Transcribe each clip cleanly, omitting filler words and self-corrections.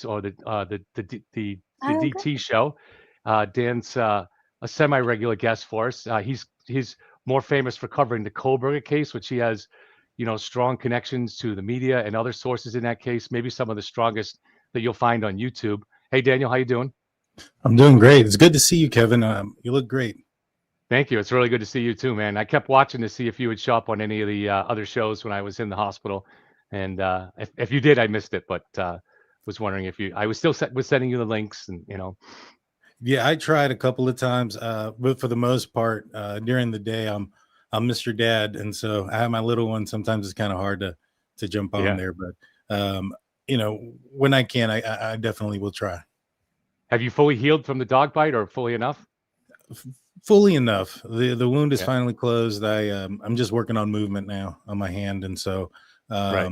or the Oh, good. DT show. Dan's a semi-regular guest for us. He's more famous for covering the Kohberger case, which he has, strong connections to the media and other sources in that case. Maybe some of the strongest that you'll find on YouTube. Hey, Daniel, how you doing? I'm doing great. It's good to see you, Kevin. You look great. Thank you. It's really good to see you too, man. I kept watching to see if you would show up on any of the other shows when I was in the hospital, and if you did, I missed it. But was wondering if you. I was still was sending you the links, and Yeah, I tried a couple of times, but for the most part, during the day, I'm Mr. Dad, and so I have my little one. Sometimes it's kind of hard to jump on Yeah. there, but when I can, I definitely will try. Have you fully healed from the dog bite, or fully enough? Fully enough. The wound is Yeah. finally closed. I'm just working on movement now on my hand, and so Right.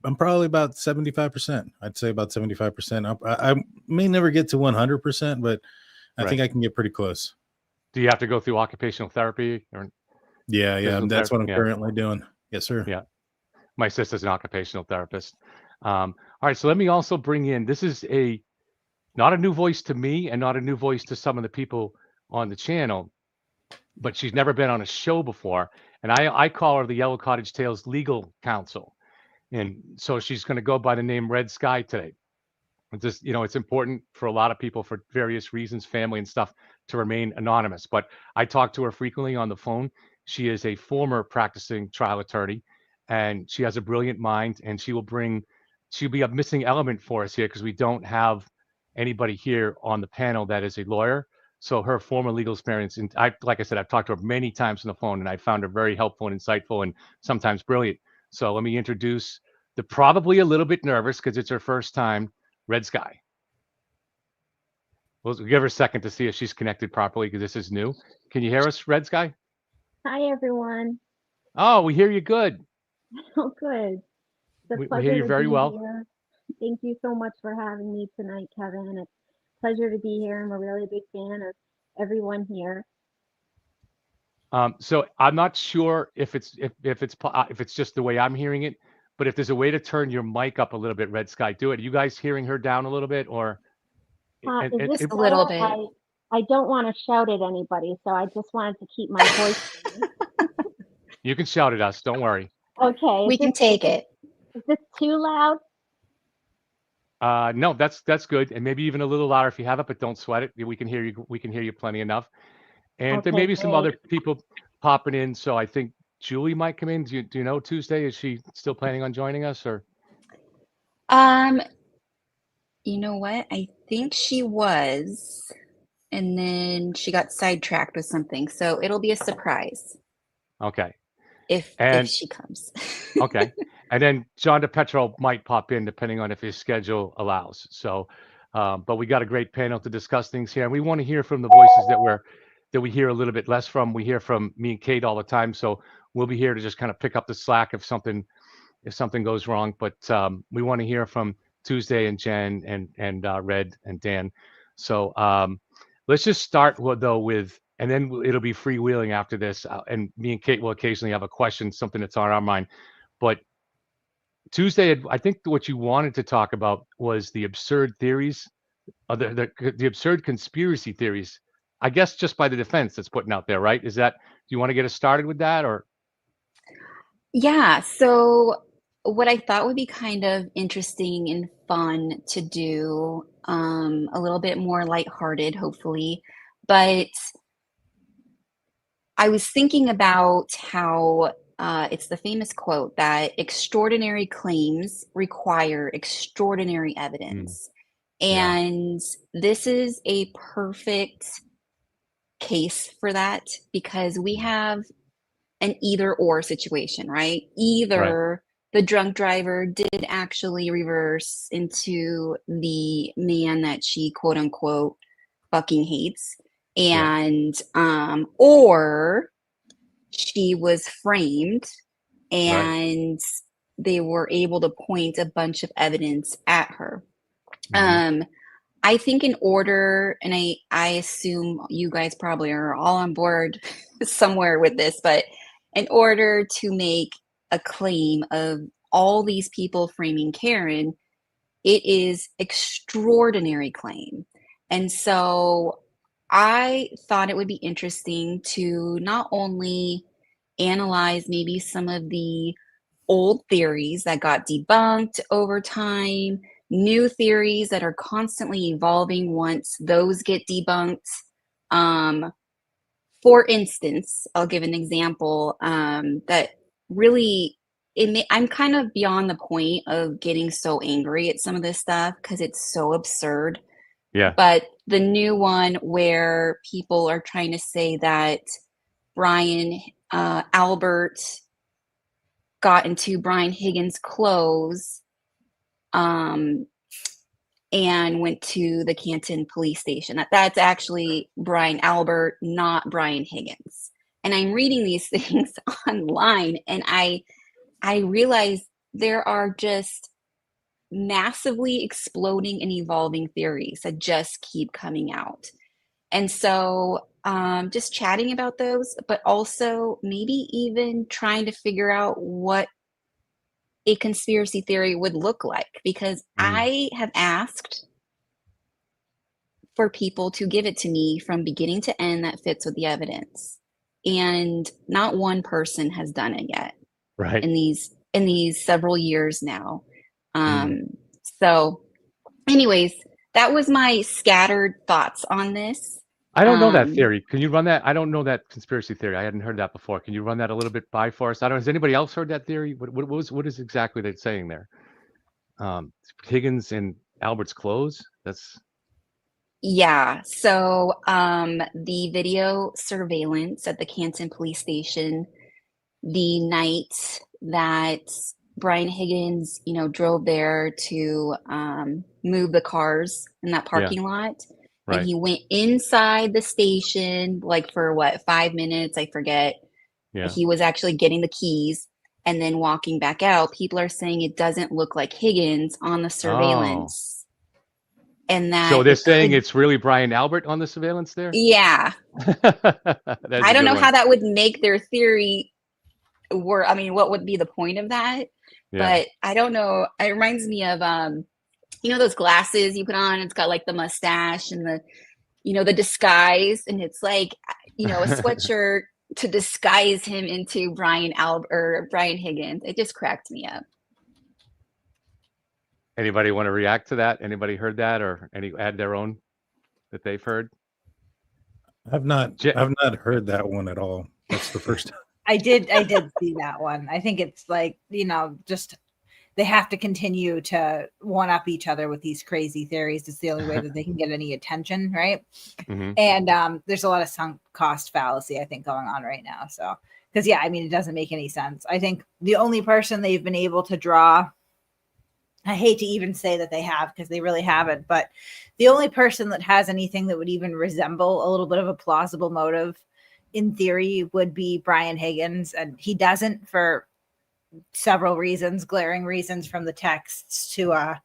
I'm probably about 75%. I'd say about 75%. I may never get to 100%, but I Right. think I can get pretty close. Do you have to go through occupational therapy or Yeah, physical that's therapy? what I'm Yeah. currently doing. Yes, sir. Yeah. My sister's an occupational therapist. All right. So let me also bring in. This is not a new voice to me, and not a new voice to some of the people on the channel, but she's never been on a show before. And I call her the Yellow Cottage Tales legal counsel. And so she's going to go by the name Red Sky today. It's just, it's important for a lot of people for various reasons, family and stuff, to remain anonymous. But I talk to her frequently on the phone. She is a former practicing trial attorney, and she has a brilliant mind, and she'll be a missing element for us here because we don't have anybody here on the panel that is a lawyer. So her former legal experience, and like I said, I've talked to her many times on the phone, and I found her very helpful and insightful and sometimes brilliant. So let me introduce the probably a little bit nervous because it's her first time, Red Sky. We'll give her a second to see if she's connected properly because this is new. Can you hear us, Red Sky? Hi, everyone. Oh, we hear you good. Oh, good. It's a We pleasure hear you to very be well. here. Thank you so much for having me tonight, Kevin. It's a pleasure to be here. I'm a really big fan of everyone here. So I'm not sure if it's just the way I'm hearing it, but if there's a way to turn your mic up a little bit, Red Sky, do it. Are you guys hearing her down a little bit, or? Is this a little better? bit. I don't want to shout at anybody, so I just wanted to keep my voice down. You can shout at us. Don't worry. Okay. We can take it. Is this too loud? No, that's good, and maybe even a little louder if you have it, but don't sweat it. We can hear you. We can hear you plenty enough. And there Okay, may be some great. other people popping in. So I think Julie might come in. Do you know Tuesday? Is she still planning on joining us, or? You know what? I think she was, and then she got sidetracked with something. So it'll be a surprise Okay. if And she comes. okay. And then John DePetro might pop in depending on if his schedule allows. So, but we got a great panel to discuss things here, and we want to hear from the voices that we hear a little bit less from. We hear from me and Kate all the time, so we'll be here to just kind of pick up the slack if something goes wrong. But we want to hear from Tuesday and Jen and Red and Dan. So let's just start with, and then it'll be freewheeling after this. And me and Kate will occasionally have a question, something that's on our mind. But Tuesday, I think what you wanted to talk about was the absurd theories, the absurd conspiracy theories. I guess just by the defense that's putting out there, right? Do you want to get us started with that, or? Yeah. So what I thought would be kind of interesting and fun to do, a little bit more lighthearted, hopefully, but I was thinking about how it's the famous quote that extraordinary claims require extraordinary evidence. Yeah. And this is a perfect case for that because we have an either or situation, right? Either the drunk driver did actually reverse into the man that she quote unquote fucking hates, and or she was framed and they were able to point a bunch of evidence at her. I think in order, and I assume you guys probably are all on board somewhere with this, but in order to make a claim of all these people framing Karen, it is extraordinary claim. And so I thought it would be interesting to not only analyze maybe some of the old theories that got debunked over time, new theories that are constantly evolving once those get debunked. For instance, I'll give an example that really I'm kind of beyond the point of getting so angry at some of this stuff because it's so absurd. Yeah. But the new one where people are trying to say that Brian Albert got into Brian Higgins' clothes and went to the Canton police station. That's actually Brian Albert, not Brian Higgins. And I'm reading these things online, and I realize there are just massively exploding and evolving theories that just keep coming out. And so just chatting about those, but also maybe even trying to figure out what a conspiracy theory would look like, because I have asked for people to give it to me from beginning to end that fits with the evidence. And not one person has done it yet. Right. In these several years now. So anyways, that was my scattered thoughts on this. I don't know that theory. Can you run that? I don't know that conspiracy theory. I hadn't heard that before. Can you run that a little bit by for us? I don't. Has anybody else heard that theory? What is exactly they're saying there? Higgins and Albert's clothes. That's. Yeah. So the video surveillance at the Canton police station the night that Brian Higgins, drove there to move the cars in that parking lot. Right. And he went inside the station, like for 5 minutes, I forget. Yeah. He was actually getting the keys and then walking back out. People are saying it doesn't look like Higgins on the surveillance. And that so they're saying it's really Brian Albert on the surveillance there? Yeah. I don't know how that would make their theory work. I mean, what would be the point of that? Yeah. But I don't know. It reminds me of those glasses you put on, it's got like the mustache and the the disguise, and it's like a sweatshirt to disguise him into Brian Higgins. It just cracked me up. Anybody want to react to that? Anybody heard that, or add their own that they've heard? I've not heard that one at all. That's the first time. I did see that one. I think it's like, just they have to continue to one up each other with these crazy theories. It's the only way that they can get any attention, right? Mm-hmm. And there's a lot of sunk cost fallacy, I think, going on right now. So, because it doesn't make any sense. I think the only person they've been able to draw, I hate to even say that they have, because they really haven't, but the only person that has anything that would even resemble a little bit of a plausible motive in theory would be Brian Higgins, and he doesn't for several reasons, glaring reasons, from the texts to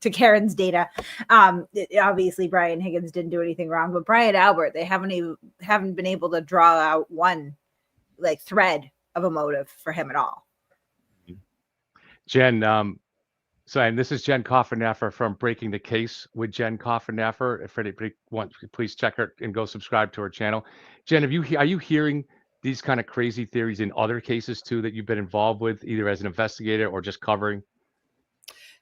to Karen's data. Obviously Brian Higgins didn't do anything wrong, but Brian Albert, they haven't been able to draw out one like thread of a motive for him at all. Jen, and this is Jen Koffernaffer from Breaking the Case with Jen Koffernaffer. If anybody wants, please check her and go subscribe to her channel. Jen, are you hearing these kind of crazy theories in other cases too that you've been involved with, either as an investigator or just covering?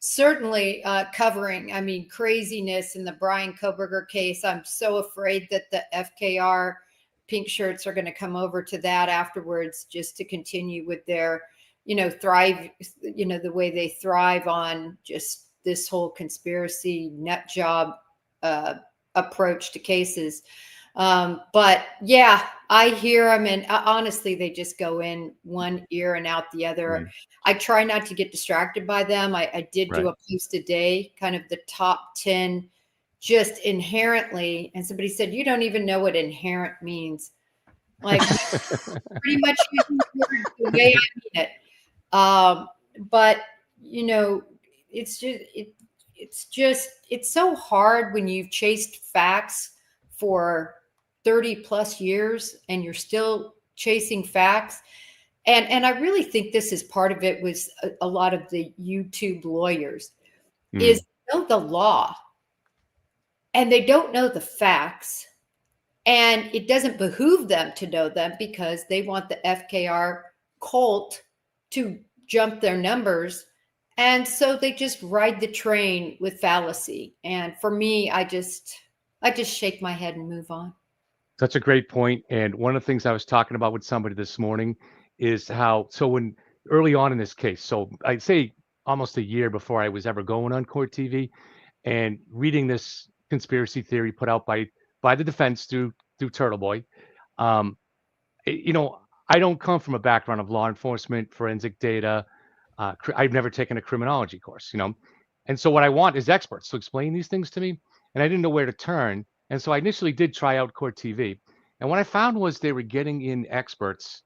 Certainly covering. I mean, craziness in the Bryan Kohberger case. I'm so afraid that the FKR pink shirts are going to come over to that afterwards, just to continue with their thrive, the way they thrive on just this whole conspiracy nut job approach to cases. But yeah, I hear them, and honestly, they just go in one ear and out the other. I try not to get distracted by them. I did do a post a day, kind of the top 10, just inherently. And somebody said, you don't even know what inherent means. Like pretty much using the word the way I mean it. But it's so hard when you've chased facts for 30 plus years and you're still chasing facts. And I really think this is part of it was a lot of the YouTube lawyers Mm. is know the law and they don't know the facts. And it doesn't behoove them to know them because they want the FKR cult to jump their numbers. And so they just ride the train with fallacy. And for me, I just shake my head and move on. Such a great point. And one of the things I was talking about with somebody this morning is how, so when early on in this case, so I'd say almost a year before I was ever going on court TV and reading this conspiracy theory put out by the defense through Turtle Boy, you know, I don't come from a background of law enforcement, forensic data. I've never taken a criminology course, you know, and so what I want is experts to explain these things to me, and I didn't know where to turn, and so I initially did try out court TV, and what I found was they were getting in experts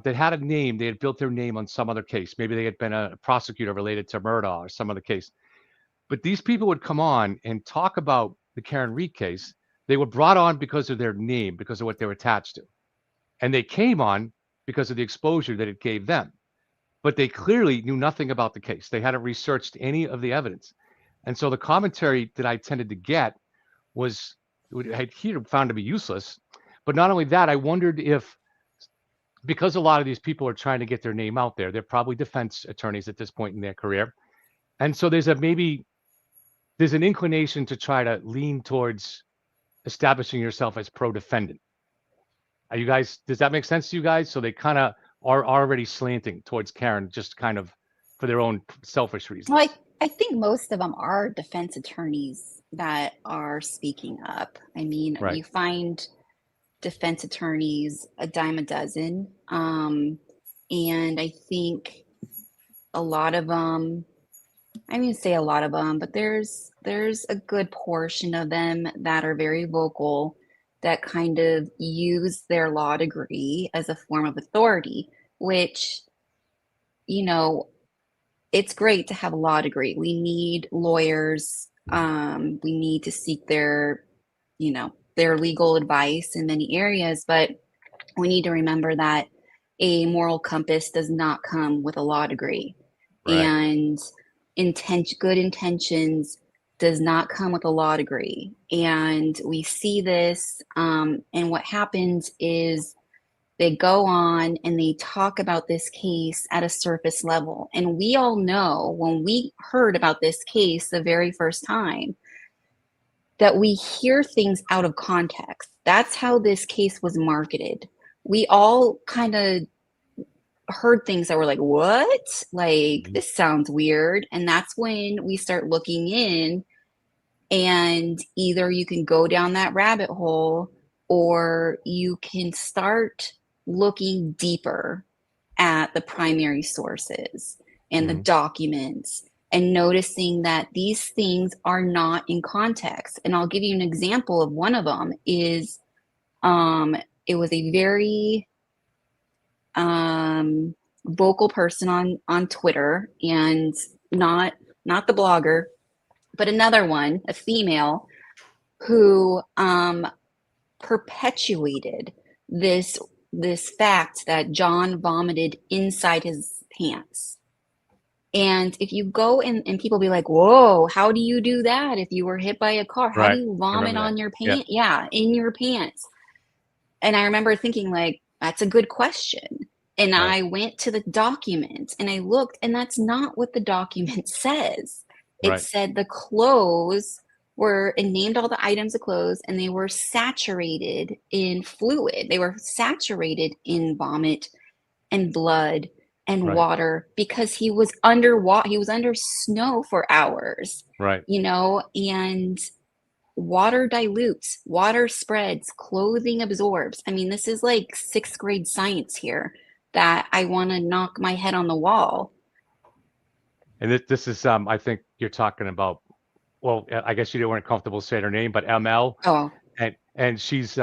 that had a name. They had built their name on some other case. Maybe they had been a prosecutor related to murder or some other case. But these people would come on and talk about the Karen Reed case. They were brought on because of their name, because of what they were attached to. And they came on because of the exposure that it gave them. But they clearly knew nothing about the case. They hadn't researched any of the evidence. And so the commentary that I tended to get was, I found to be useless. But not only that, I wondered if, because a lot of these people are trying to get their name out there, they're probably defense attorneys at this point in their career. And so there's an inclination to try to lean towards establishing yourself as pro-defendant. Are you guys, does that make sense to you guys? So they kind of are already slanting towards Karen, just kind of for their own selfish reasons. Well, I think most of them are defense attorneys that are speaking up. I mean, Right. you find defense attorneys a dime a dozen. And I think a lot of them, I mean, say a lot of them, but there's a good portion of them that are very vocal, that kind of use their law degree as a form of authority, which, you know, it's great to have a law degree. We need lawyers. We need to seek their legal advice in many areas, but we need to remember that a moral compass does not come with a law degree. Right. And good intentions does not come with a law degree. And we see this, and what happens is they go on and they talk about this case at a surface level. And we all know when we heard about this case the very first time that we hear things out of context. That's how this case was marketed. We all kind of heard things that were like, what? Like, this sounds weird. And that's when we start looking in, and either you can go down that rabbit hole or you can start looking deeper at the primary sources and the documents and noticing that these things are not in context. And I'll give you an example of one of them is it was a very vocal person on Twitter, and not the blogger, but another one, a female, who perpetuated this fact that John vomited inside his pants. And if you go and people be like, whoa, how do you do that if you were hit by a car? How do you vomit on your pants? Yeah, in your pants. And I remember thinking, like, that's a good question. And I went to the document and I looked, and that's not what the document says. It said the clothes it named all the items of clothes, and they were saturated in fluid. They were saturated in vomit and blood and water because he was under snow for hours. Right. You know, and water dilutes, water spreads, clothing absorbs. I mean, this is like 6th grade science here that I want to knock my head on the wall. And this is, I think you're talking about, well, I guess you weren't comfortable saying her name, but ML. Oh. And she's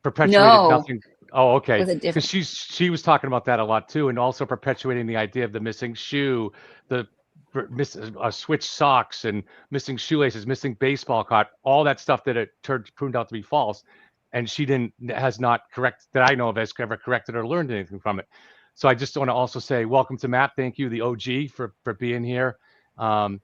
perpetuated nothing. Oh, okay. Because she was talking about that a lot too, and also perpetuating the idea of the missing shoe, the switched socks, and missing shoelaces, missing baseball card, all that stuff that it proved out to be false. and she has not that I know of, has ever corrected or learned anything from it. So I just want to also say welcome to Matt. Thank you, the OG, for being here. And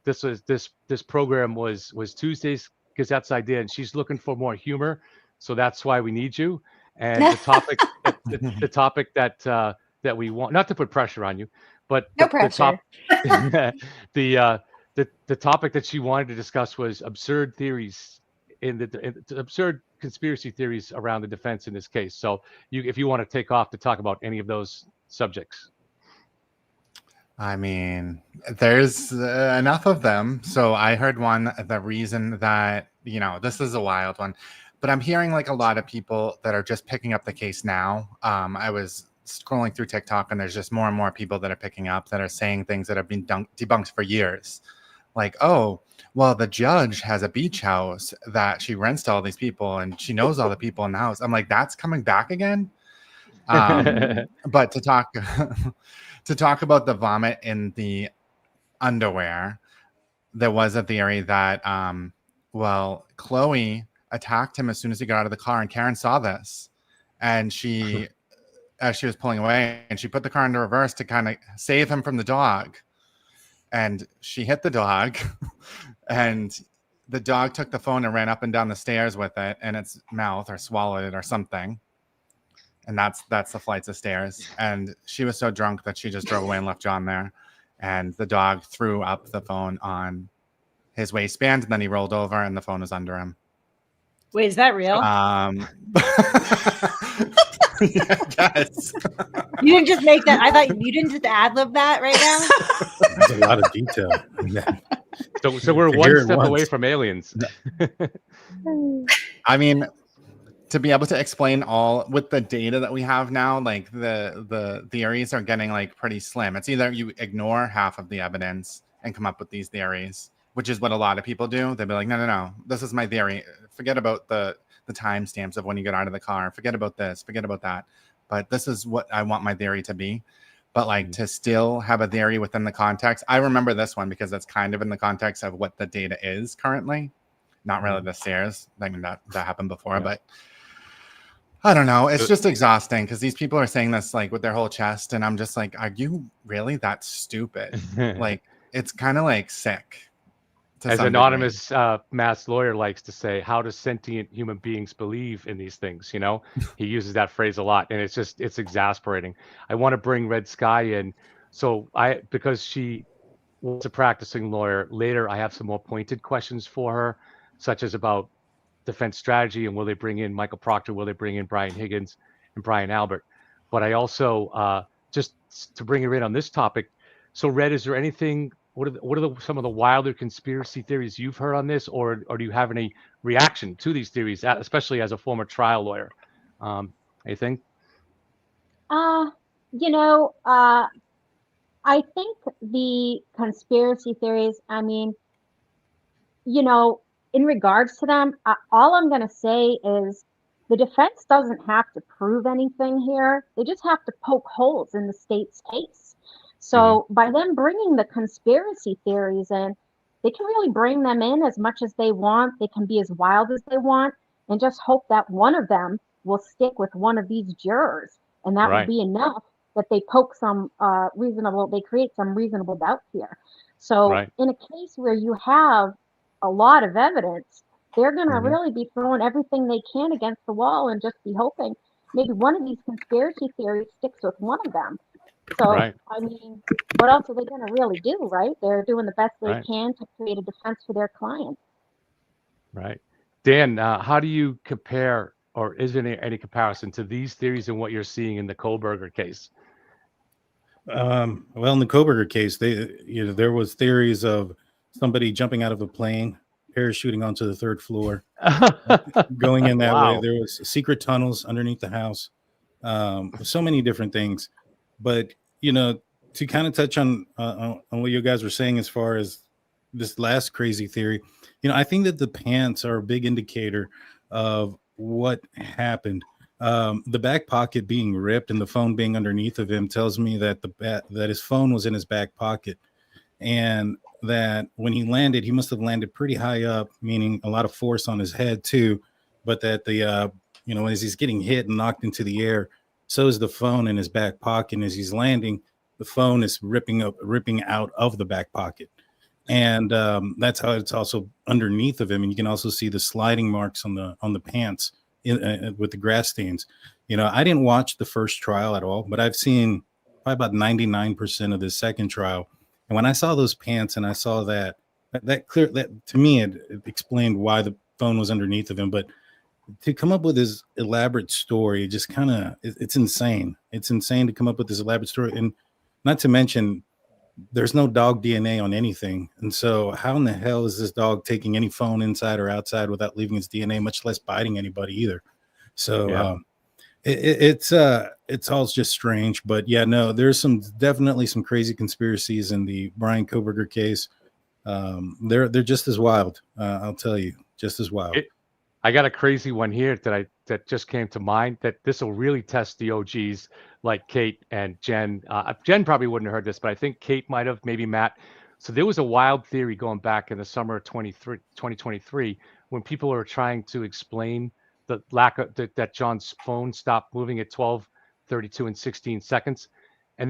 this program was Tuesday's Gazette's idea, and she's looking for more humor, so that's why we need you. And the topic the topic that we want, not to put pressure on you, but No pressure. the topic that she wanted to discuss was absurd theories absurd conspiracy theories around the defense in this case. So if you want to take off to talk about any of those subjects. I mean, there's enough of them. So I heard one, the reason that, this is a wild one, but I'm hearing like a lot of people that are just picking up the case now. I was scrolling through TikTok, and there's just more and more people that are picking up that are saying things that have been debunked for years. Like, oh, well, the judge has a beach house that she rents to all these people, and she knows all the people in the house. I'm like, that's coming back again. But to talk about the vomit in the underwear, there was a theory that, Chloe attacked him as soon as he got out of the car, and Karen saw this, and she, as she was pulling away, and she put the car into reverse to kind of save him from the dog, and she hit the dog, and the dog took the phone and ran up and down the stairs with it in its mouth, or swallowed it or something. And that's the flights of stairs. And she was so drunk that she just drove away and left John there. And the dog threw up the phone on his waistband, and then he rolled over, and the phone was under him. Wait, is that real? Yeah, yes. You didn't just make that. I thought you didn't just ad-lib that right now. That's a lot of detail. So we're one step away from aliens. I mean, to be able to explain all with the data that we have now, like the theories are getting like pretty slim. It's either you ignore half of the evidence and come up with these theories, which is what a lot of people do. They'll be like, no, this is my theory. Forget about the timestamps of when you get out of the car. Forget about this. Forget about that. But this is what I want my theory to be. But like to still have a theory within the context. I remember this one because it's kind of in the context of what the data is currently. Not really the stairs. I mean, that happened before, but I don't know. It's just exhausting because these people are saying this like with their whole chest. And I'm just like, are you really that stupid? Like, it's kind of like sick. As anonymous mass lawyer likes to say, how do sentient human beings believe in these things? He uses that phrase a lot, and it's exasperating. I want to bring Red Sky in. So because she was a practicing lawyer, later I have some more pointed questions for her, such as about defense strategy and will they bring in Michael Proctor, will they bring in Brian Higgins and Brian Albert? But I also, just to bring her in on this topic, so Red, is there anything, what are some of the wilder conspiracy theories you've heard on this, or do you have any reaction to these theories, especially as a former trial lawyer? Anything? I think the conspiracy theories, in regards to them, all I'm going to say is the defense doesn't have to prove anything here. They just have to poke holes in the state's case. So by them bringing the conspiracy theories in, they can really bring them in as much as they want. They can be as wild as they want, and just hope that one of them will stick with one of these jurors. And that would be enough that they poke they create some reasonable doubt here. So in a case where you have a lot of evidence, they're going to really be throwing everything they can against the wall and just be hoping maybe one of these conspiracy theories sticks with one of them. So, what else are they going to really do, right? They're doing the best they can to create a defense for their client. Right. Dan, how do you compare, or is there any comparison to these theories and what you're seeing in the Kohberger case? Well, in the Kohberger case, there was theories of somebody jumping out of a plane, parachuting onto the third floor, going in that way. There was secret tunnels underneath the house. So many different things. But, to kind of touch on what you guys were saying as far as this last crazy theory, I think that the pants are a big indicator of what happened. The back pocket being ripped and the phone being underneath of him tells me that that his phone was in his back pocket, and that when he landed, he must have landed pretty high up, meaning a lot of force on his head too, but that the as he's getting hit and knocked into the air, so is the phone in his back pocket. And as he's landing, the phone is ripping out of the back pocket. And that's how it's also underneath of him. And you can also see the sliding marks on the pants with the grass stains. I didn't watch the first trial at all, but I've seen probably about 99% of the second trial. And when I saw those pants and I saw that to me, it explained why the phone was underneath of him. But to come up with this elaborate story, just kind of, it's insane. It's insane to come up with this elaborate story. And not to mention, there's no dog DNA on anything. And so how in the hell is this dog taking any phone inside or outside without leaving its DNA, much less biting anybody either? So Yeah. It's all just strange. But yeah, no, there's definitely some crazy conspiracies in the Bryan Kohberger case. They're just as wild. I'll tell you, just as wild. I got a crazy one here that just came to mind, that this will really test the OGs like Kate and Jen. Jen probably wouldn't have heard this, but I think Kate might have, maybe Matt. So there was a wild theory going back in the summer of 2023 when people were trying to explain the lack of that John's phone stopped moving at 12:32 and 16 seconds. And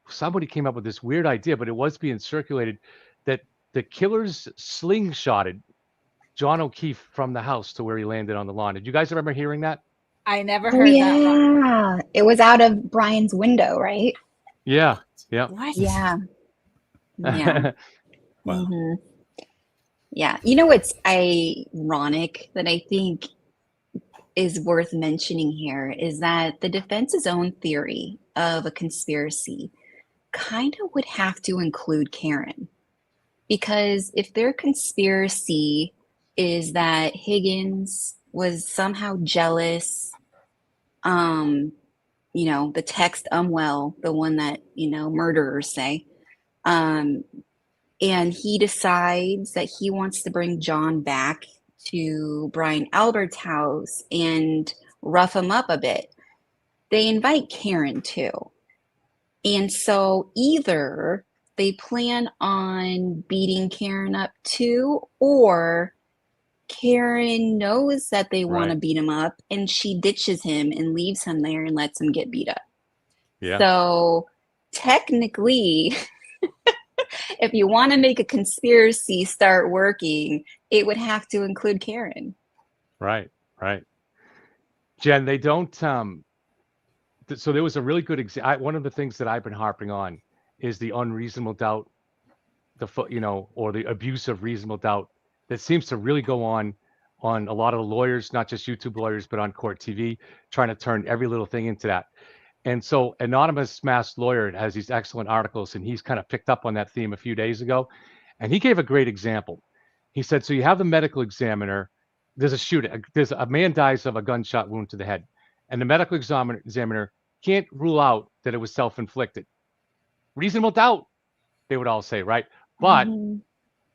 somebody came up with this weird idea, but it was being circulated that the killers slingshotted John O'Keefe from the house to where he landed on the lawn. Did you guys remember hearing that? I never Oh, heard that one. yeah. It was out of Brian's window, right? Yeah. Yeah. What? Yeah. Yeah. Wow. Mhm. Yeah. You know what's ironic that I think is worth mentioning here is that the defense's own theory of a conspiracy kind of would have to include Karen. Because if their conspiracy is that Higgins was somehow jealous, the text well, the one that, murderers say, and he decides that he wants to bring John back to Brian Albert's house and rough him up a bit, they invite Karen too. And so either they plan on beating Karen up too, or Karen knows that they want to Right. beat him up and she ditches him and leaves him there and lets him get beat up. Yeah. So technically, if you want to make a conspiracy start working, it would have to include Karen. Right. Jen, they don't. So there was a really good one of the things that I've been harping on is the unreasonable doubt, or the abuse of reasonable doubt that seems to really go on a lot of the lawyers, not just YouTube lawyers, but on court TV, trying to turn every little thing into that. And so Anonymous Masked Lawyer has these excellent articles, and he's kind of picked up on that theme a few days ago. And he gave a great example. He said, so you have the medical examiner, there's a shooting, there's a man dies of a gunshot wound to the head, and the medical examiner can't rule out that it was self-inflicted. Reasonable doubt, they would all say, right? But Mhm.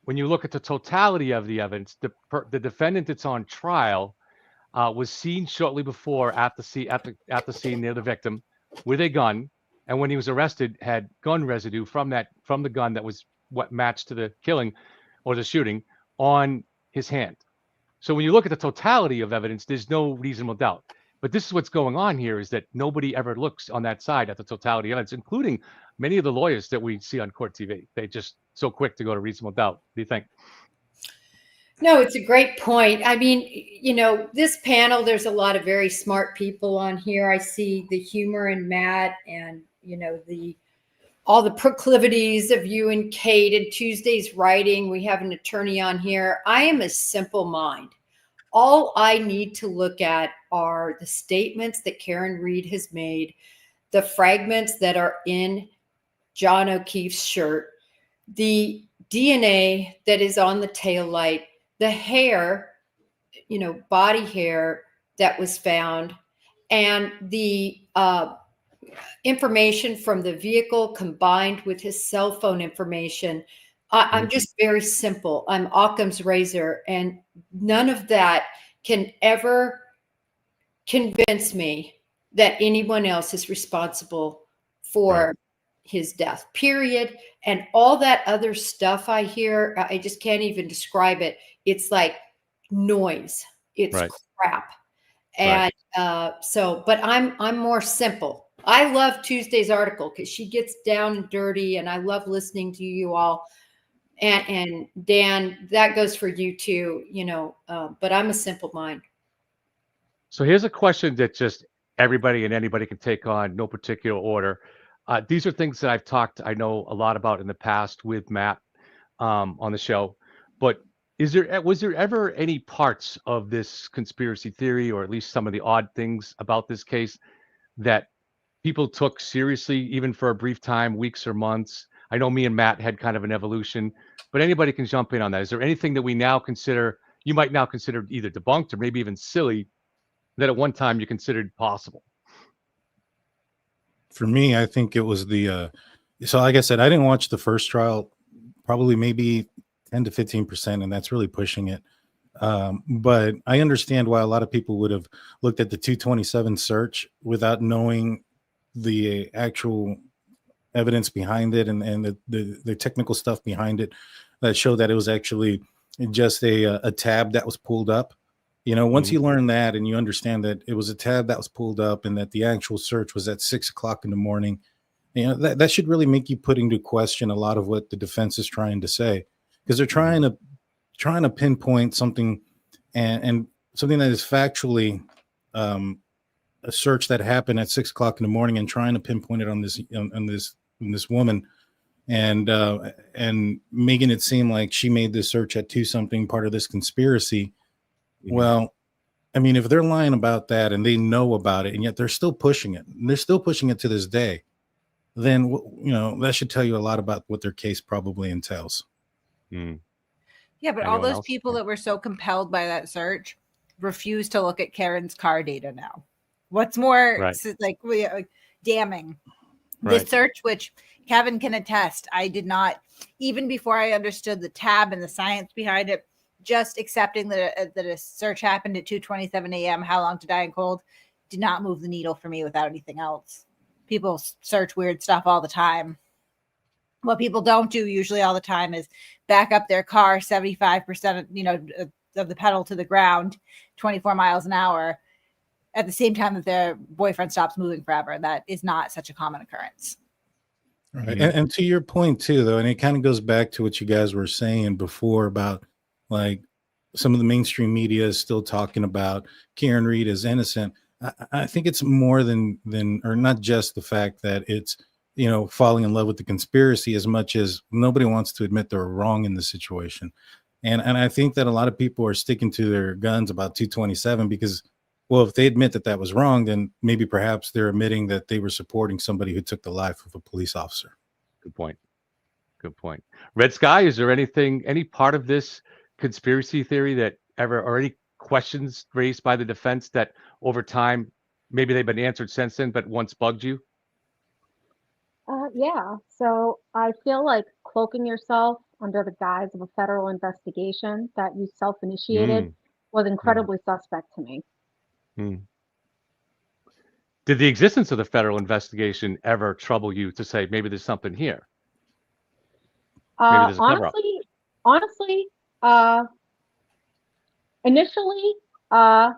when you look at the totality of the evidence, the defendant that's on trial was seen shortly before at the scene near the victim with a gun, and when he was arrested, had gun residue from the gun that was what matched to the killing or the shooting on his hand. So when you look at the totality of evidence, there's no reasonable doubt. But this is what's going on here, is that nobody ever looks on that side at the totality of evidence, including many of the lawyers that we see on court TV. They just so quick to go to reasonable doubt. What do you think? No, it's a great point. I mean, this panel, there's a lot of very smart people on here. I see the humor in Matt and, all the proclivities of you and Kate and Tuesday's writing. We have an attorney on here. I am a simple mind. All I need to look at are the statements that Karen Reed has made, the fragments that are in John O'Keefe's shirt, the DNA that is on the taillight, the hair, body hair that was found, and the information from the vehicle combined with his cell phone information. I'm just very simple. I'm Occam's razor, and none of that can ever convince me that anyone else is responsible for his death, period. And all that other stuff I hear, I just can't even describe it. It's like noise. it's Right. crap. And so, but I'm more simple. I love Tuesday's article because she gets down and dirty, and I love listening to you all. And Dan, that goes for you too, you know, but I'm a simple mind. So here's a question that just everybody and anybody can take on, no particular order. These are things that I know a lot about in the past with Matt on the show. But was there ever any parts of this conspiracy theory, or at least some of the odd things about this case, that people took seriously, even for a brief time, weeks or months? I know me and Matt had kind of an evolution, but anybody can jump in on that. Is there anything that you might now consider either debunked or maybe even silly, that at one time you considered possible? For me, I think it was so like I said, I didn't watch the first trial, probably maybe 10 to 15%, and that's really pushing it. But I understand why a lot of people would have looked at the 227 search without knowing the actual evidence behind it, and the technical stuff behind it that showed that it was actually just a tab that was pulled up. You know, once you learn that and you understand that it was a tab that was pulled up and that the actual search was at 6 o'clock in the morning, you know, that should really make you put into question a lot of what the defense is trying to say, because they're trying to pinpoint something and something that is factually a search that happened at 6 o'clock in the morning, and trying to pinpoint it on this woman, and making it seem like she made this search at 2 something, part of this conspiracy. Well, I mean, if they're lying about that and they know about it, and yet they're still pushing it, and they're still pushing it to this day, then, you know, that should tell you a lot about what their case probably entails. Yeah, but Anyone all those else? people that were so compelled by that search refuse to look at Karen's car data now. What's more, like, damning? The search, which Kevin can attest, I did not, even before I understood the tab and the science behind it, just accepting that a search happened at 2:27 a.m., how long to die in cold, did not move the needle for me without anything else. People search weird stuff all the time. What people don't do usually all the time is back up their car 75%, you know, of the pedal to the ground, 24 miles an hour, at the same time that their boyfriend stops moving forever. That is not such a common occurrence. Right. And to your point too, though, and it kind of goes back to what you guys were saying before about, like, some of the mainstream media is still talking about Karen Read as innocent. I think it's more than, or not just the fact that it's, you know, falling in love with the conspiracy, as much as nobody wants to admit they're wrong in the situation. And I think that a lot of people are sticking to their guns about 227 because, well, if they admit that that was wrong, then maybe perhaps they're admitting that they were supporting somebody who took the life of a police officer. Good point. Good point. Red Sky, is there any part of this conspiracy theory that or any questions raised by the defense that over time, maybe they've been answered since then, but once bugged you? Yeah. So I feel like cloaking yourself under the guise of a federal investigation that you self-initiated was incredibly suspect to me. Did the existence of the federal investigation ever trouble you to say, maybe there's something here? Maybe there's a cover-up. Honestly, initially, I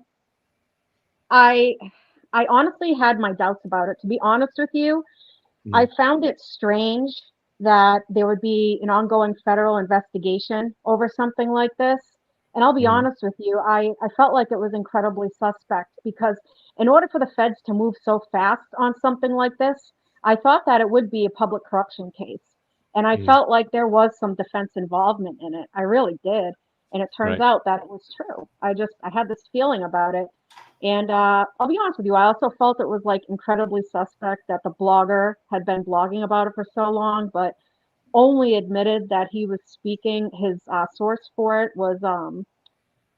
honestly had my doubts about it. To be honest with you, I found it strange that there would be an ongoing federal investigation over something like this. And I'll be honest with you, I felt like it was incredibly suspect, because in order for the feds to move so fast on something like this, I thought that it would be a public corruption case. And I felt like there was some defense involvement in it. I really did. And it turns out that it was true. I had this feeling about it. And I'll be honest with you, I also felt it was like incredibly suspect that the blogger had been blogging about it for so long, but only admitted that he was speaking. His source for it was,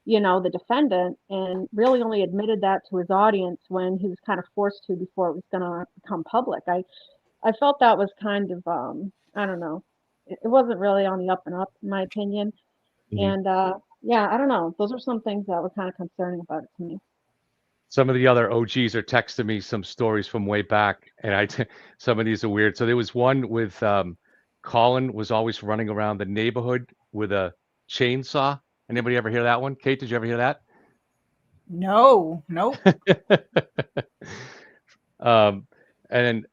you know, the defendant, and really only admitted that to his audience when he was kind of forced to before it was going to become public. I felt that was kind of, I don't know. It wasn't really on the up and up, in my opinion. And yeah, I don't know. Those are some things that were kind of concerning about it to me. Some of the other OGs are texting me some stories from way back, and some of these are weird. So there was one with Colin was always running around the neighborhood with a chainsaw. Anybody ever hear that one? Kate, did you ever hear that? No, nope. And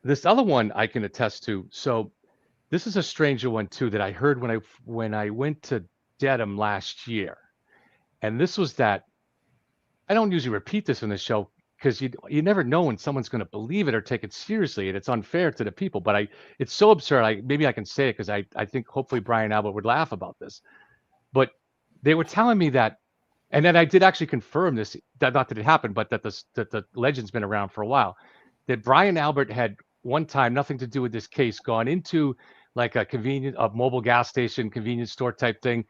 this other one I can attest to. So this is a stranger one too that I heard when I went to Dedham last year, and this was that I don't usually repeat this in the show because you never know when someone's going to believe it or take it seriously, and it's unfair to the people. But it's so absurd. Maybe I can say it because I think hopefully Bryan Albert would laugh about this. But they were telling me that, and then I did actually confirm this. Not that it happened, but that the legend's been around for a while. That Bryan Albert had one time, nothing to do with this case, gone into like a mobile gas station, convenience store type thing,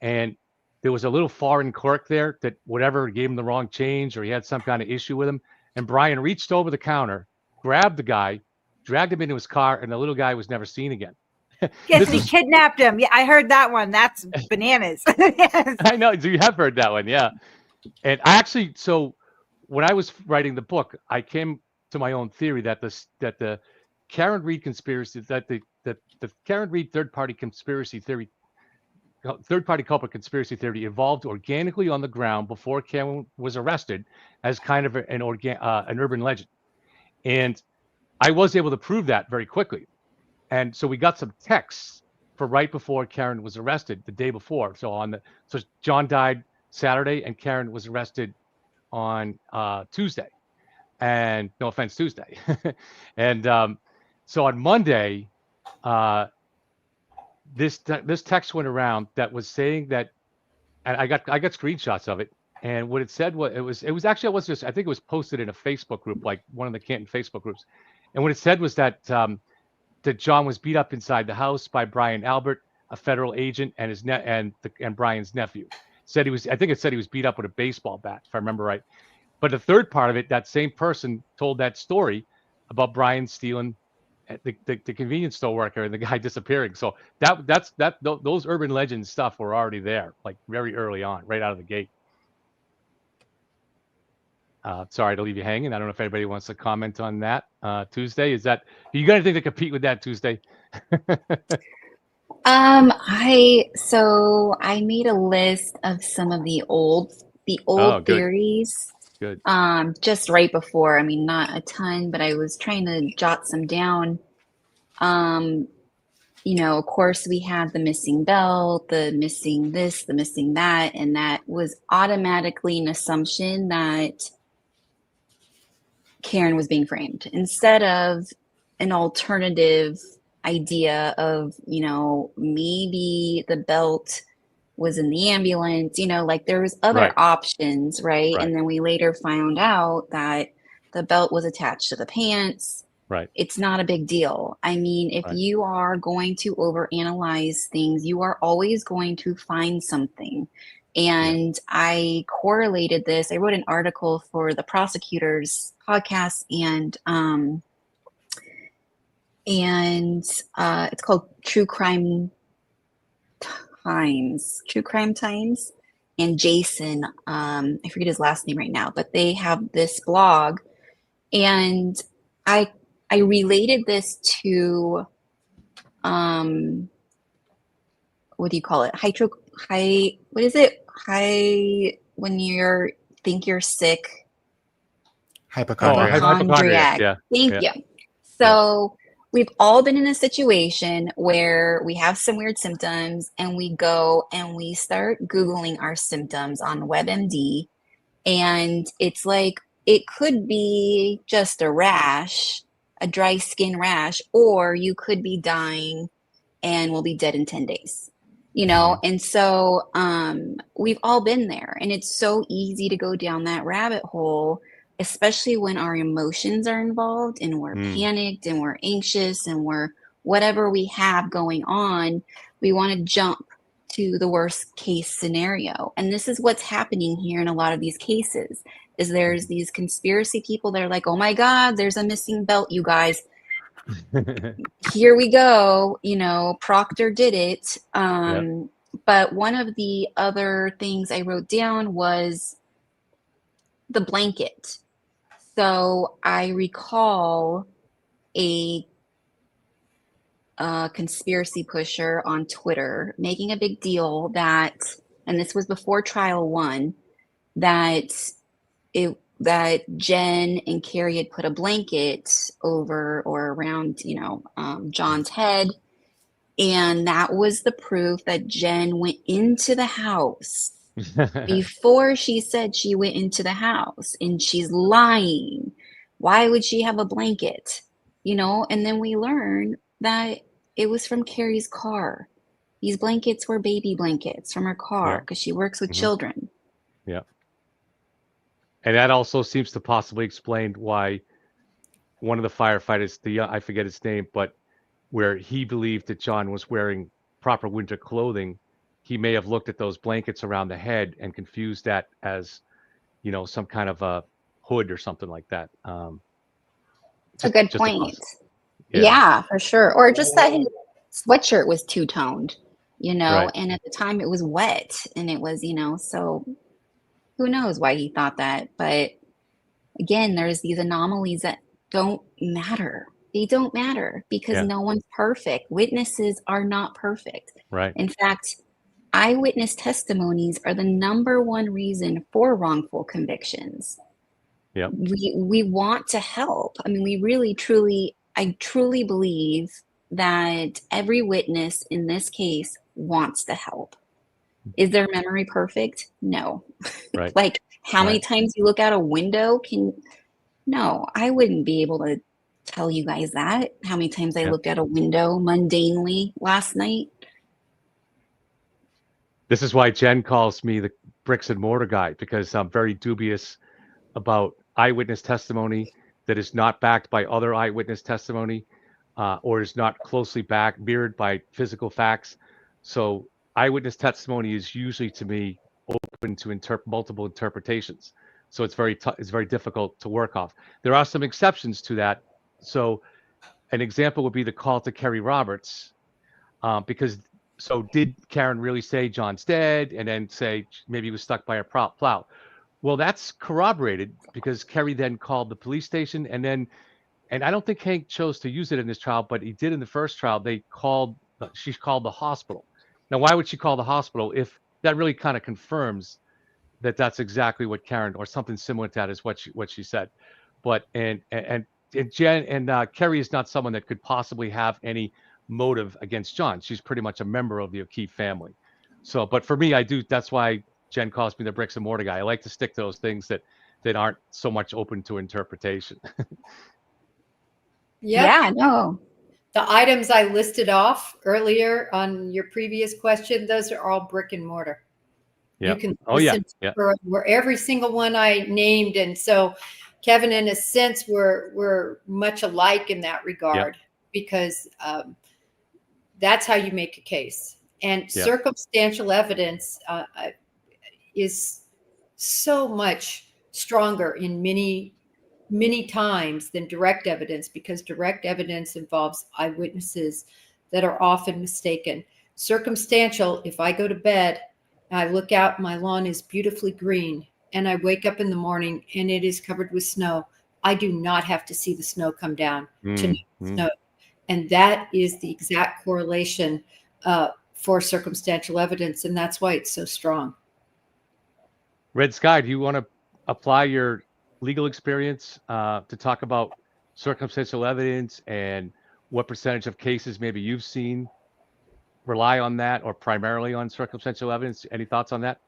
and there was a little foreign clerk there that whatever gave him the wrong change or he had some kind of issue with him. And Bryan reached over the counter, grabbed the guy, dragged him into his car, and the little guy was never seen again. Yes, he kidnapped him. Yeah, I heard that one. That's bananas. Yes. I know. You have heard that one, yeah. And I actually, so when I was writing the book, I came to my own theory that the Karen Reed conspiracy, that the Karen Reed third-party culprit conspiracy theory evolved organically on the ground before Karen was arrested as kind of an urban legend. And I was able to prove that very quickly. And so we got some texts for right before Karen was arrested, the day before. So John died Saturday and Karen was arrested on Tuesday. And no offense, Tuesday. And so on Monday, this text went around that was saying that, and I got screenshots of it. And what it said was it was actually, I think it was posted in a Facebook group, like one of the Canton Facebook groups. And what it said was that that John was beat up inside the house by Bryan Albert, a federal agent, and and Bryan's nephew. I think it said he was beat up with a baseball bat, if I remember right. But the third part of it, that same person told that story about Bryan stealing the convenience store worker and the guy disappearing. So those urban legend stuff were already there, like very early on, right out of the gate. Sorry to leave you hanging. I don't know if anybody wants to comment on that. Tuesday, you got anything to compete with that Tuesday? I made a list of some of the old theories. Good. Just right before. I mean, not a ton, but I was trying to jot some down. Of course, we had the missing belt, the missing this, the missing that, and that was automatically an assumption that Karen was being framed instead of an alternative idea of, maybe the belt was in the ambulance, like there was other options, right? And then we later found out that the belt was attached to the pants. Right. It's not a big deal. I mean, if you are going to overanalyze things, you are always going to find something. And I correlated this. I wrote an article for the prosecutors podcast and it's called True Crime Times, and Jason, I forget his last name right now, but they have this blog, and I related this to what do you call it? What is it? When you think you're sick. Hypochondriac. Yeah. Thank you. So we've all been in a situation where we have some weird symptoms and we go and we start Googling our symptoms on WebMD. And it's like, it could be just a rash, a dry skin rash, or you could be dying and will be dead in 10 days, And so we've all been there, and it's so easy to go down that rabbit hole, especially when our emotions are involved and we're panicked and we're anxious and we're whatever we have going on, we want to jump to the worst case scenario. And this is what's happening here in a lot of these cases, is there's these conspiracy people that are like, oh my God, there's a missing belt, you guys. Here we go. Proctor did it. But one of the other things I wrote down was the blanket. So I recall a conspiracy pusher on Twitter making a big deal that, and this was before trial 1, that Jen and Carrie had put a blanket over or around, John's head. And that was the proof that Jen went into the house before she said she went into the house, and she's lying. Why would she have a blanket? And then we learn that it was from Carrie's car. These blankets were baby blankets from her car because she works with children. Yeah. And that also seems to possibly explain why one of the firefighters, I forget his name, but where he believed that John was wearing proper winter clothing, he may have looked at those blankets around the head and confused that as, some kind of a hood or something like that. It's a good point. Yeah, for sure. Or just that his sweatshirt was two-toned, Right. and at the time it was wet, and it was, so who knows why he thought that. But again, there's these anomalies that don't matter. They don't matter because no one's perfect. Witnesses are not perfect. Right. In fact, eyewitness testimonies are the number one reason for wrongful convictions. Yep. We want to help. I mean, I truly believe that every witness in this case wants to help. Is their memory perfect? No. Right. Like how many times you look out a window no, I wouldn't be able to tell you guys that. How many times I looked out a window mundanely last night. This is why Jen calls me the bricks and mortar guy, because I'm very dubious about eyewitness testimony that is not backed by other eyewitness testimony or is not closely mirrored by physical facts. So eyewitness testimony is usually, to me, open to multiple interpretations. So it's very difficult to work off. There are some exceptions to that. So an example would be the call to Kerry Roberts, because did Karen really say John's dead and then say maybe he was stuck by a plow? Well, that's corroborated because Kerry then called the police station, and I don't think Hank chose to use it in this trial, but he did in the first trial. She called the hospital. Now, why would she call the hospital if that really kind of confirms that that's exactly what Karen, or something similar to that, is what she said? But and Jen and Kerry is not someone that could possibly have any motive against John. She's pretty much a member of the O'Keefe family. So, but for me, that's why Jen calls me the bricks and mortar guy. I like to stick to those things that aren't so much open to interpretation. Yeah, no. The items I listed off earlier on your previous question, those are all brick and mortar. Yeah. You can listen to where every single one I named. And so Kevin, in a sense, we're much alike in that regard, because that's how you make a case. And circumstantial evidence is so much stronger in many times than direct evidence, because direct evidence involves eyewitnesses that are often mistaken. Circumstantial, if I go to bed and I look out, my lawn is beautifully green, and I wake up in the morning and it is covered with snow, I do not have to see the snow come down to know snow. And that is the exact correlation for circumstantial evidence, and that's why it's so strong. Red Sky, do you want to apply your legal experience to talk about circumstantial evidence and what percentage of cases maybe you've seen rely on that, or primarily on circumstantial evidence? Any thoughts on that?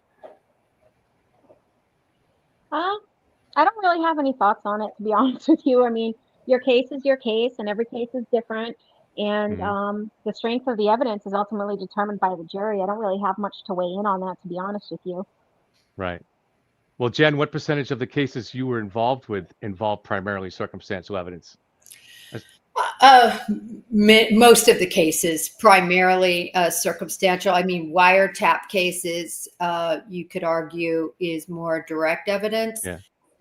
I don't really have any thoughts on it, to be honest with you. I mean, your case is your case, and every case is different. And the strength of the evidence is ultimately determined by the jury. I don't really have much to weigh in on that, to be honest with you. Right. Well, Jen, what percentage of the cases you were involved with involved primarily circumstantial evidence? Most of the cases, primarily circumstantial. I mean, wiretap cases, you could argue, is more direct evidence.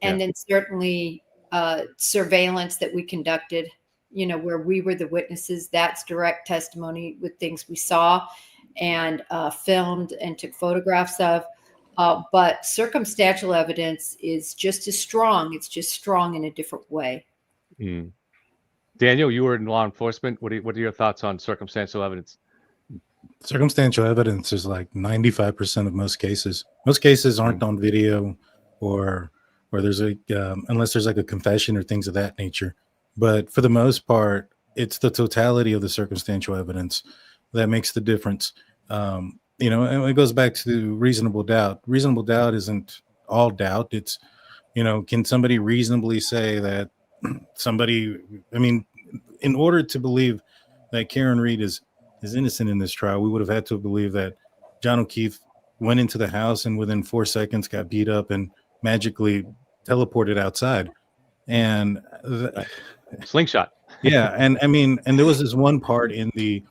And then certainly surveillance that we conducted, where we were the witnesses, that's direct testimony with things we saw and filmed and took photographs of. But circumstantial evidence is just as strong. It's just strong in a different way. Daniel, you were in law enforcement. What are your thoughts on circumstantial evidence? Circumstantial evidence is like 95% of most cases. Most cases aren't on video. or there's unless there's like a confession or things of that nature. But for the most part, it's the totality of the circumstantial evidence that makes the difference. And it goes back to reasonable doubt. Reasonable doubt isn't all doubt. It's, can somebody reasonably say that somebody, in order to believe that Karen Reed is innocent in this trial, we would have had to believe that John O'Keefe went into the house and within 4 seconds got beat up and magically teleported outside. And slingshot. Yeah. And there was this one part in the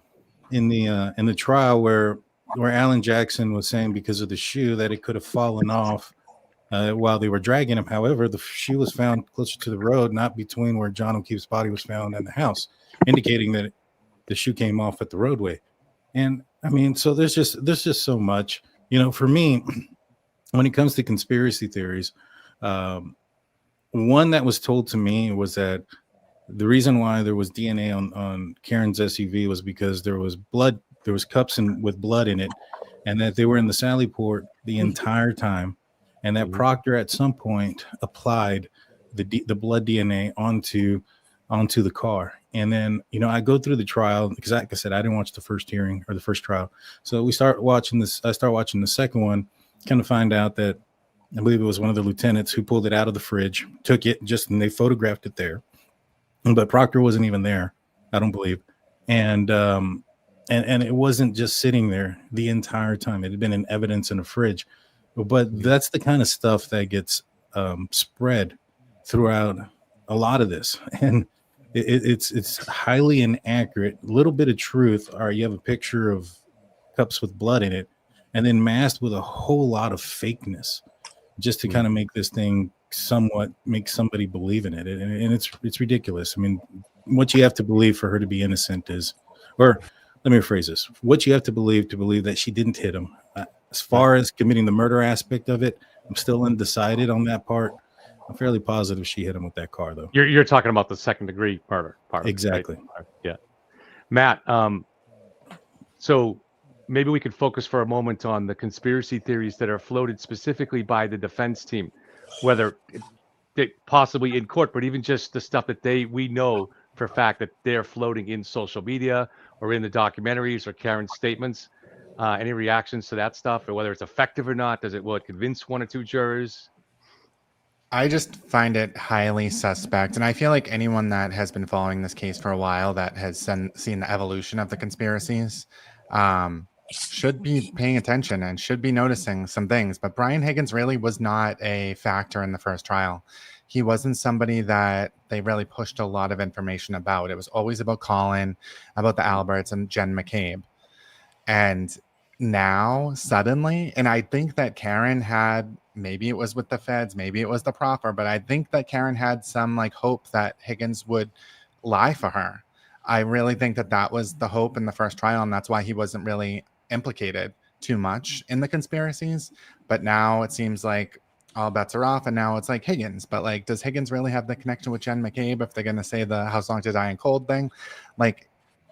trial where Alan Jackson was saying because of the shoe that it could have fallen off while they were dragging him. However, the shoe was found closer to the road, not between where John O'Keefe's body was found and the house, indicating that the shoe came off at the roadway. And so there's just so much, for me, when it comes to conspiracy theories. One that was told to me was that the reason why there was DNA on Karen's SUV was because there was cups with blood in it, and that they were in the Sally Port the entire time, and that Proctor at some point applied the blood DNA onto the car. And then, I go through the trial because, like I said, I didn't watch the first hearing or the first trial. So I start watching the second one, kind of find out that I believe it was one of the lieutenants who pulled it out of the fridge, took it and they photographed it there. But Proctor wasn't even there, I don't believe. And it wasn't just sitting there the entire time. It had been in evidence in a fridge. But that's the kind of stuff that gets spread throughout a lot of this. And it's highly inaccurate. A little bit of truth. All right, you have a picture of cups with blood in it, and then masked with a whole lot of fakeness, just to kind of make this thing somewhat make somebody believe in it. And it's ridiculous. What you have to believe for her to be innocent is, or let me rephrase this: what you have to believe that she didn't hit him. As far as committing the murder aspect of it, I'm still undecided on that part. I'm fairly positive she hit him with that car, though. You're talking about the second degree murder part. Exactly. Right? Yeah. Matt, so maybe we could focus for a moment on the conspiracy theories that are floated specifically by the defense team, whether possibly in court, but even just the stuff that we know for a fact that they're floating in social media or in the documentaries or Karen's statements. Any reactions to that stuff, or whether it's effective or not? Does it convince one or two jurors? I just find it highly suspect. And I feel like anyone that has been following this case for a while, that has seen the evolution of the conspiracies, should be paying attention and should be noticing some things. But Brian Higgins really was not a factor in the first trial. He wasn't somebody that they really pushed a lot of information about. It was always about Colin, about the Alberts, and Jen McCabe. And now suddenly, and I think that Karen had, maybe it was with the feds, maybe it was the proffer, but I think that Karen had some hope that Higgins would lie for her. I really think that was the hope in the first trial, and that's why he wasn't really implicated too much in the conspiracies. But now it seems like all bets are off, and now it's Higgins. But does Higgins really have the connection with Jen McCabe if they're going to say the house long to die in cold thing?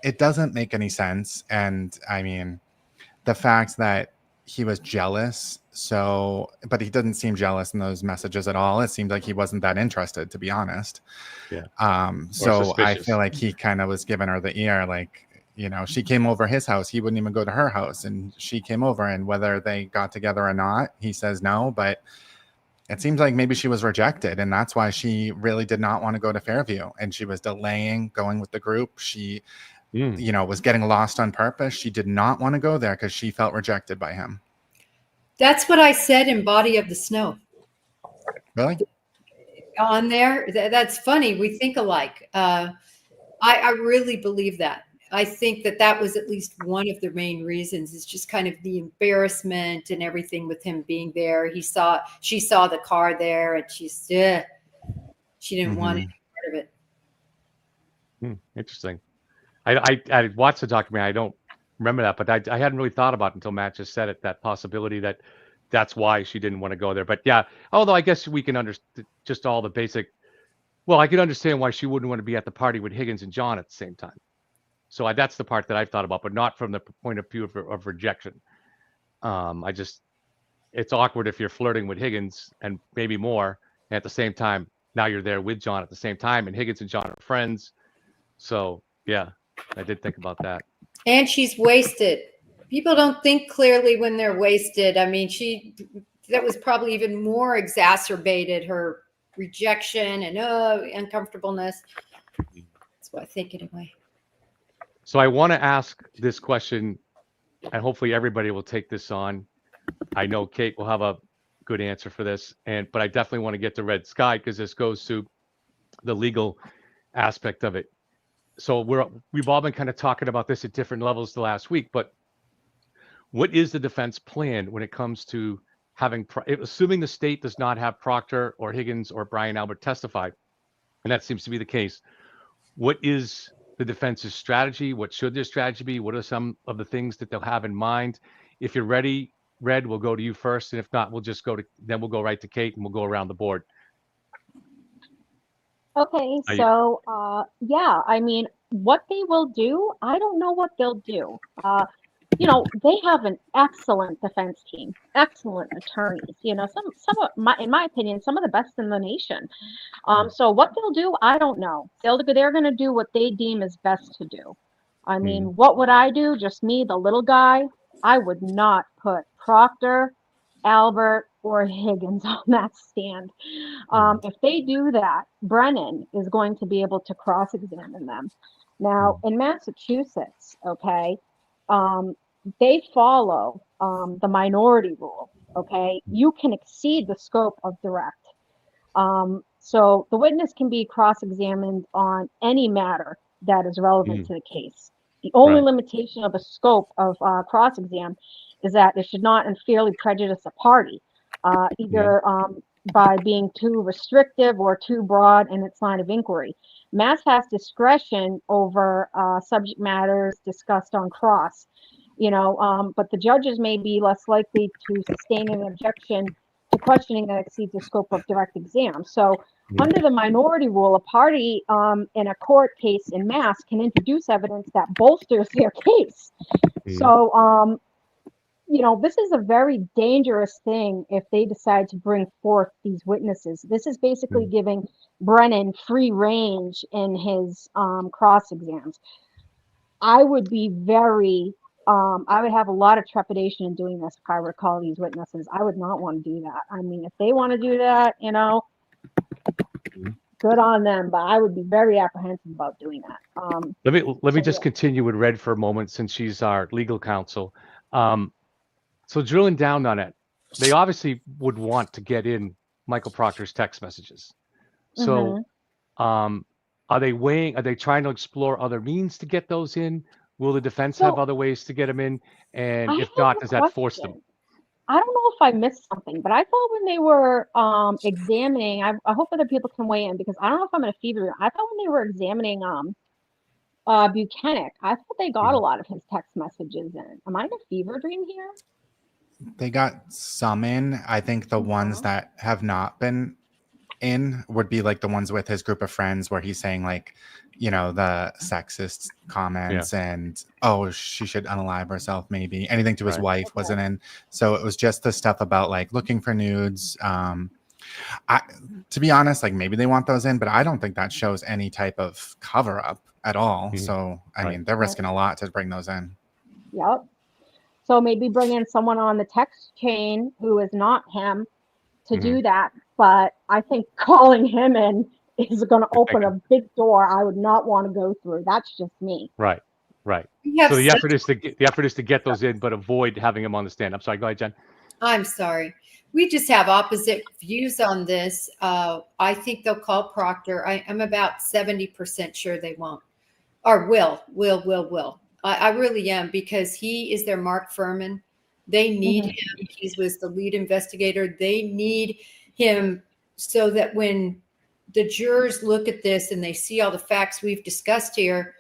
It doesn't make any sense. And the fact that he was jealous, but he didn't seem jealous in those messages at all. It seemed like he wasn't that interested, to be honest. Yeah. So I feel like he kind of was giving her the ear, she came over his house, he wouldn't even go to her house, and she came over, and whether they got together or not, he says no. But it seems like maybe she was rejected, and that's why she really did not want to go to Fairview, and she was delaying going with the group. She was getting lost on purpose. She did not want to go there because she felt rejected by him. That's what I said in Body of the Snow. Really? On there? That's funny. We think alike. I really believe that. I think that was at least one of the main reasons. It's just kind of the embarrassment and everything with him being there. She saw the car there, and she didn't want any part of it. Interesting. I watched the documentary. I don't remember that, but I hadn't really thought about it until Matt just said it, that possibility that's why she didn't want to go there. But yeah, although I guess we can understand just all the basic, I can understand why she wouldn't want to be at the party with Higgins and John at the same time. So that's the part that I've thought about, but not from the point of view of rejection. I just, it's awkward if you're flirting with Higgins and maybe more. And at the same time, now you're there with John at the same time, and Higgins and John are friends. So yeah, I did think about that. And she's wasted. People don't think clearly when they're wasted. I mean, that was probably even more exacerbated her rejection and uncomfortableness. That's what I think anyway. So I want to ask this question, and hopefully everybody will take this on. I know Kate will have a good answer for this, but I definitely want to get to Red Sky because this goes to the legal aspect of it. So we've all been kind of talking about this at different levels the last week, but what is the defense plan when it comes to assuming the state does not have Proctor or Higgins or Brian Albert testify, and that seems to be the case, what is the defense's strategy? What should their strategy be? What are some of the things that they'll have in mind? If you're ready, Red, we'll go to you first, and if not, we'll go right to Kate, and we'll go around the board. Okay, so yeah, I mean, what they will do, I don't know what they'll do. You know, they have an excellent defense team, excellent attorneys. You know, in my opinion, some of the best in the nation. So what they'll do, I don't know. They're going to do what they deem is best to do. I mean, what would I do? Just me, the little guy. I would not put Proctor, Albert, or Higgins on that stand. If they do that, Brennan is going to be able to cross-examine them. Now, in Massachusetts, okay, they follow the minority rule, okay? You can exceed the scope of direct. So the witness can be cross-examined on any matter that is relevant to the case. The only limitation of the scope of cross-exam is that it should not unfairly prejudice a party, either by being too restrictive or too broad in its line of inquiry. Mass has discretion over subject matters discussed on cross, you know, but the judges may be less likely to sustain an objection to questioning that exceeds the scope of direct exam. So under the minority rule, a party in a court case in Mass can introduce evidence that bolsters their case. So, you know, this is a very dangerous thing if they decide to bring forth these witnesses. This is basically giving Brennan free range in his cross exams. I would be I would have a lot of trepidation in doing this if I were to call these witnesses. I would not want to do that. I mean, if they want to do that, you know, good on them, but I would be very apprehensive about doing that. Let me just continue with Red for a moment, since she's our legal counsel. So drilling down on it, they obviously would want to get in Michael Proctor's text messages. So are they trying to explore other means to get those in? Will the defense have other ways to get them in? And if not, does that force them? I don't know if I missed something, but I thought when they were examining, I hope other people can weigh in, because I don't know if I'm in a fever dream. I thought when they were examining Buchanan, I thought they got a lot of his text messages in. Am I in a fever dream here? They got some in. I think the ones that have not been in would be like the ones with his group of friends where he's saying, like, you know, the sexist comments and, oh, she should unalive herself, maybe. Anything to his wife wasn't in. So it was just the stuff about, like, looking for nudes. To be honest, like, maybe they want those in, but I don't think that shows any type of cover up at all. So, I mean, they're risking a lot to bring those in. Yep. So maybe bring in someone on the text chain who is not him to do that. But I think calling him in is going to open a big door I would not want to go through. That's just me. Right. So the effort is to get those in, but avoid having him on the stand. I'm sorry. Go ahead, Jen. I'm sorry. We just have opposite views on this. I think they'll call Proctor. I'm about 70% sure they won't, or will. I really am, because he is their Mark Furman. They need him. He was the lead investigator. They need him so that when the jurors look at this and they see all the facts we've discussed here,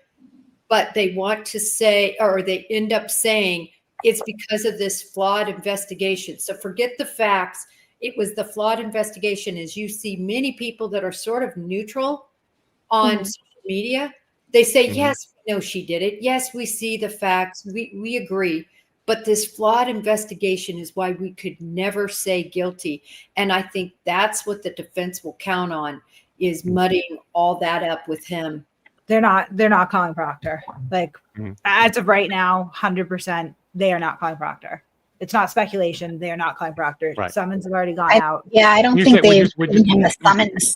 but they want to say, or they end up saying, it's because of this flawed investigation. So forget the facts. It was the flawed investigation. As you see many people that are sort of neutral on social media, they say, yes, we know she did it. Yes, we see the facts. We agree. But this flawed investigation is why we could never say guilty. And I think that's what the defense will count on, is muddying all that up with him. They're not calling Proctor. Like as of right now, 100%, they are not calling Proctor. It's not speculation. They are not calling Proctor. Right. Summons have already gone out. Yeah, I don't You think say- when you- they've when given you- him the summons.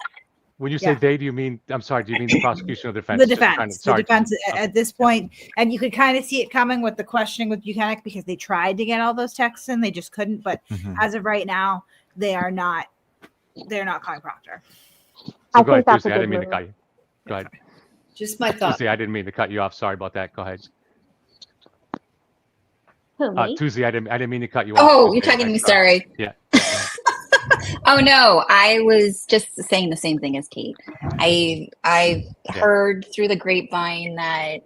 When you say Yeah. they, do you mean, I'm sorry, do you mean the prosecution or the defense? The Just trying to- defense. The sorry. defense at this point, and you could kind of see it coming with the questioning with Buchanan because they tried to get all those texts in, they just couldn't. But as of right now, they're not calling Proctor. So I go ahead, think that's a Tuesday. I good didn't mean to move. cut you. Go ahead. Just my thought. Tuesday, I didn't mean to cut you off. Sorry about that. Go ahead. Who, me? Tuesday, I didn't mean to cut you off. Oh, you're Tuesday, talking to me. sorry. Sorry. Yeah. Oh no, I was just saying the same thing as Kate. I heard through the grapevine that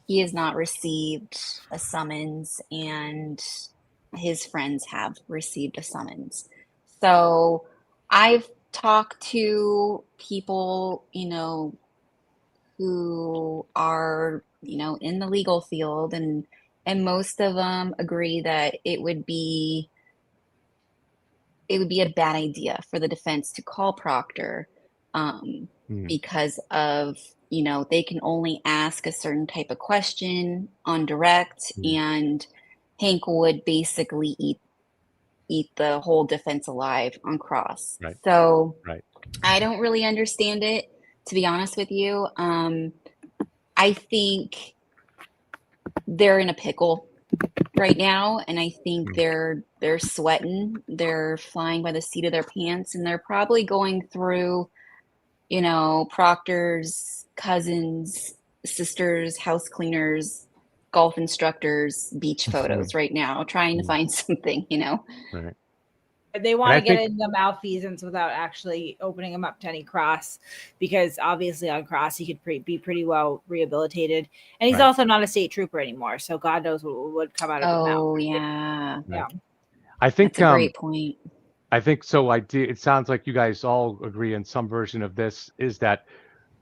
he has not received a summons, and his friends have received a summons. So I've talked to people, who are, in the legal field, and most of them agree that it would be a bad idea for the defense to call Proctor because of, they can only ask a certain type of question on direct, and Hank would basically eat the whole defense alive on cross. Right. So Right. I don't really understand it, to be honest with you. I think they're in a pickle right now, and I think they're sweating, they're flying by the seat of their pants, and they're probably going through, proctors, cousins, sisters, house cleaners, golf instructors, beach photos right now, trying to find something, Right. They want And I to get think- into malfeasance without actually opening him up to any cross, because obviously on cross he could be pretty well rehabilitated, and he's Right. also not a state trooper anymore, so God knows what would come out of his mouth. Oh yeah, Yeah. I think that's a great point. I think so. It sounds like you guys all agree in some version of this, is that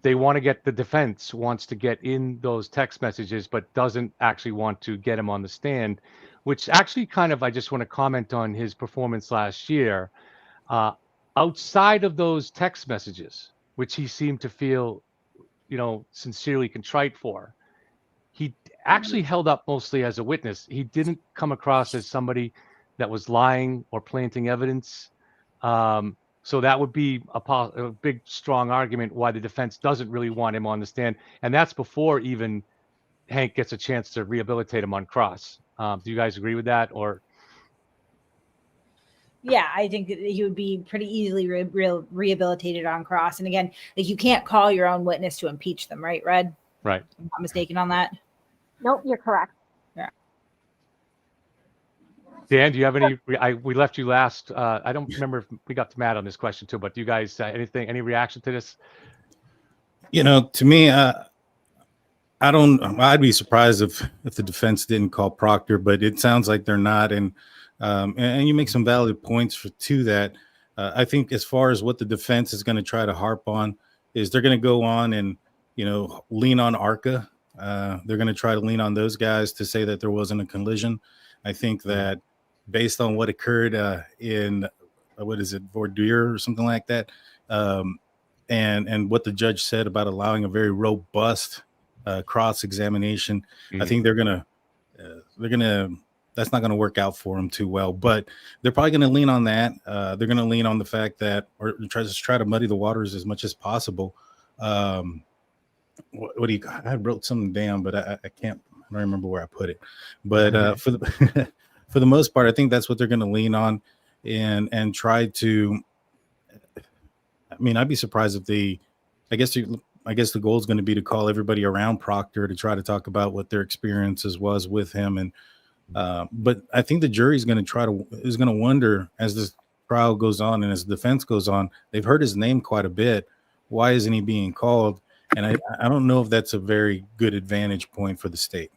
they want to get, the defense wants to get in those text messages, but doesn't actually want to get him on the stand, which actually I just want to comment on his performance last year. Outside of those text messages, which he seemed to feel, sincerely contrite for, he actually held up mostly as a witness. He didn't come across as somebody that was lying or planting evidence. So that would be a big, strong argument why the defense doesn't really want him on the stand. And that's before even Hank gets a chance to rehabilitate him on cross. Do you guys agree with that? Or Yeah, I think that he would be pretty easily rehabilitated on cross. And again, like, you can't call your own witness to impeach them, right, Red? right? I'm not mistaken on that. Nope, you're correct. Dan, do you have any? We left you last. I don't remember if we got to Matt on this question too, but do you guys any reaction to this? To me, I'd be surprised if the defense didn't call Proctor, but it sounds like they're not. And you make some valid points to that. I think as far as what the defense is going to try to harp on is they're going to go on and, lean on ARCA. They're going to try to lean on those guys to say that there wasn't a collision. I think that based on what occurred in, Vordeer or something like that, and what the judge said about allowing a very robust cross-examination, I think they're gonna that's not gonna work out for them too well. But they're probably gonna lean on that. They're gonna lean on the fact that, or try to muddy the waters as much as possible. What do you? I wrote something down, but I can't. I don't remember where I put it. But for the for the most part, I think that's what they're gonna lean on, and try to. I mean, I'd be surprised if I guess the goal is going to be to call everybody around Proctor to try to talk about what their experiences was with him. And, but I think the jury is going to wonder as this trial goes on and as the defense goes on, they've heard his name quite a bit. Why isn't he being called? And I don't know if that's a very good advantage point for the state.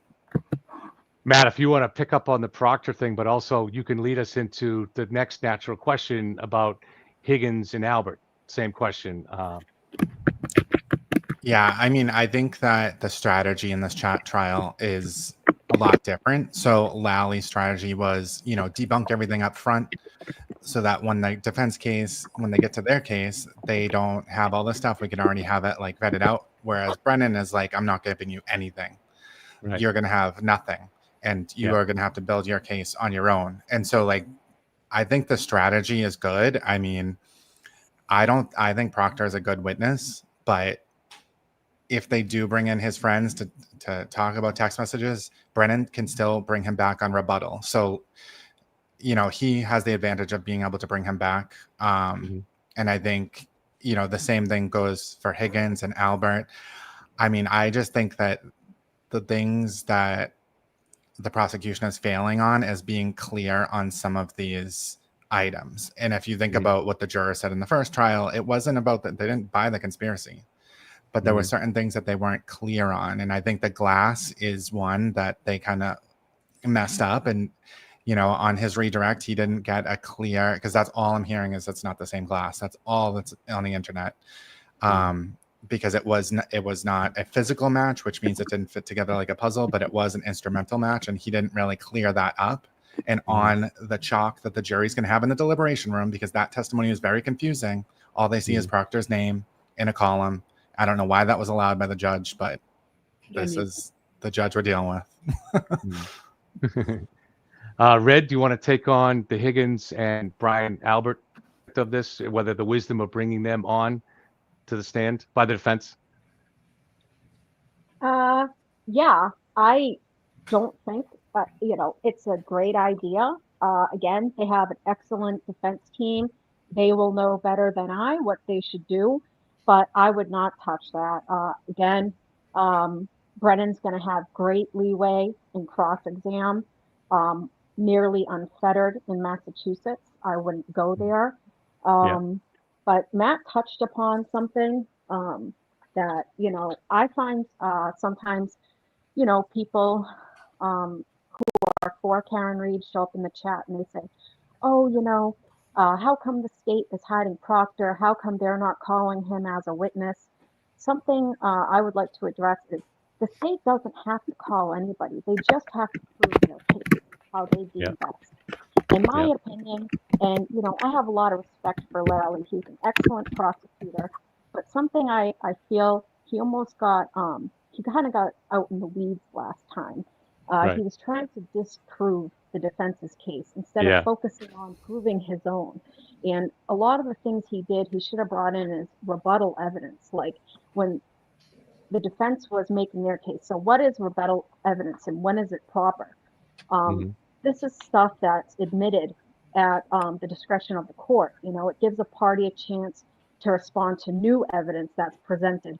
Matt, if you want to pick up on the Proctor thing, but also you can lead us into the next natural question about Higgins and Albert. Same question. Yeah, I mean, I think that the strategy in this chat trial is a lot different. So Lally's strategy was, you know, debunk everything up front so that when the defense case, when they get to their case, they don't have all this stuff. We can already have it like vetted out. Whereas Brennan is like, I'm not giving you anything. Right. You're going to have nothing. And you are going to have to build your case on your own. And so like, I think the strategy is good. I mean, I think Proctor is a good witness, but if they do bring in his friends to talk about text messages, Brennan can still bring him back on rebuttal. So, you know, he has the advantage of being able to bring him back. And I think, you know, the same thing goes for Higgins and Albert. I mean, I just think that the things that the prosecution is failing on is being clear on some of these items. And if you think about what the jurors said in the first trial, it wasn't about that. They didn't buy the conspiracy, but there were certain things that they weren't clear on. And I think the glass is one that they kind of messed up. And, you know, on his redirect, he didn't get a clear, because that's all I'm hearing is that's not the same glass. That's all that's on the internet. Because it was not a physical match, which means it didn't fit together like a puzzle, but it was an instrumental match. And he didn't really clear that up. And on the chalk that the jury's going to have in the deliberation room, because that testimony is very confusing, all they see is Proctor's name in a column. I don't know why that was allowed by the judge, but this is the judge we're dealing with. Red, do you want to take on the Higgins and Bryan Albert of this, whether the wisdom of bringing them on to the stand by the defense? Yeah, I don't think, you know, it's a great idea. Again, they have an excellent defense team. They will know better than I what they should do, but I would not touch that. Again, Brennan's going to have great leeway in cross-exam, nearly unfettered in Massachusetts. I wouldn't go there. But Matt touched upon something that, you know, I find sometimes, you know, people who are for Karen Reed show up in the chat and they say, oh, you know, how come the state is hiding Proctor? How come they're not calling him as a witness? Something I would like to address is the state doesn't have to call anybody. They just have to prove their case, how they deem best. In my opinion, and, you know, I have a lot of respect for Lally. He's an excellent prosecutor, but something I feel he almost got, he kind of got out in the weeds last time. He was trying to disprove the defense's case instead of focusing on proving his own. And a lot of the things he did, he should have brought in as rebuttal evidence, like when the defense was making their case. So what is rebuttal evidence and when is it proper? This is stuff that's admitted at the discretion of the court. You know, it gives a party a chance to respond to new evidence that's presented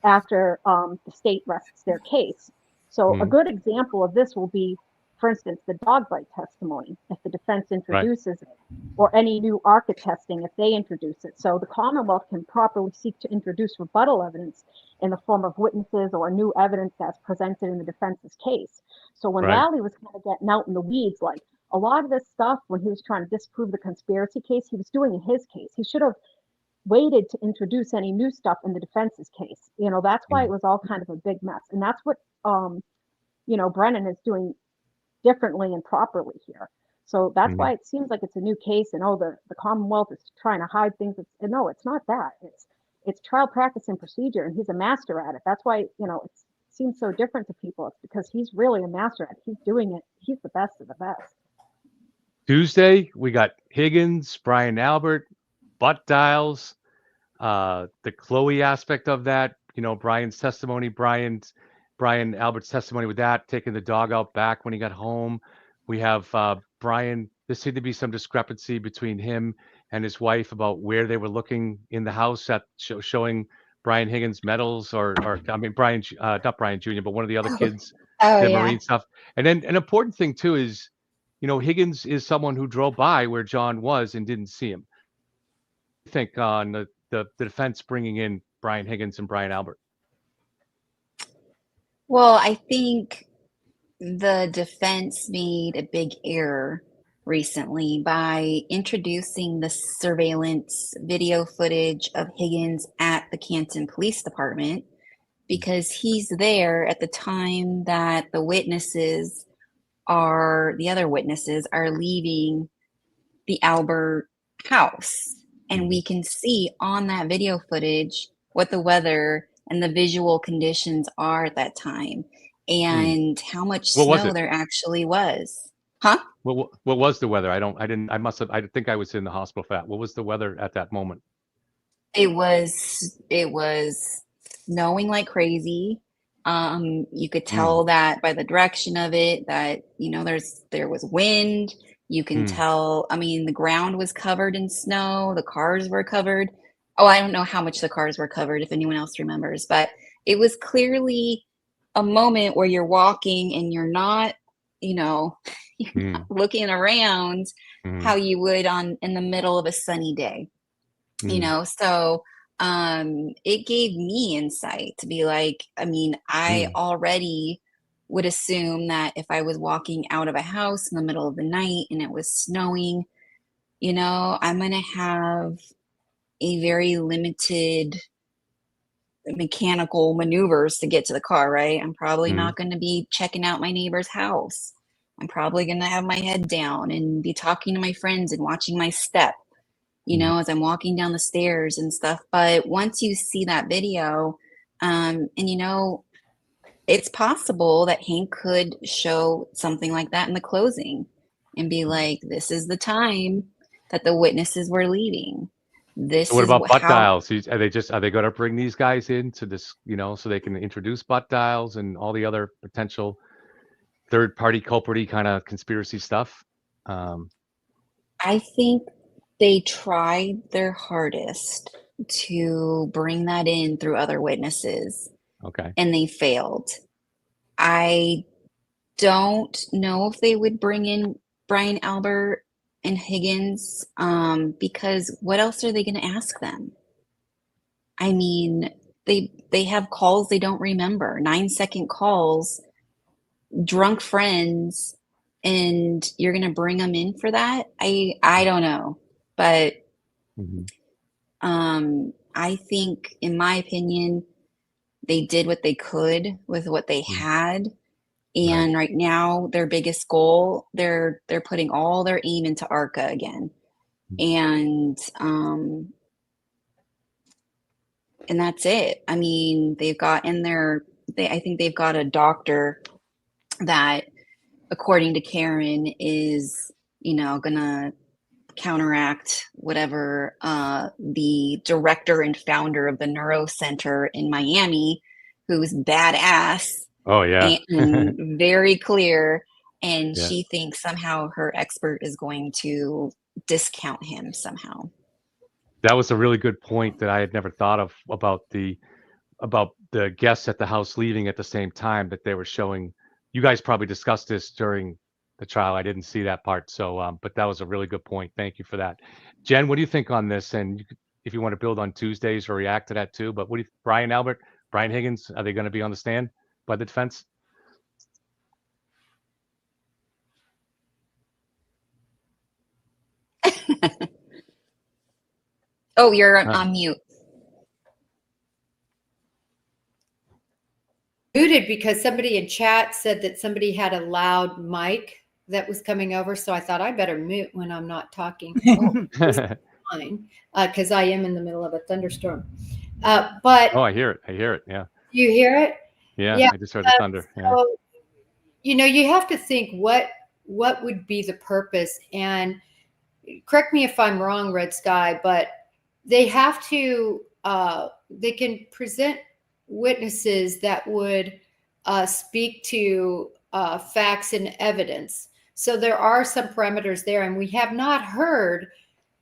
after the state rests their case. So a good example of this will be, for instance, the dog bite testimony, if the defense introduces it, or any new ARCA testing if they introduce it. So the Commonwealth can properly seek to introduce rebuttal evidence in the form of witnesses or new evidence that's presented in the defense's case. So when Lally was kind of getting out in the weeds, like a lot of this stuff, when he was trying to disprove the conspiracy case, he was doing in his case. He should have waited to introduce any new stuff in the defense's case. You know, that's why it was all kind of a big mess. And that's what, you know, Brennan is doing differently and properly here. So that's why it seems like it's a new case and, oh, the Commonwealth is trying to hide things. No, it's not that. It's trial practice and procedure, and he's a master at it. That's why, you know, it seems so different to people. It's because he's really a master at it. He's doing it. He's the best of the best. Tuesday, we got Higgins, Bryan Albert, butt dials, the Chloe aspect of that, you know, Bryan's testimony, Bryan Albert's testimony with that, taking the dog out back when he got home. We have Bryan, there seemed to be some discrepancy between him and his wife about where they were looking in the house at showing Brian Higgins medals I mean, Brian, not Brian Jr., but one of the other kids, did Marine stuff. And then an important thing too is, you know, Higgins is someone who drove by where John was and didn't see him. I think on the defense bringing in Bryan Higgins and Bryan Albert. Well, I think the defense made a big error recently by introducing the surveillance video footage of Higgins at the Canton Police Department because he's there at the time that the other witnesses are leaving the Albert house. And we can see on that video footage what the weather and the visual conditions are at that time, and how much snow there actually was. Huh? What was the weather? I think I was in the hospital for that. What was the weather at that moment? It was snowing like crazy. You could tell that by the direction of it, that, you know, there was wind. You can tell, I mean, the ground was covered in snow. The cars were covered. Oh, I don't know how much the cars were covered, if anyone else remembers, but it was clearly a moment where you're walking and you're not, you know, you're not looking around how you would in the middle of a sunny day, you know? So it gave me insight to be like, I mean, I already would assume that if I was walking out of a house in the middle of the night and it was snowing, you know, I'm going to have a very limited mechanical maneuvers to get to the car, right? I'm probably not going to be checking out my neighbor's house. I'm probably going to have my head down and be talking to my friends and watching my step, you know, as I'm walking down the stairs and stuff. But once you see that video, and you know, it's possible that Hank could show something like that in the closing and be like, this is the time that the witnesses were leaving. So what about butt dials? Are they going to bring these guys into this, you know, so they can introduce butt dials and all the other potential third-party culprit kind of conspiracy stuff? I think they tried their hardest to bring that in through other witnesses. Okay. And they failed. I don't know if they would bring in Brian Albert and Higgins, because what else are they going to ask them? I mean, they have calls they don't remember, 9-second calls, drunk friends, and you're going to bring them in for that? I don't know, but I think, in my opinion, they did what they could with what they had. And right now, their biggest goal, they're putting all their aim into ARCA again. And that's it. I mean, they've got in there, I think they've got a doctor that, according to Karen, is, you know, gonna counteract whatever the director and founder of the Neuro Center in Miami, who's badass. Oh yeah. And very clear. And she thinks somehow her expert is going to discount him somehow. That was a really good point that I had never thought of, about the guests at the house leaving at the same time that they were showing. You guys probably discussed this during the trial. I didn't see that part. So, but that was a really good point. Thank you for that. Jen, what do you think on this? And if you want to build on Tuesdays or react to that too, but what do you, Brian Albert, Brian Higgins, are they going to be on the stand by the defense? Oh, you're on mute. Muted because somebody in chat said that somebody had a loud mic that was coming over. So I thought I better mute when I'm not talking. Fine, because I am in the middle of a thunderstorm. But oh, I hear it. Yeah. You hear it? Yeah. I just heard the thunder. So, you know, you have to think what would be the purpose. And correct me if I'm wrong, Red Sky, but they have to, they can present witnesses that would speak to facts and evidence. So there are some parameters there, and we have not heard,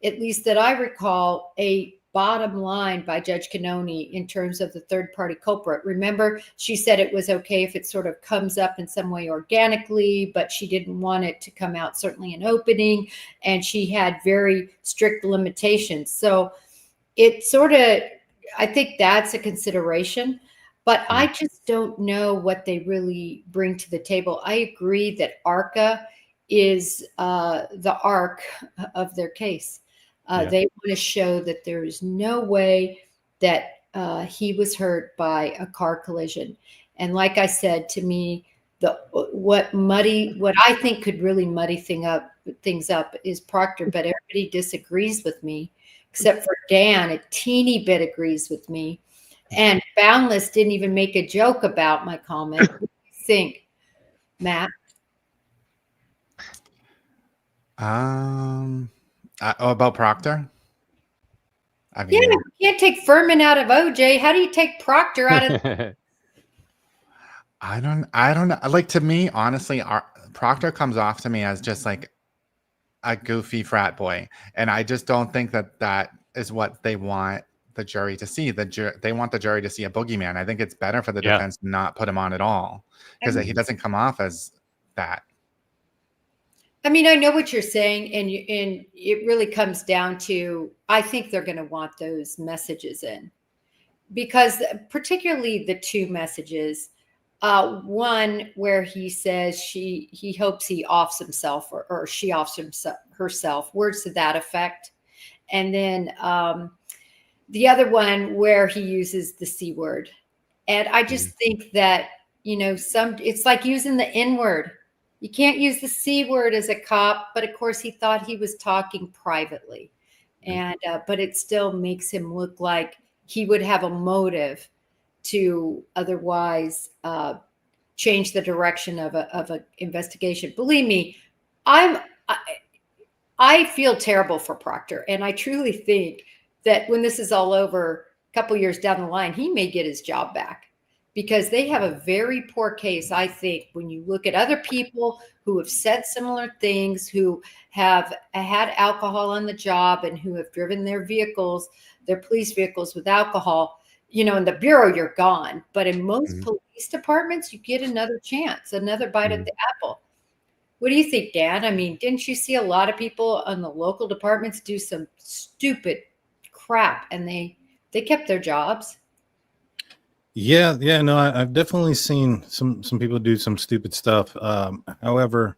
at least that I recall, a bottom line by Judge Cannoni in terms of the third-party culprit. Remember, she said it was okay if it sort of comes up in some way organically, but she didn't want it to come out certainly in opening, and she had very strict limitations. So it sort of, I think that's a consideration, but I just don't know what they really bring to the table. I agree that ARCA is the arc of their case. They want to show that there is no way that he was hurt by a car collision. And like I said, to me, what I think could really muddy things up is Proctor, but everybody disagrees with me except for Dan. A teeny bit agrees with me, and Boundless didn't even make a joke about my comment. What do you think, Matt? About Proctor. I mean, Yeah, you can't take Furman out of OJ. How do you take Proctor out of? I don't know. Like, to me, honestly, Proctor comes off to me as just like a goofy frat boy, and I just don't think that is what they want the jury to see. They want the jury to see a boogeyman. I think it's better for the defense to not put him on at all, because he doesn't come off as that. I mean, I know what you're saying, and it really comes down to, I think they're going to want those messages in, because particularly the two messages, one where he says he hopes he offs himself or she offs herself, words to that effect, and then the other one where he uses the C word, and I just think that it's like using the N word. You can't use the C word as a cop, but of course he thought he was talking privately. And but it still makes him look like he would have a motive to otherwise change the direction of a investigation. Believe me, I feel terrible for Proctor, and I truly think that when this is all over, a couple years down the line, he may get his job back, because they have a very poor case, I think, when you look at other people who have said similar things, who have had alcohol on the job, and who have driven their police vehicles with alcohol. In the bureau, you're gone. But in most police departments, you get another chance, another bite at the apple. What do you think, Dan? I mean, didn't you see a lot of people on the local departments do some stupid crap, and they kept their jobs? Yeah, no, I've definitely seen some people do some stupid stuff. However,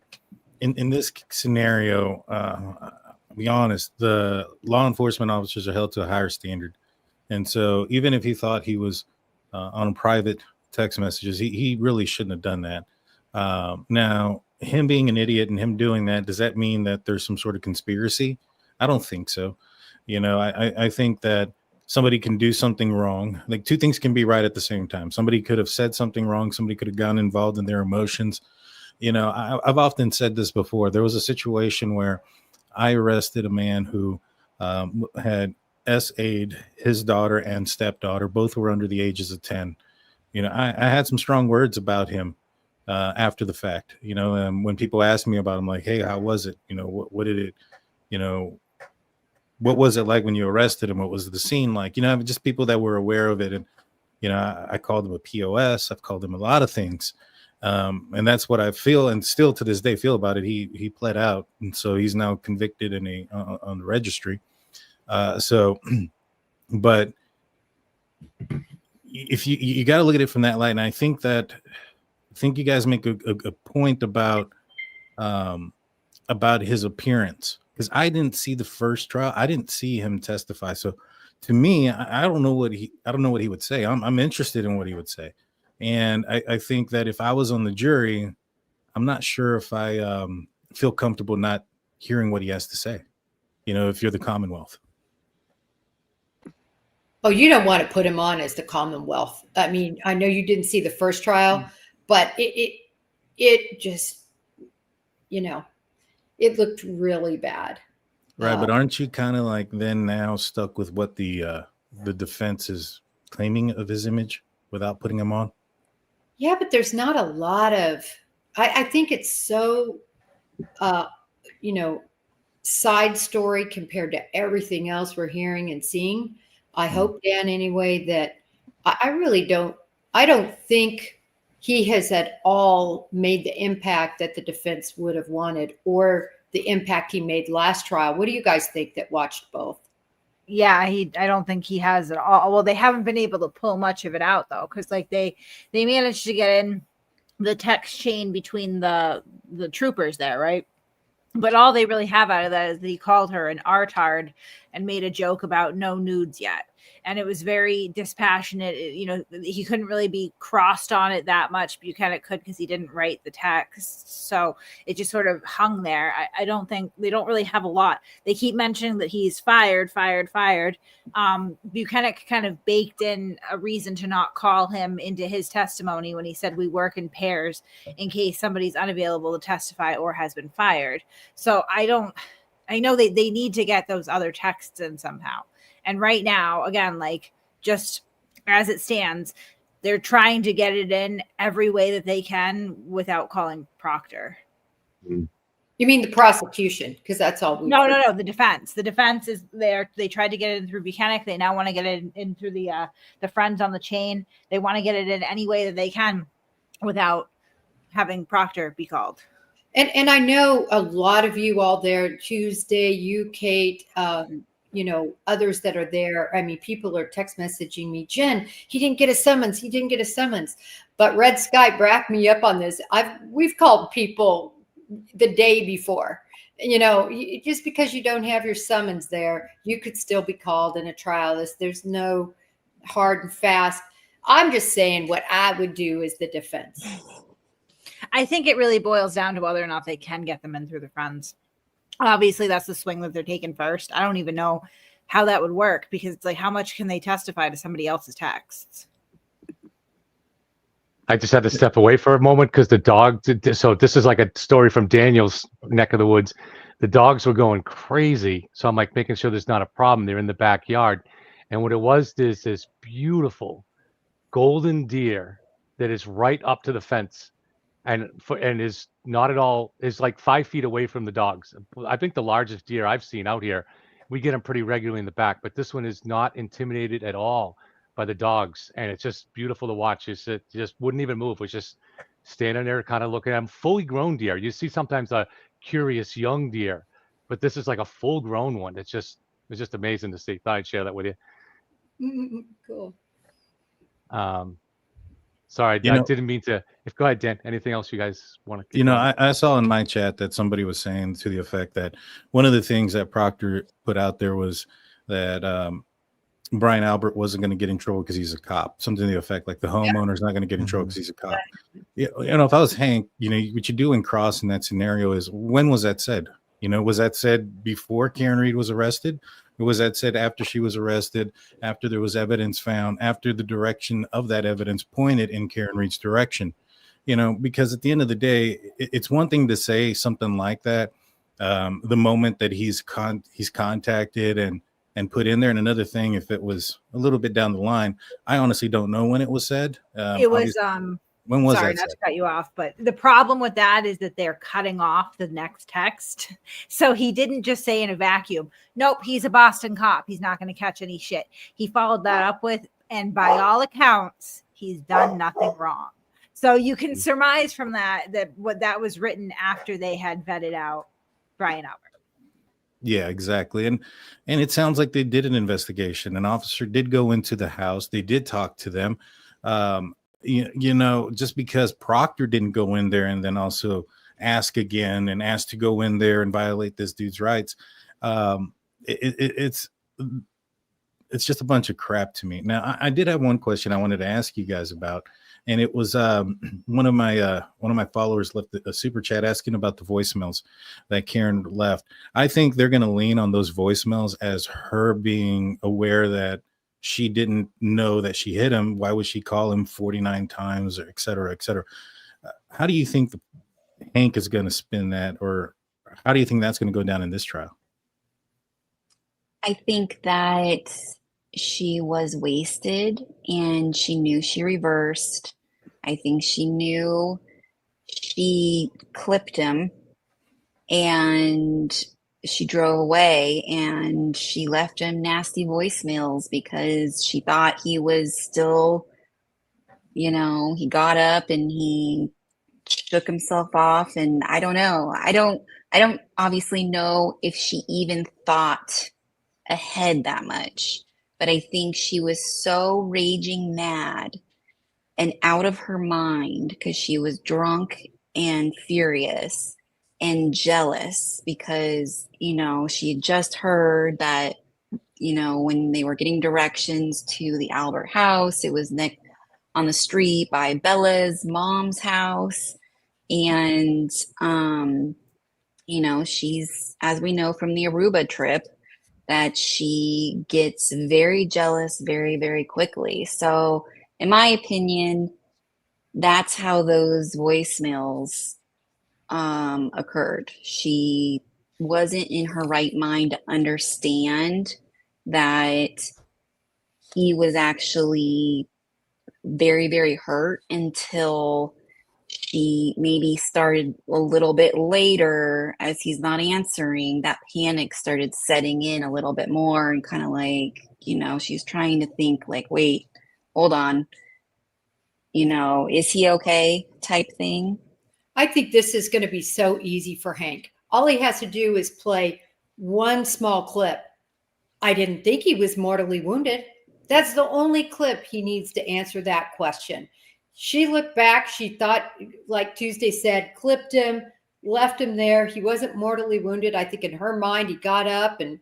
in this scenario, I'll be honest, the law enforcement officers are held to a higher standard, and so even if he thought he was on private text messages, he really shouldn't have done that. Now, him being an idiot and him doing that, does that mean that there's some sort of conspiracy? I don't think so. I think that somebody can do something wrong. Like, two things can be right at the same time. Somebody could have said something wrong. Somebody could have gotten involved in their emotions. I've often said this before. There was a situation where I arrested a man who had SA'd his daughter and stepdaughter. Both were under the ages of 10. I had some strong words about him after the fact. When people ask me about him, like, hey, how was it? What did it, what was it like when you arrested him? What was the scene like? Just people that were aware of it. And, I called him a POS. I've called him a lot of things. And that's what I feel, and still to this day feel about it. He pled out. And so he's now convicted on the registry. But if you got to look at it from that light. And I think you guys make a point about his appearance. Because I didn't see the first trial. I didn't see him testify. So to me, I don't know what he would say. I'm interested in what he would say. And I think that if I was on the jury, I'm not sure if I feel comfortable not hearing what he has to say, if you're the Commonwealth. Oh, you don't want to put him on as the Commonwealth. I mean, I know you didn't see the first trial, but it just, it looked really bad. Right. But aren't you kind of like then now stuck with what the defense is claiming of his image without putting him on? Yeah, but there's not a lot of, I think it's so, side story compared to everything else we're hearing and seeing. I hope, Dan, anyway, that I don't think he has at all made the impact that the defense would have wanted, or the impact he made last trial. What do you guys think that watched both? Yeah, I don't think he has at all. Well, they haven't been able to pull much of it out, though, because like they managed to get in the text chain between the troopers there, right? But all they really have out of that is that he called her an artard and made a joke about no nudes yet. and it was very dispassionate. He couldn't really be crossed on it that much. Buchanan could because he didn't write the text, so it just sort of hung there. I don't think they don't really have a lot. They keep mentioning that he's fired. Buchanan kind of baked in a reason to not call him into his testimony when he said we work in pairs in case somebody's unavailable to testify or has been fired. So I know they need to get those other texts in somehow. And right now, again, like just as it stands, they're trying to get it in every way that they can without calling Proctor. You mean the prosecution? Because that's all. No. The defense. The defense is there. They tried to get it in through Buchanan. They now want to get it in through the friends on the chain. They want to get it in any way that they can without having Proctor be called. And I know a lot of you all there, Tuesday, you, Kate, others that are there. I mean, people are text messaging me, Jen, he didn't get a summons. But Red Sky backed me up on this. We've called people the day before. Just because you don't have your summons there, you could still be called in a trial. There's no hard and fast. I'm just saying what I would do is the defense. I think it really boils down to whether or not they can get them in through the friends. Obviously, that's the swing that they're taking first. I don't even know how that would work because it's like, how much can they testify to somebody else's texts? I just had to step away for a moment because the dog. So this is like a story from Daniel's neck of the woods. The dogs were going crazy. So I'm like making sure there's not a problem. They're in the backyard. And what it was is this beautiful golden deer that is right up to the fence. And is not at all, is like 5 feet away from the dogs. I think the largest deer I've seen out here, we get them pretty regularly in the back, but this one is not intimidated at all by the dogs. And it's just beautiful to watch. It just wouldn't even move. It was just standing there kind of looking at them. Fully grown deer. You see sometimes a curious young deer, but this is like a full grown one. It's just amazing to see. Thought I'd share that with you. Cool. Sorry, I didn't mean to. Go ahead, Dan. Anything else you guys want to? I saw in my chat that somebody was saying to the effect that one of the things that Proctor put out there was that Brian Albert wasn't going to get in trouble because he's a cop. Something to the effect like the homeowner's not going to get in trouble because he's a cop. If I was Hank, what you do in Cross in that scenario is, when was that said? Was that said before Karen Reed was arrested? Or was that said after she was arrested, after there was evidence found, after the direction of that evidence pointed in Karen Reed's direction? Because at the end of the day, it's one thing to say something like that the moment that he's contacted and put in there, and another thing if it was a little bit down the line. I honestly don't know when it was said. It was when was sorry that not said? to cut you off, but the problem with that is that they're cutting off the next text. So he didn't just say in a vacuum, nope, he's a Boston cop, he's not going to catch any shit. He followed that up with, and by all accounts, he's done nothing wrong. So you can surmise from that what that was written after they had vetted out Brian Albert. Yeah, exactly. And it sounds like they did an investigation. An officer did go into the house. They did talk to them. Just because Proctor didn't go in there and then also ask again and ask to go in there and violate this dude's rights, it's just a bunch of crap to me. Now, I did have one question I wanted to ask you guys about, and it was one of my followers left a super chat asking about the voicemails that Karen left. I think they're going to lean on those voicemails as her being aware that she didn't know that she hit him. Why would she call him 49 times, or et cetera, et cetera? How do you think Hank is going to spin that, or how do you think that's going to go down in this trial? I think that she was wasted and she knew she reversed. I think she knew she clipped him and she drove away and she left him nasty voicemails because she thought he was still, he got up and he shook himself off. And I don't know. I don't obviously know if she even thought ahead that much, but I think she was so raging mad and out of her mind because she was drunk and furious and jealous because, she had just heard that when they were getting directions to the Albert house, it was on the street by Bella's mom's house. And, she's, as we know from the Aruba trip, that she gets very jealous very, very quickly. So, in my opinion, that's how those voicemails occurred. She wasn't in her right mind to understand that he was actually very, very hurt until she maybe started a little bit later, as he's not answering, that panic started setting in a little bit more, and kind of like, she's trying to think like, wait, hold on, is he okay type thing. I think this is going to be so easy for Hank. All he has to do is play one small clip. I didn't think he was mortally wounded. That's the only clip he needs to answer that question. She looked back. She thought, like Tuesday said, clipped him, left him there. He wasn't mortally wounded. I think in her mind, he got up and,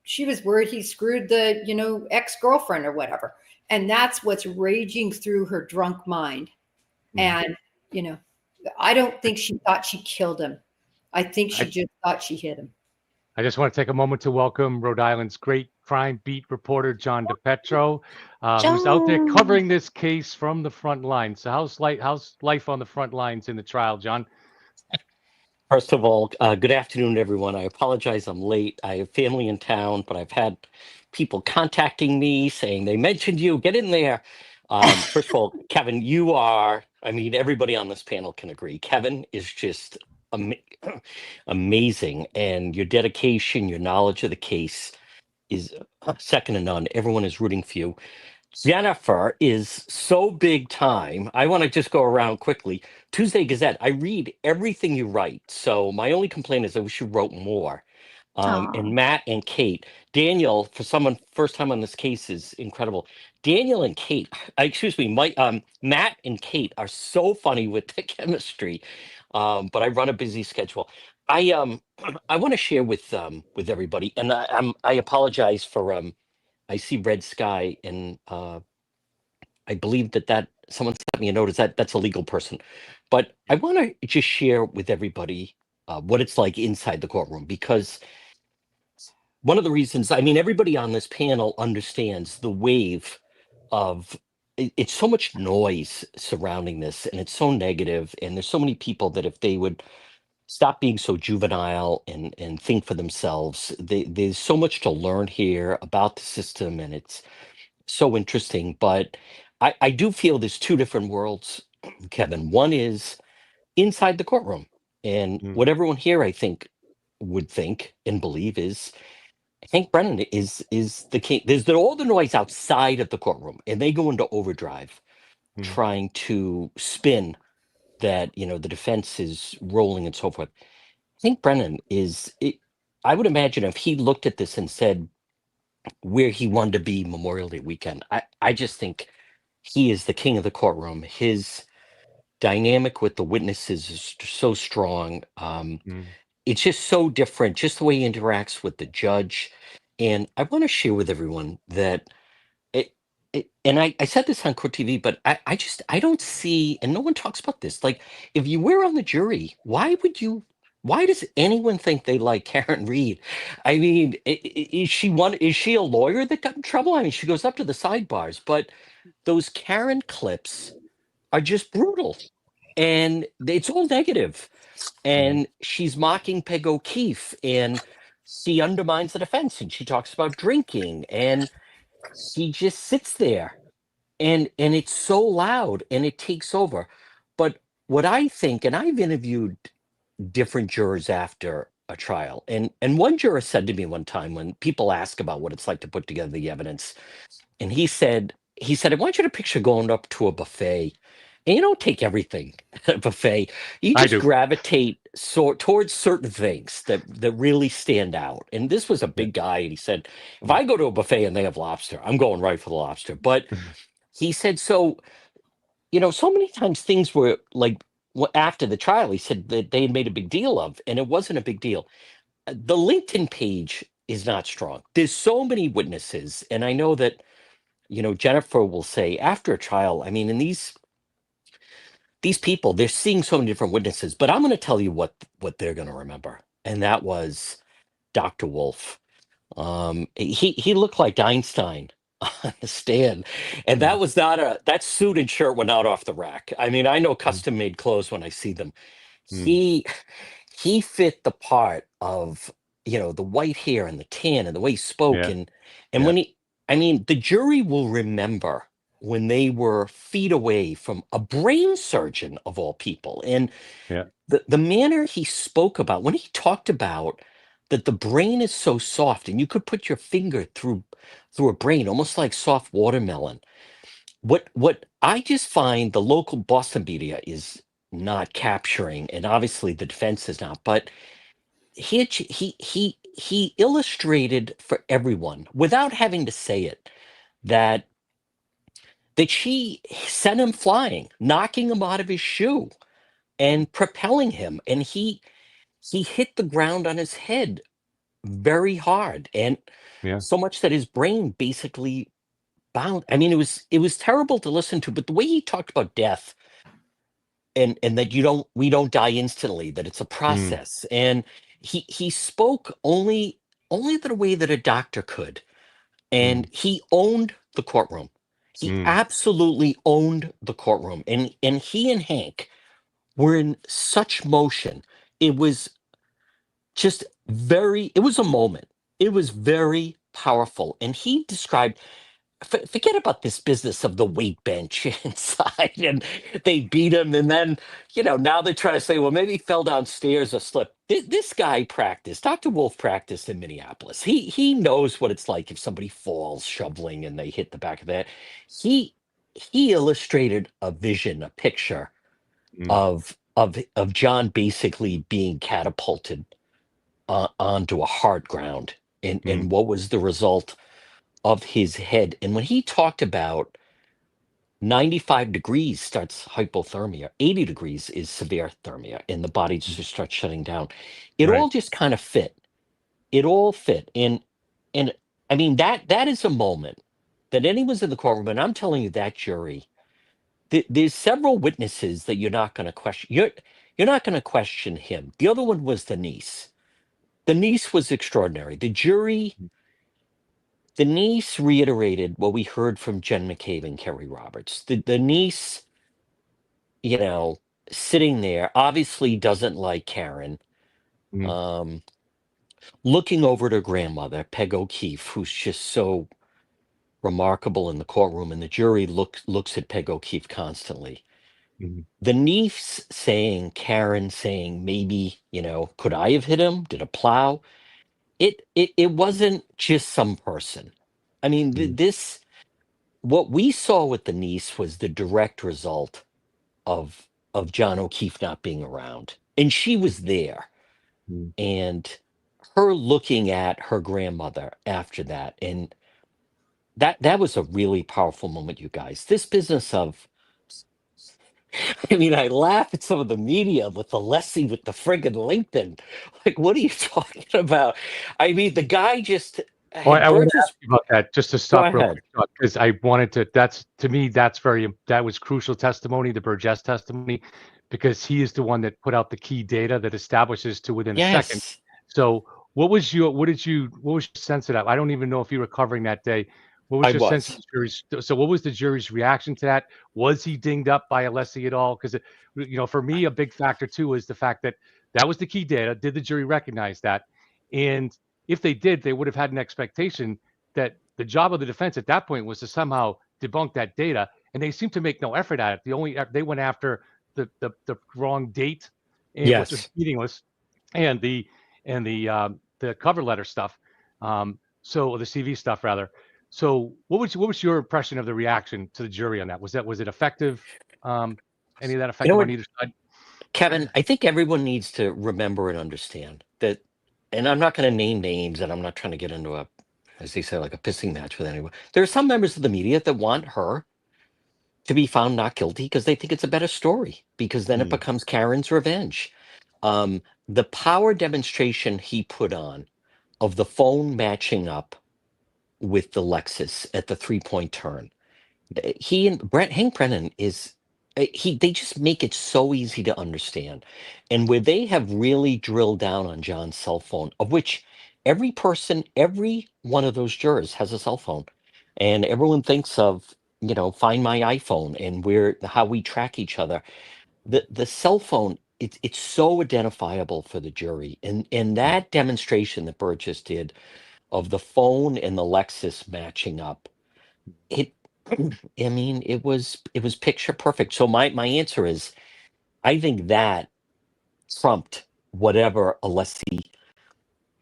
she was worried he screwed the, ex-girlfriend or whatever. And that's what's raging through her drunk mind. And, I don't think she thought she killed him. I think she just thought she hit him. I just want to take a moment to welcome Rhode Island's great crime beat reporter, John DePetro, who's out there covering this case from the front lines. So how's life on the front lines in the trial, John? First of all, good afternoon, everyone. I apologize I'm late. I have family in town, but I've had people contacting me saying they mentioned you. Get in there. First of all, Kevin, everybody on this panel can agree. Kevin is just amazing, and your dedication, your knowledge of the case is second to none. Everyone is rooting for you. Jennifer is so big time. I want to just go around quickly. Tuesday Gazette, I read everything you write. So my only complaint is I wish you wrote more. And Matt and Kate. Daniel, for someone first time on this case, is incredible. Daniel and Kate, Matt and Kate are so funny with the chemistry. But I run a busy schedule. I want to share with everybody, and I apologize for I see red sky, and I believe that someone sent me a notice that's a legal person. But I want to just share with everybody what it's like inside the courtroom, because one of the reasons, everybody on this panel understands the wave of it's so much noise surrounding this, and it's so negative, and there's so many people that if they would stop being so juvenile and think for themselves, there's so much to learn here about the system, and it's so interesting. But I do feel there's two different worlds, Kevin. One is inside the courtroom, and what everyone here, I think, would think and believe is Hank Brennan is the king. There's all the noise outside of the courtroom, and they go into overdrive trying to spin that, the defense is rolling and so forth. Hank Brennan I would imagine if he looked at this and said where he wanted to be Memorial Day weekend, I just think he is the king of the courtroom. His dynamic with the witnesses is so strong. It's just so different, just the way he interacts with the judge. And I want to share with everyone that and I said this on Court TV, but I don't see, and no one talks about this. Like, if you were on the jury, why does anyone think they like Karen Reed? Is she a lawyer that got in trouble? She goes up to the sidebars, but those Karen clips are just brutal, and it's all negative. And she's mocking Peg O'Keefe, and she undermines the defense, and she talks about drinking, and she just sits there, and it's so loud, and it takes over. But what I think, and I've interviewed different jurors after a trial, and one juror said to me one time, when people ask about what it's like to put together the evidence, and he said, I want you to picture going up to a buffet, and you don't take everything at a buffet. You just gravitate towards certain things that really stand out. And this was a big guy, and he said, if I go to a buffet and they have lobster, I'm going right for the lobster. But he said, so many times things were like, after the trial, he said that they had made a big deal of, and it wasn't a big deal. The LinkedIn page is not strong. There's so many witnesses, and I know that, you know, Jennifer will say after a trial, I mean, in these people, they're seeing so many different witnesses, but I'm going to tell you what they're going to remember, and that was Dr. Wolf. He looked like Einstein on the stand, and Mm, that suit and shirt went out off the rack. I mean, I know custom made clothes when I see them. Mm. He fit the part of, you know, the white hair and the tan and the way he spoke, Yeah. and Yeah. when he, I mean, the jury will remember when they were feet away from a brain surgeon of all people, and Yeah. the manner he spoke about when he talked about that the brain is so soft and you could put your finger through a brain almost like soft watermelon. What I just find the local Boston media is not capturing, and obviously the defense is not, but he illustrated for everyone without having to say it that she sent him flying, knocking him out of his shoe and propelling him, and he hit the ground on his head very hard, and Yeah. so much that his brain basically bound. I mean, it was terrible to listen to, but the way he talked about death and that we don't die instantly, that it's a Mm. process, and he spoke only the way that a doctor could, and Mm. he owned the courtroom. He Mm. absolutely owned the courtroom, and he and Hank were in such motion. It was just it was a moment. It was very powerful. And he described, forget about this business of the weight bench inside, and they beat him. And then, you know, now they're trying to say, well, maybe he fell downstairs or slipped. This guy practiced, Dr. Wolf practiced in Minneapolis. He knows what it's like if somebody falls shoveling and they hit the back of their head. He, he illustrated a vision, a picture Mm. of John basically being catapulted onto a hard ground, and Mm. what was the result of his head. And when he talked about 95 degrees starts hypothermia, 80 degrees is severe thermia, and the body just starts shutting down. It Right. all just kind of fit. It all fit. And I mean, that is a moment that anyone's in the courtroom, and I'm telling you, that jury, there's several witnesses that you're not going to question. You're not going to question him. The other one was the niece. The niece was extraordinary. The niece reiterated what we heard from Jen McCabe and Kerry Roberts. The niece, you know, sitting there, obviously doesn't like Karen, Mm. um, looking over at her grandmother, Peg O'Keefe, who's just so remarkable in the courtroom, and the jury looks at Peg O'Keefe constantly. Mm. The niece saying, Karen saying, maybe, you know, could I have hit him? Did a plow? It wasn't just some person. I mean, Mm. this what we saw with the niece was the direct result of John O'Keefe not being around, and she was there, Mm. and her looking at her grandmother after that, and that was a really powerful moment, you guys. This business of, I mean, I laugh at some of the media with the Lessie with the friggin' LinkedIn. Like, what are you talking about? I mean, the guy just Oh, had I want to Burgess. ask you about that just to Go stop real ahead. quick, because I wanted to. That's to me, that was crucial testimony, the Burgess testimony, because he is the one that put out the key data that establishes to within a second. Yes, So, what was your sense of that? I don't even know if you were covering that day. What was I your sense of was. the jury's? So, what was the jury's reaction to that? Was he dinged up by Alessi at all? Because, you know, for me, a big factor too is the fact that that was the key data. Did the jury recognize that? And if they did, they would have had an expectation that the job of the defense at that point was to somehow debunk that data, and they seem to make no effort at it. They went after the wrong date, which was Yes. meaningless, and the cover letter stuff. So the CV stuff rather. So what was your impression of the reaction to the jury on that? Was it effective? Any of that You know effective on what, either side? Kevin? I think everyone needs to remember and understand that, and I'm not going to name names, and I'm not trying to get into a, as they say, like a pissing match with anyone. There are some members of the media that want her to be found not guilty because they think it's a better story, because then it Mm. becomes Karen's revenge. The power demonstration he put on of the phone matching up with the Lexus at the 3-point turn. He and Hank Brennan is they just make it so easy to understand. And where they have really drilled down on John's cell phone, of which every one of those jurors has a cell phone, and everyone thinks of, find my iPhone and how we track each other. The cell phone, it's so identifiable for the jury. And that demonstration that Bert just did of the phone and the Lexus matching up, it I mean, it was picture perfect. So my answer is, I think that trumped whatever Alessi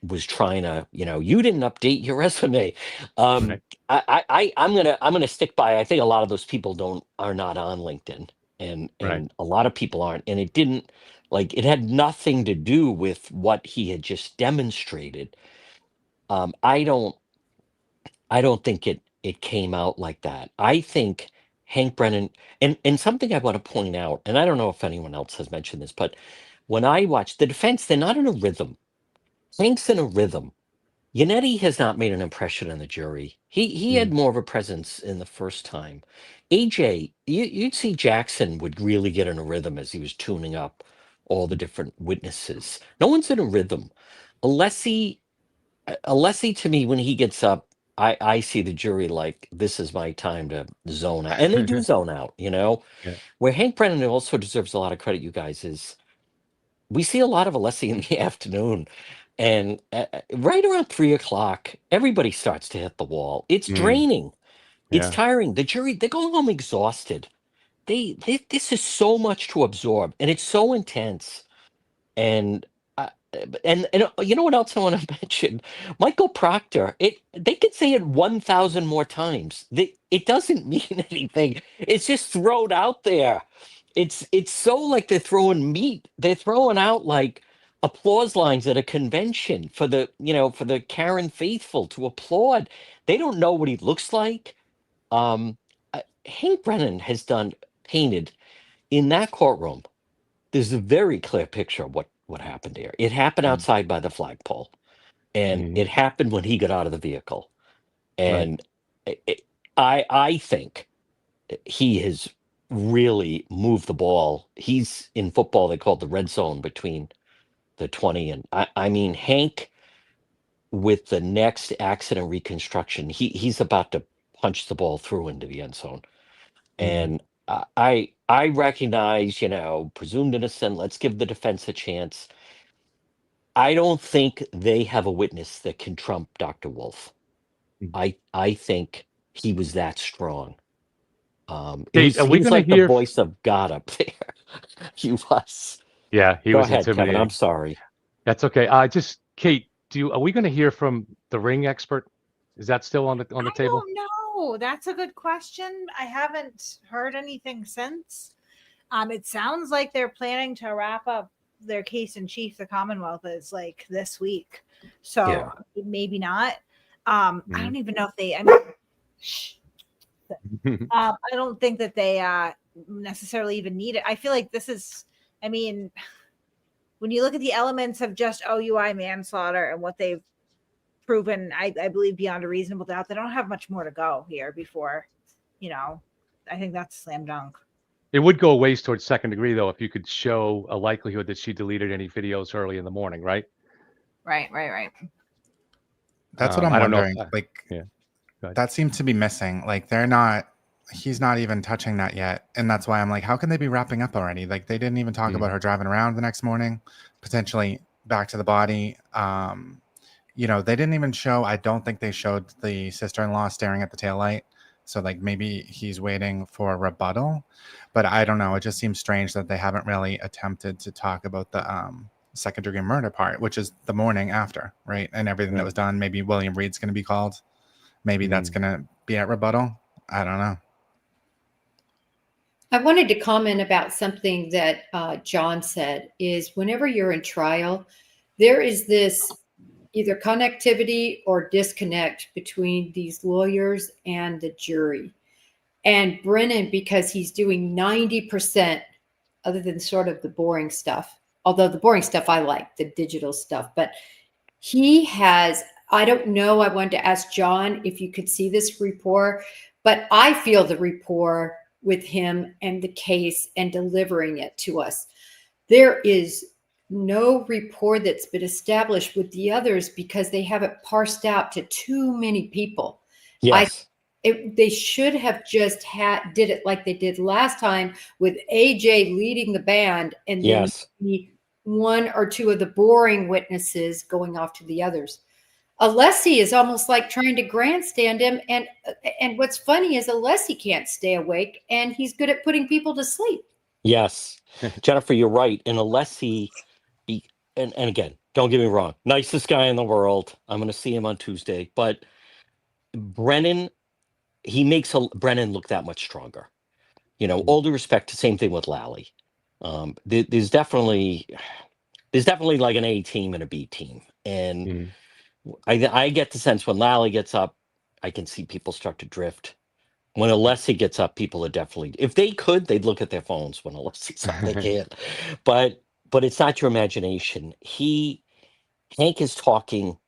was trying to, you didn't update your resume. Right. I'm gonna stick by. I think a lot of those people are not on LinkedIn, and Right. a lot of people aren't, and it had nothing to do with what he had just demonstrated. I don't think it came out like that. I think Hank Brennan, and something I want to point out, and I don't know if anyone else has mentioned this, but when I watch the defense, they're not in a rhythm. Hank's in a rhythm. Yannetti has not made an impression on the jury. He had more of a presence in the first time. AJ, you'd see Jackson would really get in a rhythm as he was tuning up all the different witnesses. No one's in a rhythm. Alessi to me, when he gets up, I see the jury like, this is my time to zone out. And they do zone out, Yeah. Where Hank Brennan also deserves a lot of credit, you guys, is we see a lot of Alessi in the afternoon. And right around 3 o'clock, everybody starts to hit the wall. It's draining. It's Yeah. tiring. The jury, they're going home exhausted. This is so much to absorb, and it's so intense. And you know what else I want to mention? Michael Proctor. They could say it 1,000 more times. It doesn't mean anything. It's just thrown out there. It's so like they're throwing meat. They're throwing out like applause lines at a convention for the Karen faithful to applaud. They don't know what he looks like. Hank Brennan has painted in that courtroom. There's a very clear picture of what happened here. It happened outside by the flagpole, and it happened when he got out of the vehicle. And I think he has really moved the ball. He's in football, they call it the red zone between the 20 and I mean, Hank, with the next accident reconstruction, he's about to punch the ball through into the end zone. And I recognize, presumed innocent. Let's give the defense a chance. I don't think they have a witness that can trump Dr. Wolf. I think he was that strong. He Kate, are we was gonna like the hear? voice of God up there. He was. Yeah, he Go was ahead, Kevin. intimidating. I'm sorry. That's okay. Just Kate, are we going to hear from the ring expert? Is that still on the table? I don't know. That's a good question. I haven't heard anything since. It sounds like they're planning to wrap up their case in chief. The Commonwealth is like this week, so maybe not. I don't even know if they. I mean, I don't think that they necessarily even need it. I feel like this is. I mean, when you look at the elements of just OUI manslaughter and what they've proven, I believe beyond a reasonable doubt, they don't have much more to go here before, I think that's slam dunk. It would go a ways towards second degree, though, if you could show a likelihood that she deleted any videos early in the morning, right? Right. That's what I'm I don't know wondering. That seems to be missing. Like he's not even touching that yet. And that's why I'm like, how can they be wrapping up already? Like they didn't even talk about her driving around the next morning, potentially back to the body. They didn't even show, I don't think they showed the sister-in-law staring at the taillight. So like maybe he's waiting for a rebuttal, but I don't know. It just seems strange that they haven't really attempted to talk about the second degree murder part, which is the morning after, right? And everything that was done. Maybe William Reed's going to be called. Maybe that's going to be at rebuttal. I don't know. I wanted to comment about something that John said is whenever you're in trial, there is this either connectivity or disconnect between these lawyers and the jury. And Brennan, because he's doing 90%, other than sort of the boring stuff, although the boring stuff I like, the digital stuff, but he has, I don't know, I wanted to ask John if you could see this rapport, but I feel the rapport with him and the case and delivering it to us. There is no rapport that's been established with the others because they haven't parsed out to too many people. Yes. They should have just did it like they did last time with AJ leading the band, and then Yes. one or two of the boring witnesses going off to the others. Alessi is almost like trying to grandstand him, and what's funny is Alessi can't stay awake, and he's good at putting people to sleep. Yes. Jennifer, you're right. And Alessi, and again, don't get me wrong, nicest guy in the world. I'm going to see him on Tuesday, but Brennan, he makes Brennan look that much stronger. You know, all due respect, same thing with Lally. There's definitely like an A team and a B team, and I get the sense when Lally gets up, I can see people start to drift. When Alessi gets up, people are definitely, if they could, they'd look at their phones when Alessi's up. They can't, but it's not your imagination. Hank is talking.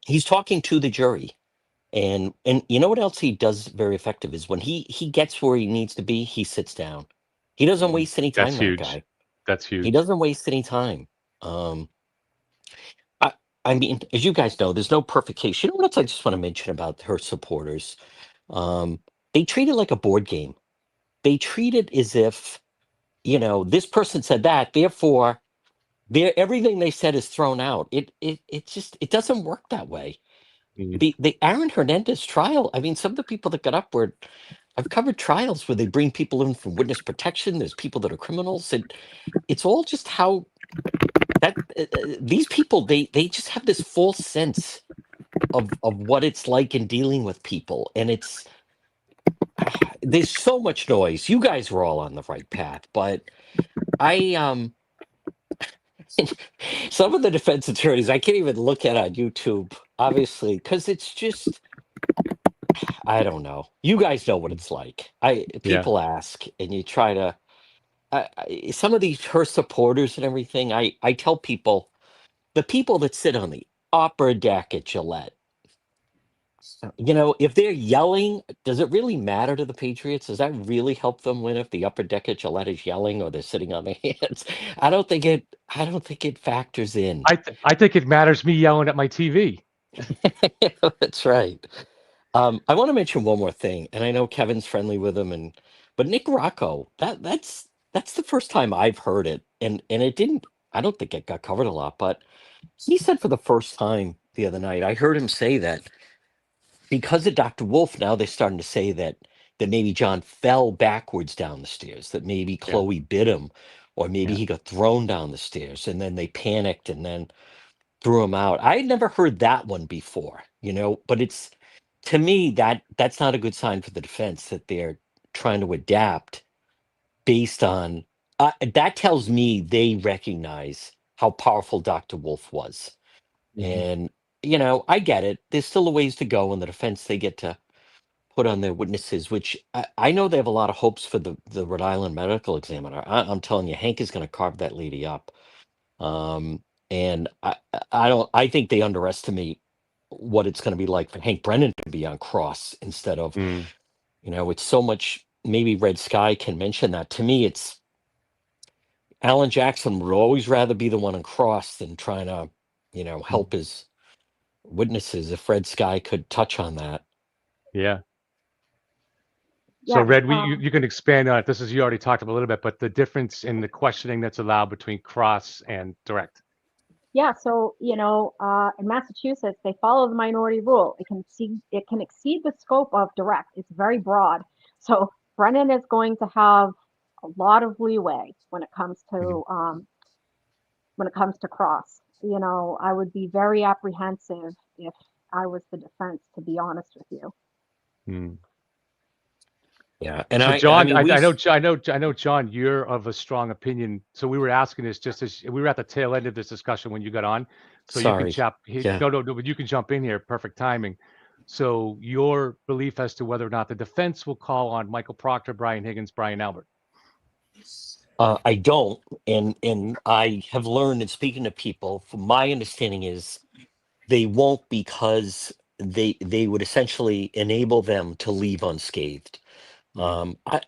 He's talking to the jury. And you know what else he does very effective is when he gets where he needs to be, he sits down. He doesn't waste any time. That's huge. Guy. That's huge. He doesn't waste any time. I mean, as you guys know, there's no perfect case. You know what else I just want to mention about her supporters? They treat it like a board game. They treat it as if, you know, this person said that, therefore, everything they said is thrown out. It doesn't work that way. The Aaron Hernandez trial, I mean, some of the people that got up I've covered trials where they bring people in for witness protection. There's people that are criminals, and it's all just how that these people they just have this false sense of what it's like in dealing with people, and there's so much noise. You guys were all on the right path, but some of the defense attorneys I can't even look at on YouTube, obviously, because it's just, I don't know. You guys know what it's like. People ask, and you try to. Some of her supporters and everything. I tell people, the people that sit on the upper deck at Gillette, you know, if they're yelling, does it really matter to the Patriots? Does that really help them win if the upper deck at Gillette is yelling or they're sitting on their hands? I don't think it factors in. I think it matters me yelling at my TV. That's right. I want to mention one more thing, and I know Kevin's friendly with him, but Nick Rocco, that's the first time I've heard it, and it didn't. I don't think it got covered a lot, but he said for the first time the other night, I heard him say that because of Dr. Wolf, now they're starting to say that maybe John fell backwards down the stairs, that maybe Chloe bit him, or maybe he got thrown down the stairs, and then they panicked and then threw him out. I had never heard that one before, you know, but it's, to me, that's not a good sign for the defense that they're trying to adapt based on, that tells me they recognize how powerful Dr. Wolf was. And, you know, I get it. There's still a ways to go in the defense. They get to put on their witnesses, which I know they have a lot of hopes for the Rhode Island medical examiner. I'm telling you, Hank is going to carve that lady up. And I think they underestimate what it's going to be like for Hank Brennan to be on cross instead of, you know, it's so much. Maybe Red Sky can mention that. To me, it's Alan Jackson would always rather be the one on cross than trying to, you know, help his witnesses. If Red Sky could touch on that. Yeah. So Red, you can expand on it. This is, you already talked about a little bit, but the difference in the questioning that's allowed between cross and direct. Yeah, so you know, in Massachusetts, they follow the minority rule. It can exceed the scope of direct. It's very broad. So Brennan is going to have a lot of leeway when it comes to cross. You know, I would be very apprehensive if I was the defense, to be honest with you. Yeah, and so John, I know, John, you're of a strong opinion. So we were asking this just as we were at the tail end of this discussion when you got on. So Sorry. you can no, but you can jump in here. Perfect timing. So your belief as to whether or not the defense will call on Michael Proctor, Brian Higgins, Brian Albert. I don't, and I have learned in speaking to people. From my understanding is they won't, because they would essentially enable them to leave unscathed. I,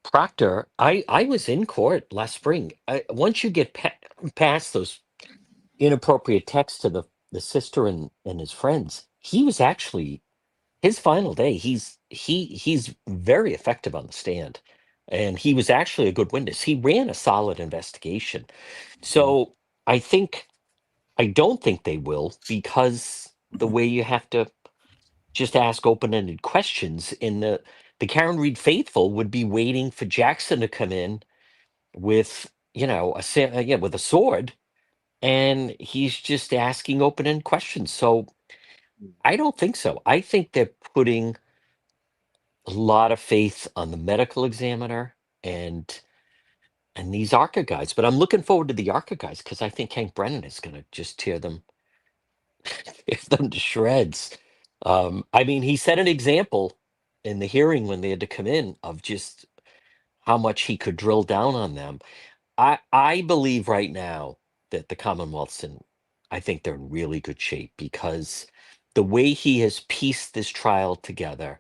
Proctor, I was in court last spring. Once you get past those inappropriate texts to the sister and his friends, he was actually, his final day, he's very effective on the stand, and he was actually a good witness. He ran a solid investigation. So I don't think they will, because the way you have to just ask open-ended questions, in the Karen Reed faithful would be waiting for Jackson to come in with, with a sword, and he's just asking open-ended questions. So I don't think so. I think they're putting a lot of faith on the medical examiner and these ARCA guys. But I'm looking forward to the ARCA guys, because I think Hank Brennan is going to just tear them to shreds. I mean, he set an example in the hearing when they had to come in of just how much he could drill down on them. I believe right now that the Commonwealth's I think they're in really good shape, because the way he has pieced this trial together,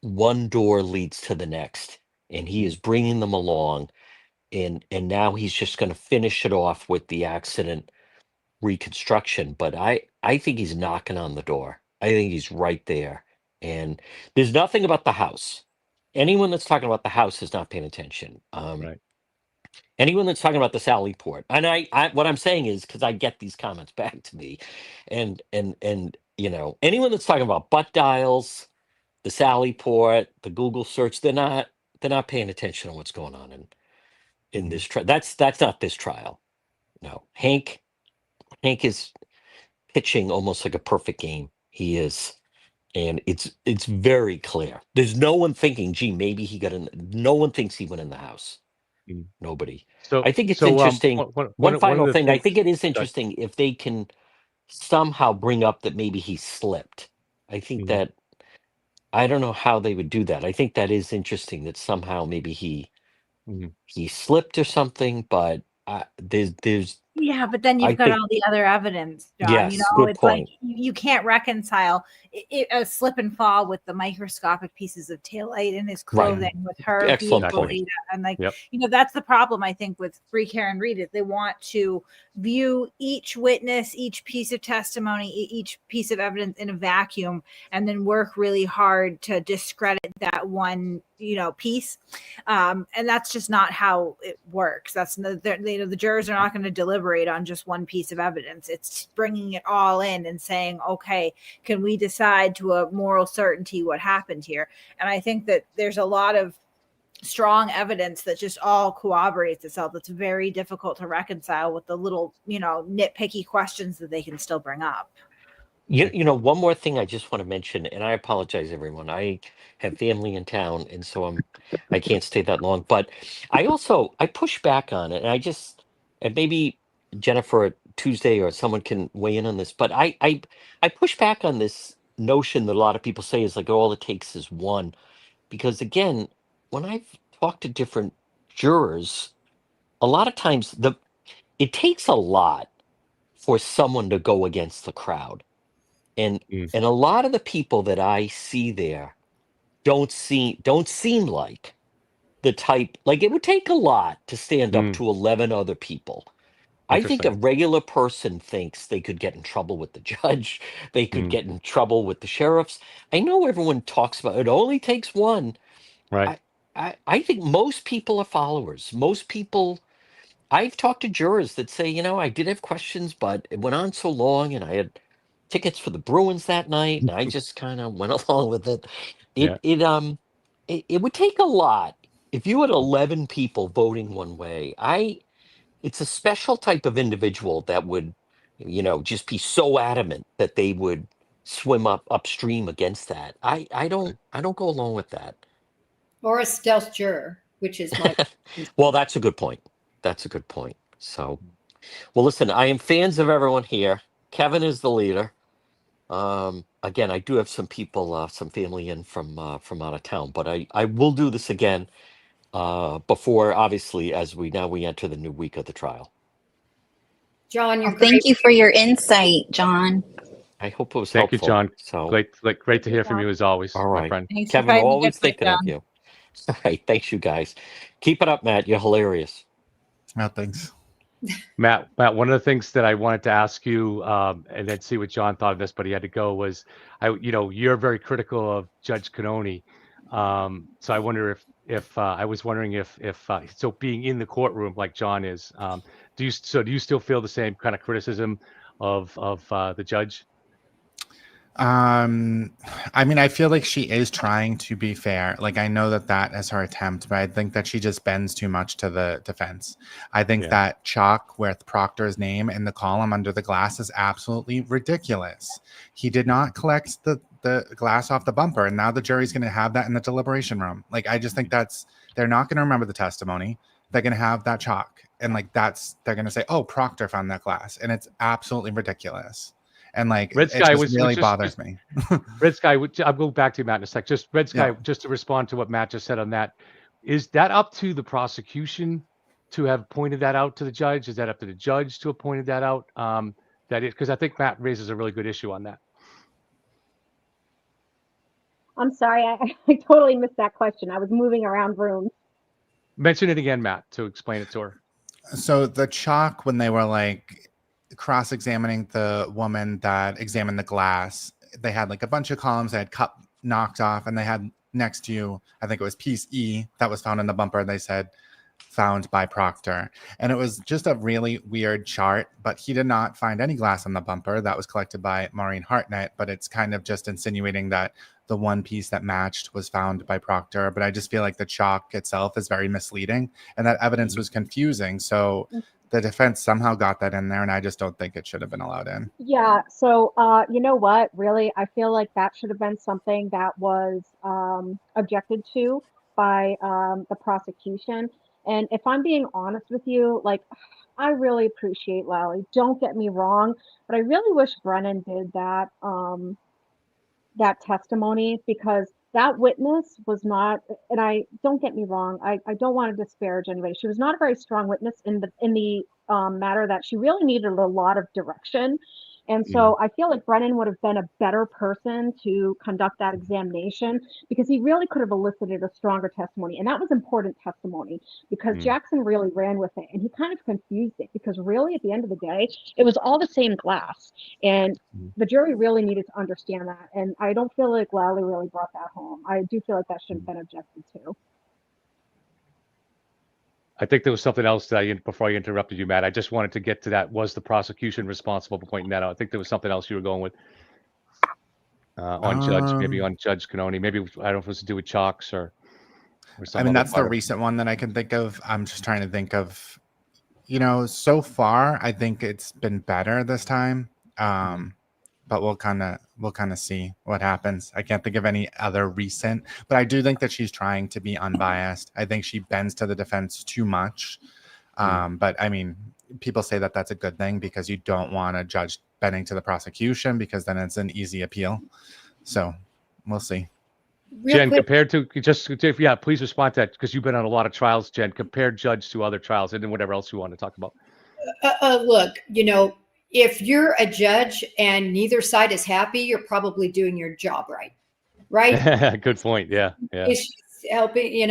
one door leads to the next, and he is bringing them along, and now he's just going to finish it off with the accident reconstruction. But I think he's knocking on the door. I think he's right there. And there's nothing about the house. Anyone that's talking about the house is not paying attention. Right. Anyone that's talking about the Sally Port, and I what I'm saying is, because I get these comments back to me, and anyone that's talking about butt dials, the Sally Port, the Google search, they're not paying attention to what's going on in this trial. That's not this trial. No, Hank is pitching almost like a perfect game. He is, and it's very clear. There's no one thinking, gee, maybe he got in. No one thinks he went in the house. Nobody. So I think it's so interesting. One one final of the thing. I things think it is that interesting if they can somehow bring up that maybe he slipped. I think that, I don't know how they would do that. I think that is interesting, that somehow maybe he slipped or something. But there's Yeah, but then I you've got think, all the other evidence, John. yes, good It's like point. you can't reconcile a slip and fall with the microscopic pieces of taillight in his Right. clothing, with her Excellent vehicle point. data. And Yep. that's the problem, I think, with Free Karen Reed, is they want to view each witness, each piece of testimony, each piece of evidence in a vacuum, and then work really hard to discredit that one, piece. And that's just not how it works. That's the jurors are not going to deliberate on just one piece of evidence. It's bringing it all in and saying, okay, can we decide to a moral certainty what happened here? And I think that there's a lot of strong evidence that just all corroborates itself. It's very difficult to reconcile with the little, nitpicky questions that they can still bring up. One more thing I just want to mention, and I apologize, everyone. I have family in town, and so I can't stay that long. But I push back on it, and maybe Jennifer Tuesday or someone can weigh in on this. But I push back on this notion that a lot of people say is like, all it takes is one, because again, when I've talked to different jurors, a lot of times it takes a lot for someone to go against the crowd. And a lot of the people that I see there don't seem like the type, like, it would take a lot to stand up to 11 other people. I think a Interesting. regular person thinks they could get in trouble with the judge. They could get in trouble with the sheriffs. I know everyone talks about it only takes one. Right. I think most people are followers. Most people, I've talked to jurors that say, I did have questions, but it went on so long, and I had tickets for the Bruins that night, and I just kind of went along with it. Yeah. It would take a lot if you had 11 people voting one way. It's a special type of individual that would, just be so adamant that they would swim upstream against that. I don't go along with that. Or a stealth juror, which is my Well, that's a good point. That's a good point. So, well, listen, I am fans of everyone here. Kevin is the leader. Again, I do have some people, some family in from out of town, but I will do this again before, obviously, as we enter the new week of the trial. John, you're Well, thank great. you for your insight, John. I hope it was Thank you, helpful. John. So, Great to hear from you as always, all my right. friend. Thanks Kevin, for we're fighting the always good fight, thinking of John. you. All right. Thanks, you guys. Keep it up, Matt. You're hilarious. No, thanks. Matt, one of the things that I wanted to ask you, and then see what John thought of this, but he had to go, was you're very critical of Judge Canoni. So I wonder if I was wondering if so being in the courtroom like John is, do you still feel the same kind of criticism of the judge? I mean, I feel like she is trying to be fair. Like, I know that is her attempt, but I think that she just bends too much to the defense. I think that chalk with Proctor's name in the column under the glass is absolutely ridiculous. He did not collect the glass off the bumper, and now the jury's going to have that in the deliberation room. Like, I just think they're not going to remember the testimony. They're going to have that chalk, and like they're going to say, "Oh, Proctor found that glass," and it's absolutely ridiculous. And like, Red Sky really bothers me. Red Sky, I'll go back to you, Matt, in a sec. Just Red Sky, just to respond to what Matt just said on that, is that up to the prosecution to have pointed that out to the judge? Is that up to the judge to have pointed that out? That is, because I think Matt raises a really good issue on that. I'm sorry, I totally missed that question. I was moving around rooms. Mention it again, Matt, to explain it to her. So the chalk, when they were like cross-examining the woman that examined the glass, they had like a bunch of columns. They had cup knocked off, and they had next to, I think it was piece E that was found in the bumper. They said found by Proctor, and it was just a really weird chart, but he did not find any glass on the bumper. That was collected by Maureen Hartnett, but it's kind of just insinuating that the one piece that matched was found by Proctor. But I just feel like the chalk itself is very misleading, and that evidence was confusing. So the defense somehow got that in there, and I just don't think it should have been allowed in. Yeah, so you know what? Really, I feel like that should have been something that was objected to by the prosecution. And if I'm being honest with you, like, I really appreciate Lally. Don't get me wrong, but I really wish Brennan did that that testimony, because that witness was not, and I don't get me wrong, I don't want to disparage anybody. She was not a very strong witness in the matter that she really needed a lot of direction. And so I feel like Brennan would have been a better person to conduct that examination, because he really could have elicited a stronger testimony. And that was important testimony, because Jackson really ran with it, and he kind of confused it, because really at the end of the day, it was all the same glass. And the jury really needed to understand that. And I don't feel like Lally really brought that home. I do feel like that should have been objected to. I think there was something else that before I interrupted you, Matt. I just wanted to get to that. Was the prosecution responsible for pointing that out? I think there was something else you were going with on Judge, maybe on Judge Canoni. Maybe, I don't know if it was to do with chalks or something. I mean, that's the recent one that I can think of. I'm just trying to think of, so far, I think it's been better this time. But we'll kind of see what happens. I can't think of any other recent, but I do think that she's trying to be unbiased. I think she bends to the defense too much. But I mean, people say that that's a good thing, because you don't want a judge bending to the prosecution, because then it's an easy appeal. So we'll see. Jen, compared to please respond to that, because you've been on a lot of trials, Jen. Compare Judge to other trials, and then whatever else you want to talk about. Look, if you're a judge and neither side is happy, you're probably doing your job right? Good point. Yeah. It's helping,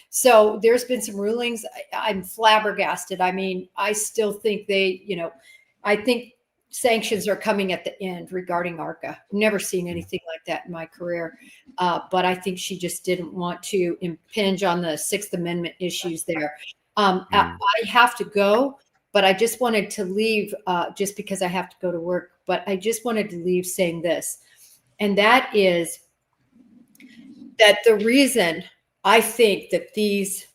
So there's been some rulings. I'm flabbergasted. I mean, I still think I think sanctions are coming at the end regarding ARCA. Never seen anything like that in my career. But I think she just didn't want to impinge on the Sixth Amendment issues there. I have to go. But I just wanted to leave, just because I have to go to work, but I just wanted to leave saying this. And that is that the reason I think that these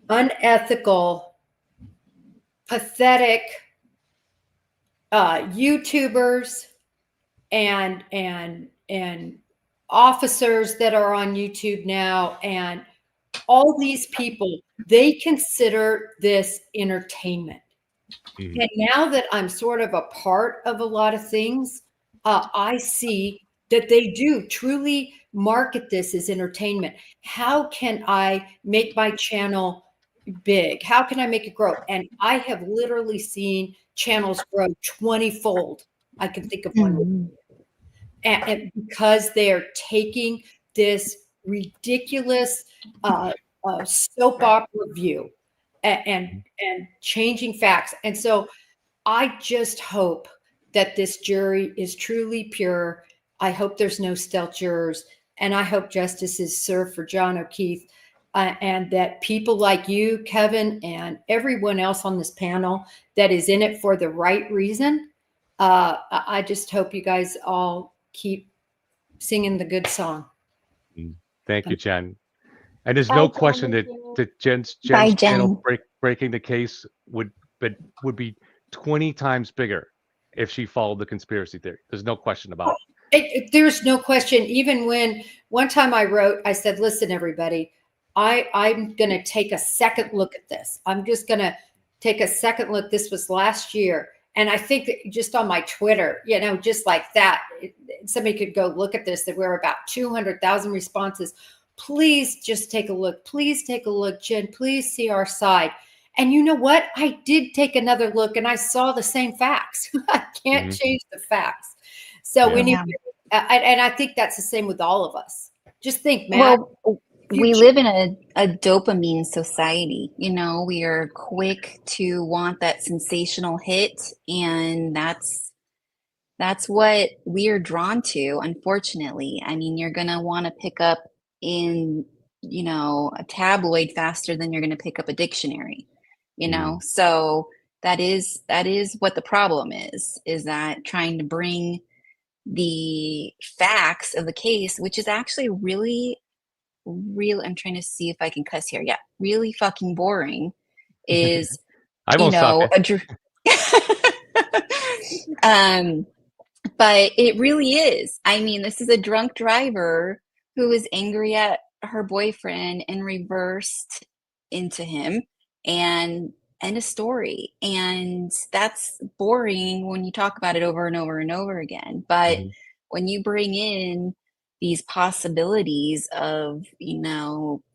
unethical, pathetic YouTubers and officers that are on YouTube now, and all these people, they consider this entertainment. And now that I'm sort of a part of a lot of things, I see that they do truly market this as entertainment. How can I make my channel big? How can I make it grow? And I have literally seen channels grow 20-fold. I can think of one. Mhm. And because they are taking this ridiculous soap opera view and changing facts. And so I just hope that this jury is truly pure. I hope there's no stealth jurors, and I hope justice is served for John O'Keefe, and that people like you, Kevin, and everyone else on this panel that is in it for the right reason. I just hope you guys all keep singing the good song. Thank you, Jen. And there's Bye, no Jen question and that Jimmy. Jen's Bye, channel Jen. breaking the case would be 20 times bigger if she followed the conspiracy theory. There's no question about it. There's no question. Even when one time I wrote, I said, listen, everybody, I'm going to take a second look at this. I'm just going to take a second look. This was last year. And I think that just on my Twitter, just like that, somebody could go look at this, that we're about 200,000 responses. Please just take a look. Please take a look, Jen. Please see our side. And you know what? I did take another look and I saw the same facts. I can't change the facts. So we need, and I think that's the same with all of us. Just think, Matt. Well, we live in a dopamine society. We are quick to want that sensational hit, and that's what we are drawn to, unfortunately. I mean, you're going to want to pick up in, a tabloid faster than you're going to pick up a dictionary, So that is what the problem is that trying to bring the facts of the case, which is actually really I'm trying to see if I can cuss here. Yeah, really fucking boring is, I won't stop you. But it really is. I mean, this is a drunk driver who is angry at her boyfriend and reversed into him, and end of story. And that's boring when you talk about it over and over and over again. But when you bring in these possibilities of,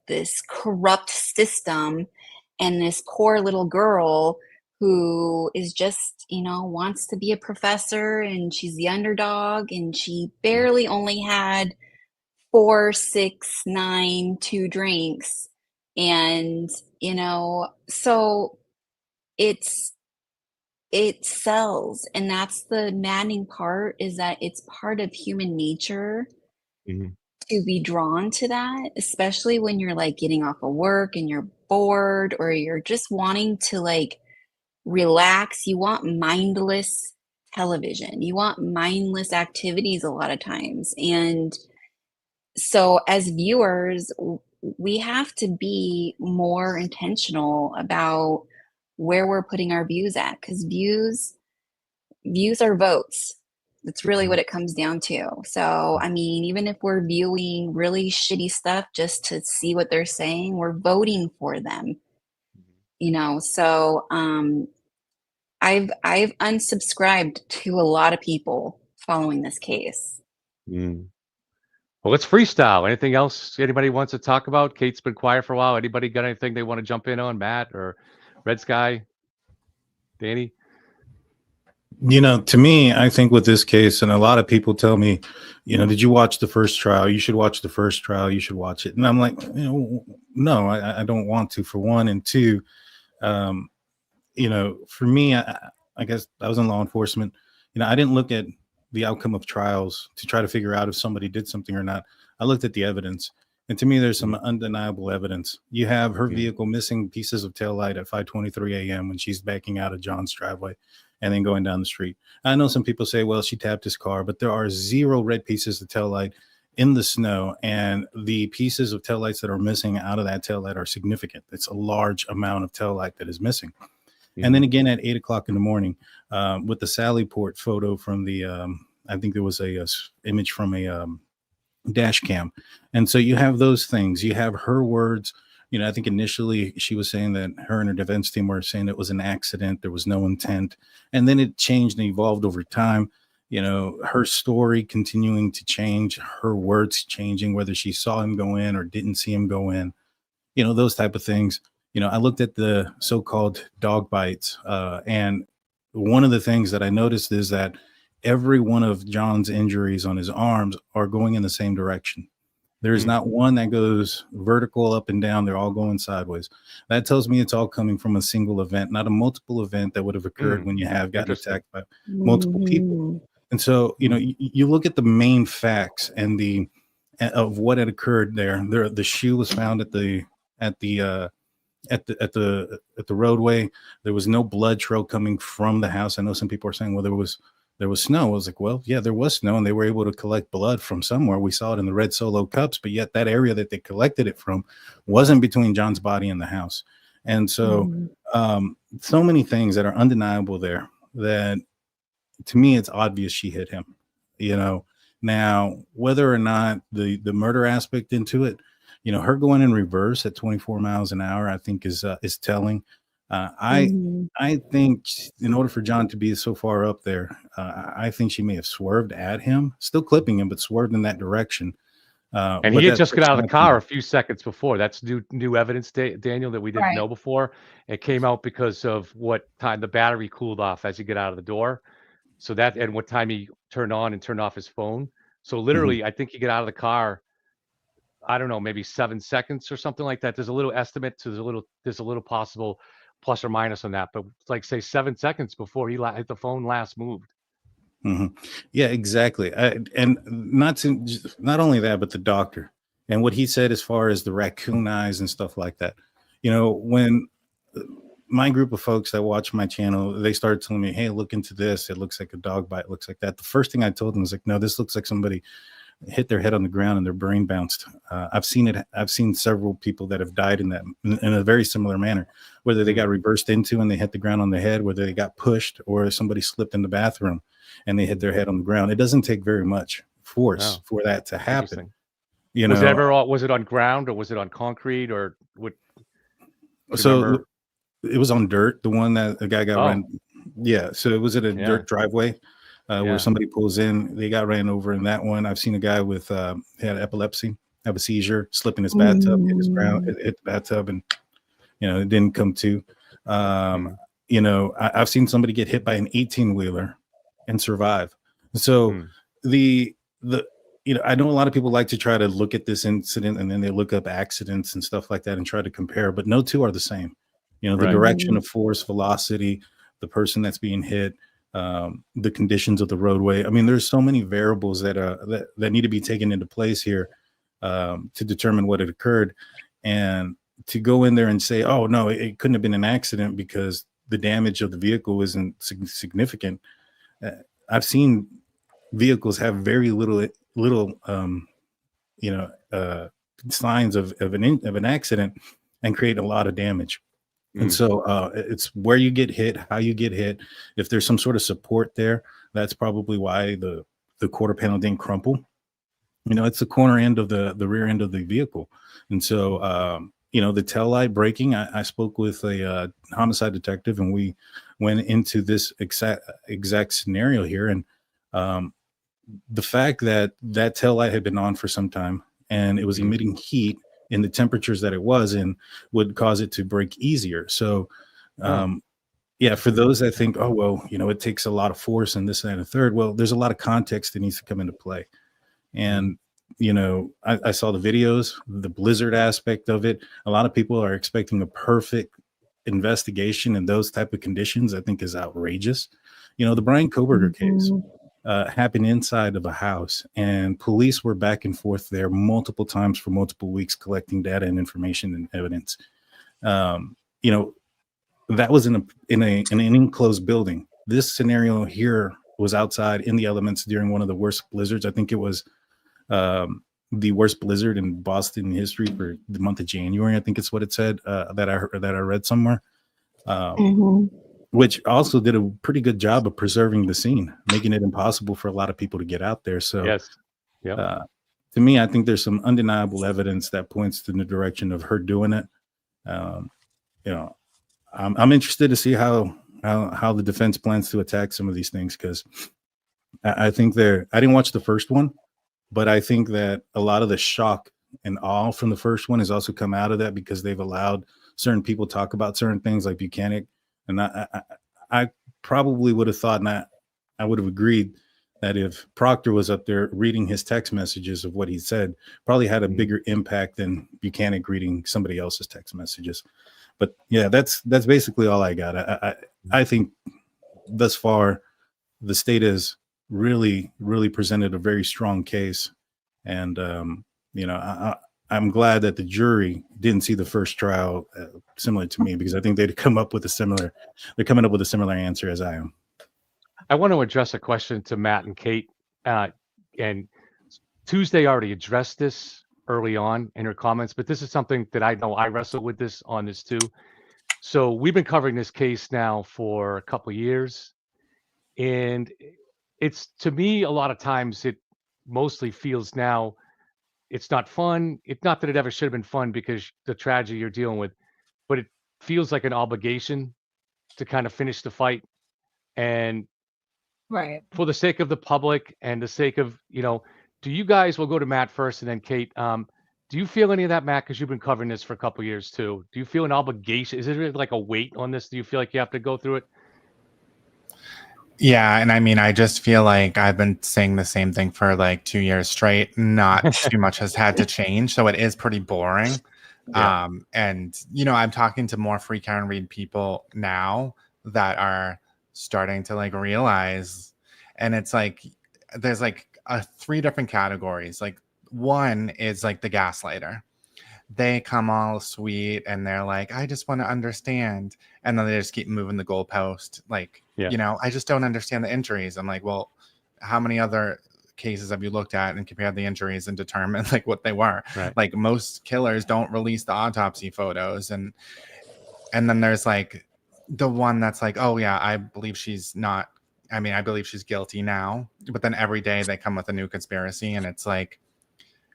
this corrupt system and this poor little girl who is just, wants to be a professor, and she's the underdog, and she barely only had 4, 6, 9, 2 drinks. And, so it sells. And that's the maddening part, is that it's part of human nature to be drawn to that, especially when you're like getting off of work and you're bored, or you're just wanting to like relax. You want mindless television. You want mindless activities a lot of times. And so as viewers, we have to be more intentional about where we're putting our views at, because views are votes. That's really what it comes down to. So, I mean, even if we're viewing really shitty stuff just to see what they're saying, we're voting for them. So I've unsubscribed to a lot of people following this case. Well, let's freestyle. Anything else anybody wants to talk about? Kate's been quiet for a while. Anybody got anything they want to jump in on? Matt or Red Sky? Danny? To me, I think with this case, and a lot of people tell me, did you watch the first trial? You should watch the first trial. You should watch it. And I'm like, no, I don't want to, for one. And two, for me, I guess I was in law enforcement. I didn't look at the outcome of trials to try to figure out if somebody did something or not. I looked at the evidence. And to me, there's some undeniable evidence. You have her vehicle missing pieces of taillight at 5:23 a.m. when she's backing out of John's driveway and then going down the street. I know some people say, well, she tapped his car, but there are 0 red pieces of taillight in the snow. And the pieces of taillights that are missing out of that taillight are significant. It's a large amount of taillight that is missing. And then again at 8 o'clock in the morning, with the Sally Port photo from the, I think there was a image from a dash cam. And so you have those things. You have her words. I think initially she was saying that her and her defense team were saying it was an accident. There was no intent. And then it changed and evolved over time. Her story continuing to change, her words changing, whether she saw him go in or didn't see him go in, those type of things. I looked at the so-called dog bites, and one of the things that I noticed is that every one of John's injuries on his arms are going in the same direction. There's not one that goes vertical up and down. They're all going sideways. That tells me it's all coming from a single event, not a multiple event that would have occurred when you have gotten attacked by multiple people. And so, you know, you look at the main facts and of what had occurred there. The shoe was found at the roadway. There was no blood trail coming from the house. I know some people are saying, well, there was snow. I was like, well, yeah, there was snow, and they were able to collect blood from somewhere. We saw it in the red Solo cups, but yet that area that they collected it from wasn't between John's body and the house. And so, so many things that are undeniable there that, to me, it's obvious she hit him. You know, now whether or not the murder aspect into it, you know, her going in reverse at 24 miles an hour, I think is telling. I think in order for John to be so far up there, I think she may have swerved at him, still clipping him, but swerved in that direction. And he had just got out of the car a few seconds before. That's new evidence, Daniel, that we didn't know before. It came out because of what time the battery cooled off as you get out of the door. So that, and what time he turned on and turned off his phone. So literally, I think you get out of the car, I don't know, maybe 7 seconds or something like that. There's a little estimate, so there's a little possible plus or minus on that, but like say 7 seconds before he hit the phone last moved. Yeah, exactly. And not only that, but the doctor and what he said as far as the raccoon eyes and stuff like that. You know, when my group of folks that watch my channel, they started telling me, hey, look into this. It looks like a dog bite. It looks like that. The first thing I told them was like, no, this looks like somebody hit their head on the ground and their brain bounced. I've seen it. I've seen several people that have died in a very similar manner, whether they got reversed into and they hit the ground on the head, whether they got pushed or somebody slipped in the bathroom and they hit their head on the ground. It doesn't take very much force for that to happen. You know, was it on ground or was it on concrete or what? So it was on dirt. The one that the guy got ran. Yeah. So it was at a dirt driveway. Where somebody pulls in, they got ran over in that one. I've seen a guy with had epilepsy, have a seizure, slip in his bathtub, hit the bathtub, and you know it didn't come to. You know, I've seen somebody get hit by an 18-wheeler and survive. So the you know, I know a lot of people like to try to look at this incident and then they look up accidents and stuff like that and try to compare, but no two are the same. You know, the direction of force, velocity, the person that's being hit. The conditions of the roadway. I mean, there's so many variables that need to be taken into place here to determine what had occurred, and to go in there and say, "Oh no, it couldn't have been an accident because the damage of the vehicle isn't significant." I've seen vehicles have very little signs of an accident and create a lot of damage. And so it's where you get hit, how you get hit. If there's some sort of support there, that's probably why the quarter panel didn't crumple. You know, it's the corner end of the rear end of the vehicle. And so, you know, the tail light braking, I spoke with a homicide detective and we went into this exact scenario here. And the fact that tail light had been on for some time and it was emitting heat in the temperatures that it was in would cause it to break easier. So, yeah, for those that think, oh, well, you know, it takes a lot of force and this, that, and a third. Well, there's a lot of context that needs to come into play. And, you know, I saw the videos, the blizzard aspect of it. A lot of people are expecting a perfect investigation in those type of conditions. I think is outrageous. You know, the Bryan Kohberger case happened inside of a house and police were back and forth there multiple times for multiple weeks collecting data and information and evidence. You know, that was in an enclosed building. This scenario here was outside in the elements during one of the worst blizzards. I think it was the worst blizzard in Boston history for the month of January. I think it's what it said that I read somewhere. Which also did a pretty good job of preserving the scene, making it impossible for a lot of people to get out there. So, to me, I think there's some undeniable evidence that points in the direction of her doing it. You know, I'm interested to see how the defense plans to attack some of these things because I think I didn't watch the first one, but I think that a lot of the shock and awe from the first one has also come out of that because they've allowed certain people talk about certain things like Buchanan. And I probably would have thought, and I would have agreed that if Proctor was up there reading his text messages of what he said, probably had a bigger impact than Buchanan reading somebody else's text messages. But yeah, that's basically all I got. I think thus far the state has really presented a very strong case, and I'm glad that the jury didn't see the first trial similar to me, because I think they'd come up with a similar. They're coming up with a similar answer as I am. I want to address a question to Matt and Kate. And Tuesday already addressed this early on in her comments, but this is something that I know I wrestle with this on this too. So we've been covering this case now for a couple of years, and it's, to me, a lot of times it mostly feels now it's not fun. It's not that it ever should have been fun because the tragedy you're dealing with, but it feels like an obligation to kind of finish the fight. And Right. for the sake of the public and the sake of, do you guys, we'll go to Matt first and then Kate, do you feel any of that, Matt? Because you've been covering this for a couple of years too. Do you feel an obligation? Is there really like a weight on this? Do you feel like you have to go through it? Yeah, and I mean, I just feel like I've been saying the same thing for like 2 years straight. Not too much has had to change, so it is pretty boring. Yeah. And I'm talking to more free Karen Read people now that are starting to like realize, and it's like there's like 3 different categories. Like, one is like the gaslighter. They come all sweet and they're like, I just want to understand. And then they just keep moving the goalpost. Like, I just don't understand the injuries. I'm like, well, how many other cases have you looked at and compared the injuries and determined like what they were? Right. Like, most killers don't release the autopsy photos. And then there's like the one that's like, oh yeah, I believe she's guilty now. But then every day they come with a new conspiracy, and it's like,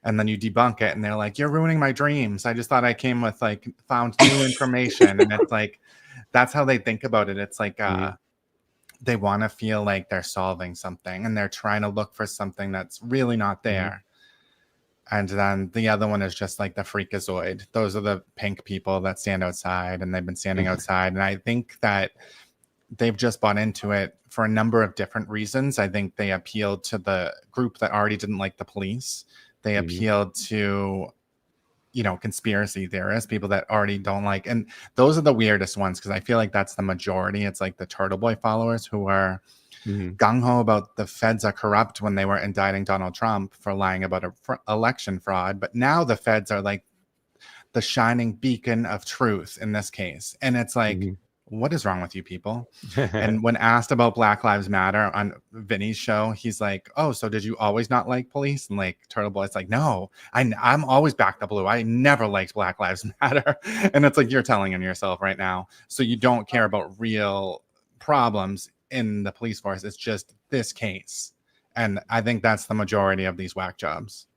and then you debunk it and they're like, you're ruining my dreams. I just thought I came with like found new information. And it's like, that's how they think about it. It's like, they want to feel like they're solving something, and they're trying to look for something that's really not there. And then the other one is just like the freakazoid. Those are the pink people that stand outside, and they've been standing outside. And I think that they've just bought into it for a number of different reasons. I think they appealed to the group that already didn't like the police. They appealed to, conspiracy theorists, people that already don't like, and those are the weirdest ones, because I feel like that's the majority. It's like the Turtle Boy followers who are gung-ho about the feds are corrupt when they were indicting Donald Trump for lying about election fraud. But now the feds are like the shining beacon of truth in this case. And it's like, what is wrong with you people? And when asked about Black Lives Matter on Vinny's show, he's like, oh, so did you always not like police? And like Turtle Boy's like, no, I'm always back the blue. I never liked Black Lives Matter. And it's like, you're telling him yourself right now. So you don't care about real problems in the police force. It's just this case. And I think that's the majority of these whack jobs.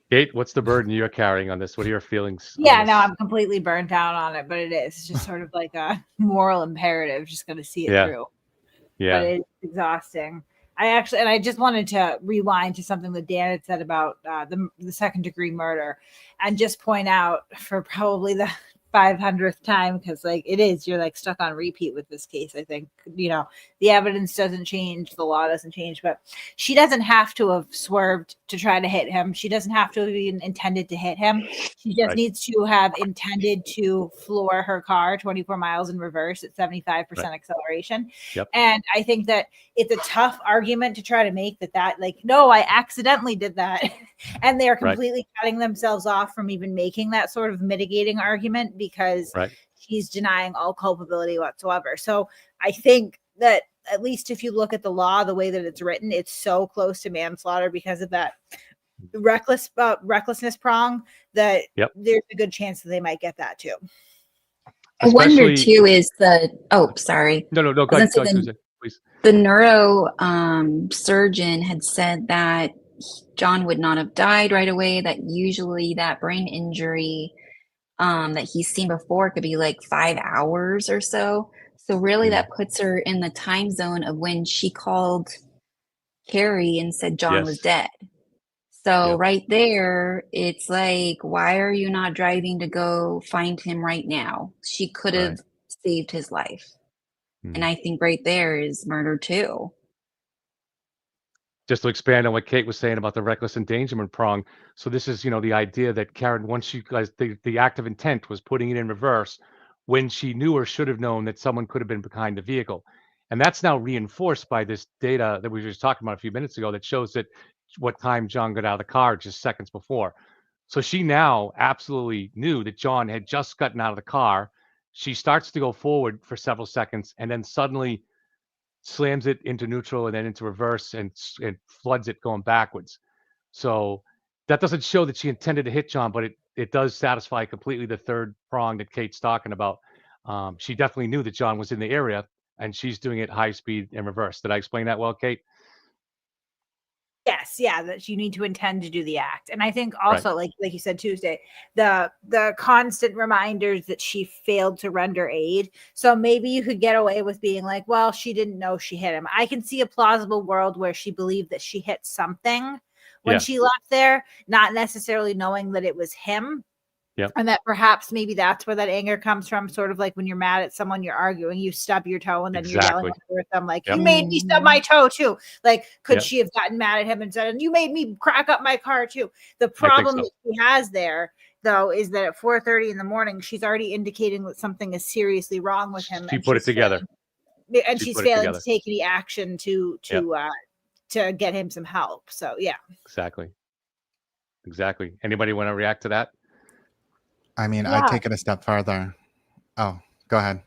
Kate, what's the burden you're carrying on this? What are your feelings? Yeah, no, I'm completely burnt out on it, but it's just sort of like a moral imperative, just going to see it through. Yeah. But it's exhausting. I just wanted to rewind to something that Dan had said about the second degree murder, and just point out for probably the 500th time, because like you're like stuck on repeat with this case. I think the evidence doesn't change, the law doesn't change, but she doesn't have to have swerved to try to hit him. She doesn't have to have even intended to hit him. She just needs to have intended to floor her car 24 miles in reverse at 75% acceleration. And I think that it's a tough argument to try to make that like, no, I accidentally did that. And they're completely cutting themselves off from even making that sort of mitigating argument, because she's denying all culpability whatsoever. So I think that at least if you look at the law, the way that it's written, it's so close to manslaughter because of that recklessness prong that there's a good chance that they might get that too. I wonder too is sorry. No, go ahead, Susan, please. The neuro surgeon had said that John would not have died right away, that usually that brain injury that he's seen before could be like 5 hours or so. So really that puts her in the time zone of when she called Carrie and said John was dead. So right there, it's like, why are you not driving to go find him right now? She could have saved his life. And I think right there is murder too. Just to expand on what Kate was saying about the reckless endangerment prong. So this is, the idea that Karen, once you guys, the act of intent was putting it in reverse when she knew or should have known that someone could have been behind the vehicle. And that's now reinforced by this data that we were just talking about a few minutes ago that shows that what time John got out of the car just seconds before. So she now absolutely knew that John had just gotten out of the car. She starts to go forward for several seconds and then suddenly slams it into neutral and then into reverse and floods it going backwards. So that doesn't show that she intended to hit John, but it does satisfy completely the third prong that Kate's talking about. She definitely knew that John was in the area and she's doing it high speed and reverse. Did I explain that well, Kate? Yes, yeah, that you need to intend to do the act. And I think also, like you said, Tuesday, the constant reminders that she failed to render aid. So maybe you could get away with being like, well, she didn't know she hit him. I can see a plausible world where she believed that she hit something when she left there, not necessarily knowing that it was him. Yep. And that perhaps maybe that's where that anger comes from. Sort of like when you're mad at someone, you're arguing, you stub your toe, and then you're yelling at them like, you made me stub my toe too. Like, could she have gotten mad at him and said, and you made me crack up my car too? The problem that she has there, though, is that at 4:30 in the morning, she's already indicating that something is seriously wrong with him. She put it together. And she's failing to take any action to get him some help. So, yeah. Exactly. Anybody want to react to that? I mean, I'd take it a step further. Oh, go ahead.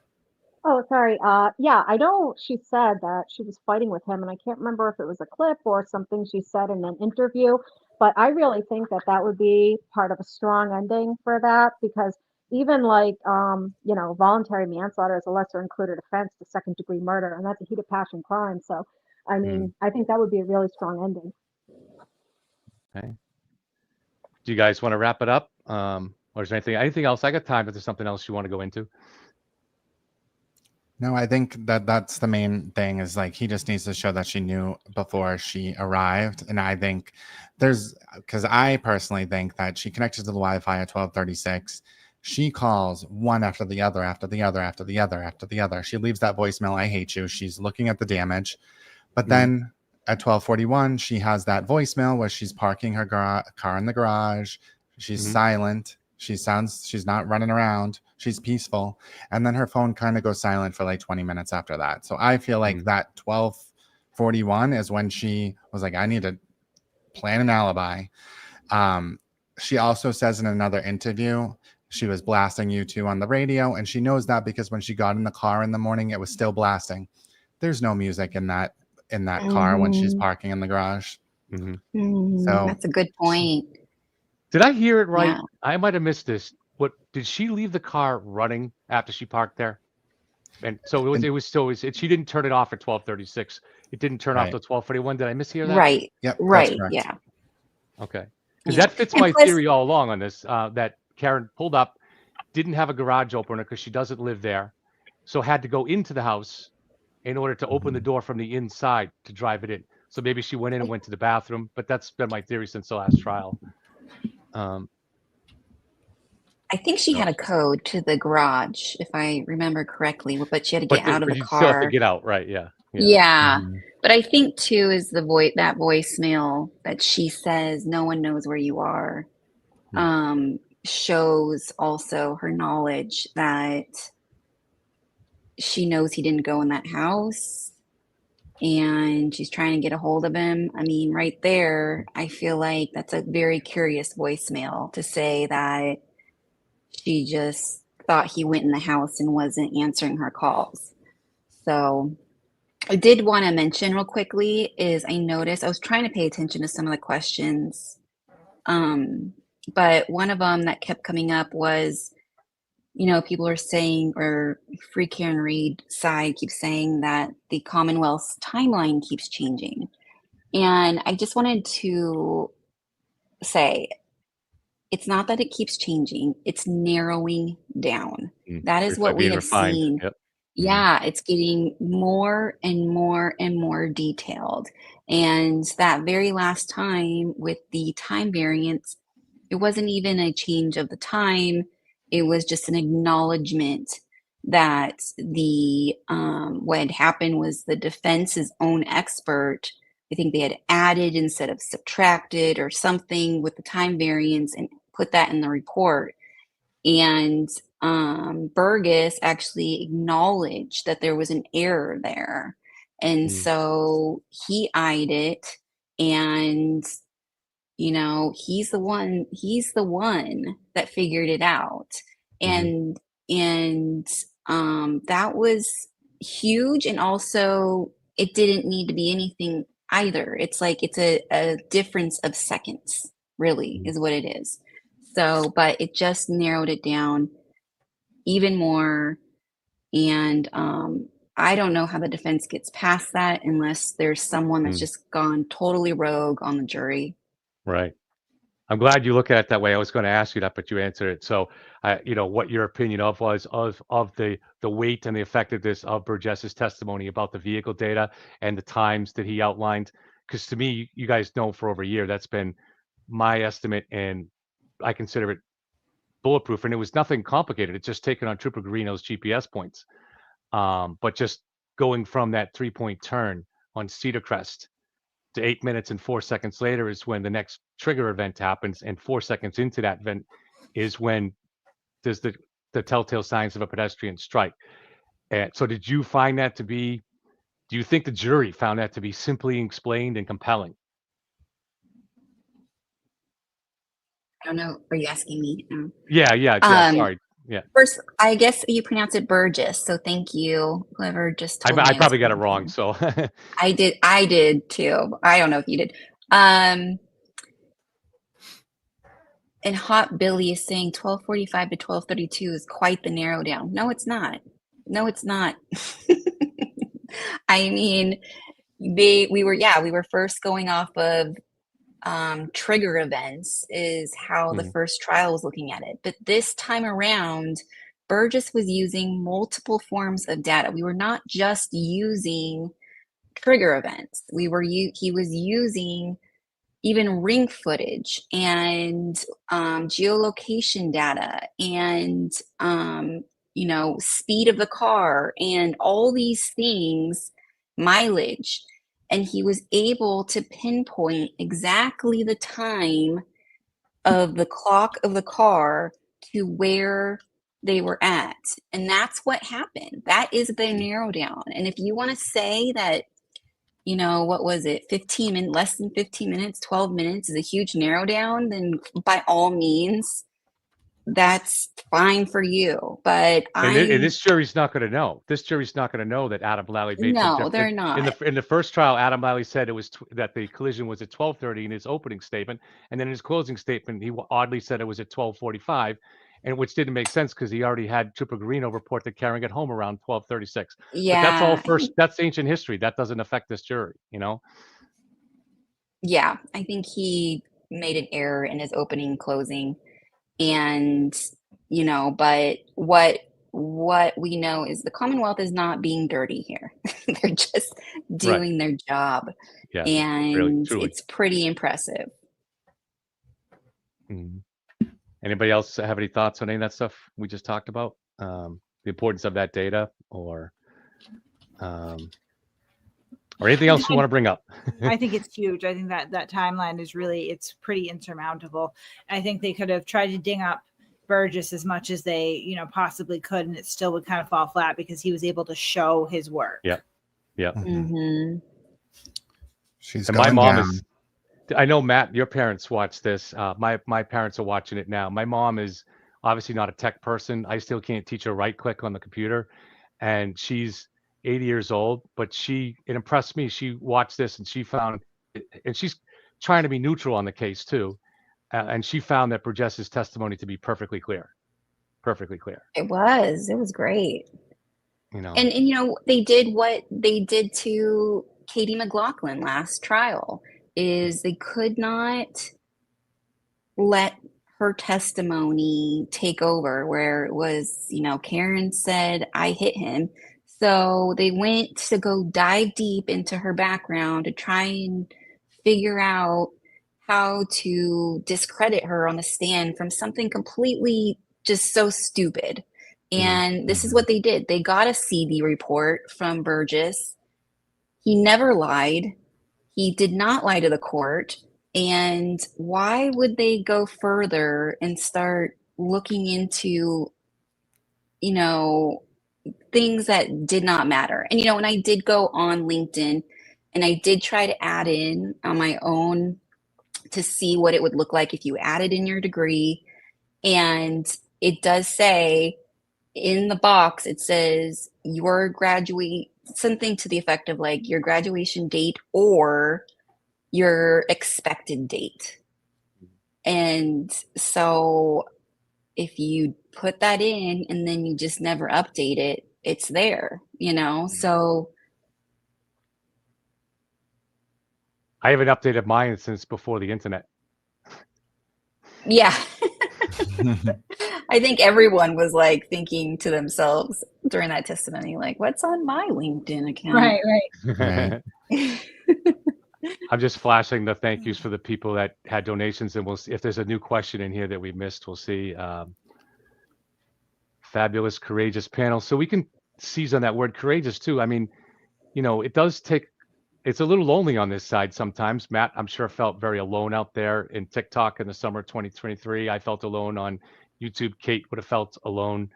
Oh, sorry. Yeah, I know she said that she was fighting with him, and I can't remember if it was a clip or something she said in an interview, but I really think that that would be part of a strong ending for that, because even like, voluntary manslaughter is a lesser included offense to second-degree murder, and that's a heat of passion crime. So, I mean, I think that would be a really strong ending. Okay. Do you guys want to wrap it up? Or is there anything else? I got time if there's something else you want to go into. No, I think that's the main thing is like he just needs to show that she knew before she arrived. And I think because I personally think that she connected to the Wi-Fi at 12:36. She calls one after the other, after the other, after the other, after the other. She leaves that voicemail, I hate you. She's looking at the damage. But then at 12:41, she has that voicemail where she's parking her car in the garage. She's silent. She's not running around. She's peaceful. And then her phone kind of goes silent for like 20 minutes after that. So I feel like that 12:41 is when she was like, I need to plan an alibi. She also says in another interview, she was blasting U2 on the radio. And she knows that because when she got in the car in the morning, it was still blasting. There's no music in that car when she's parking in the garage. So that's a good point. Did I hear it right? Yeah. I might have missed this. What did she leave the car running after she parked there? And so she didn't turn it off at 12:36. It didn't turn off till 12:41. Did I mishear that? Right. Yep. Right. Yeah. Okay. Because that fits my theory all along on this. That Karen pulled up, didn't have a garage opener because she doesn't live there, so had to go into the house in order to open the door from the inside to drive it in. So maybe she went in and went to the bathroom, but that's been my theory since the last trial. I think she had a code to the garage, if I remember correctly, but she had to get out of the car. Still have to get out, right? Yeah. Yeah. But I think too is that voicemail that she says, "No one knows where you are," shows also her knowledge that she knows he didn't go in that house, and she's trying to get a hold of him. I mean, right there, I feel like that's a very curious voicemail to say that she just thought he went in the house and wasn't answering her calls. So I did want to mention real quickly is I noticed I was trying to pay attention to some of the questions. But one of them that kept coming up was, people are saying, or Free Karen Reed side keeps saying that the Commonwealth's timeline keeps changing. And I just wanted to say, it's not that it keeps changing, it's narrowing down. That is what we have seen. Yep. Yeah, it's getting more and more and more detailed. And that very last time with the time variance, it wasn't even a change of the time. It was just an acknowledgement that the what had happened was the defense's own expert, I think they had added instead of subtracted or something with the time variance and put that in the report. And Burgess actually acknowledged that there was an error there. And so he eyed it, and he's the one that figured it out. And that was huge. And also it didn't need to be anything either. It's like it's a difference of seconds, really, is what it is. So, but it just narrowed it down even more. And I don't know how the defense gets past that unless there's someone that's just gone totally rogue on the jury. Right. I'm glad you look at it that way. I was going to ask you that, but you answered it. So, what your opinion was of the weight and the effectiveness of Burgess's testimony about the vehicle data and the times that he outlined. Because to me, you guys know for over a year that's been my estimate, and I consider it bulletproof. And it was nothing complicated. It's just taking on Trooper Garino's GPS points, but just going from that 3-point turn on Cedar Crest to 8 minutes and 4 seconds later is when the next trigger event happens, and 4 seconds into that event is when there's the telltale signs of a pedestrian strike. And so did you find that to be, do you think the jury found that to be simply explained and compelling? I don't know. Are you asking me? No. Yeah, sorry. Yeah. First, I guess you pronounce it Burgess, so thank you, whoever just told me. I probably got it wrong, so. I did too. I don't know if you did. And Hot Billy is saying 12:45 to 12:32 is quite the narrow down. No, it's not. I mean, we were first going off of trigger events is how the first trial was looking at it. But this time around, Burgess was using multiple forms of data. We were not just using trigger events. He was using even ring footage and geolocation data and speed of the car and all these things, mileage. And he was able to pinpoint exactly the time of the clock of the car to where they were at. And that's what happened. That is the narrow down. And if you want to say that, what was it, less than 15 minutes, 12 minutes is a huge narrow down, then by all means, that's fine for you. But and this jury's not going to know. This jury's not going to know that Adam Lally made some difference. They're not. In the first trial, Adam Lally said it was that the collision was at 12:30 in his opening statement, and then in his closing statement, he oddly said it was at 12:45, and which didn't make sense because he already had Trooper Garino report that carrying it home around 12:36. Yeah, but that's ancient history. That doesn't affect this jury, Yeah, I think he made an error in his opening closing. And, but what we know is the Commonwealth is not being dirty here. They're just doing their job. Yeah, and really, it's pretty impressive. Anybody else have any thoughts on any of that stuff we just talked about? The importance of that data or anything else you want to bring up? I think it's huge. I think that timeline is it's pretty insurmountable. I think they could have tried to ding up Burgess as much as they, possibly could, and it still would kind of fall flat because he was able to show his work. Yeah. Mm-hmm. She's my mom is. I know, Matt, your parents watch this. My parents are watching it now. My mom is obviously not a tech person. I still can't teach her right click on the computer, and she's 80 years old, but it impressed me. She watched this and she found, and she's trying to be neutral on the case too. And she found that Burgess's testimony to be perfectly clear. It was great. And they did what they did to Katie McLaughlin last trial is they could not let her testimony take over where it was, Karen said, I hit him. So they went to go dive deep into her background to try and figure out how to discredit her on the stand from something completely just so stupid. And this is what they did. They got a CD report from Burgess. He never lied. He did not lie to the court. And why would they go further and start looking into, you know, things that did not matter? And, you know, when I did go on LinkedIn and I did try to add in on my own to see what it would look like if you added in your degree. And it does say in the box, it says your graduate, something to the effect of like your graduation date or your expected date. And so if you put that in and then you just never update it, it's there, you know? So I haven't updated mine since before the internet. yeah. I think everyone was like thinking to themselves during that testimony, like, what's on my LinkedIn account? Right. I'm just flashing the thank yous for the people that had donations, and we'll see if there's a new question in here that we missed. We'll see. Fabulous, courageous panel. So we can seize on that word courageous too. I mean, you know, it does take, it's a little lonely on this side sometimes. Matt, I'm sure, felt very alone out there in TikTok in the summer of 2023. I felt alone on YouTube. Kate would have felt alone.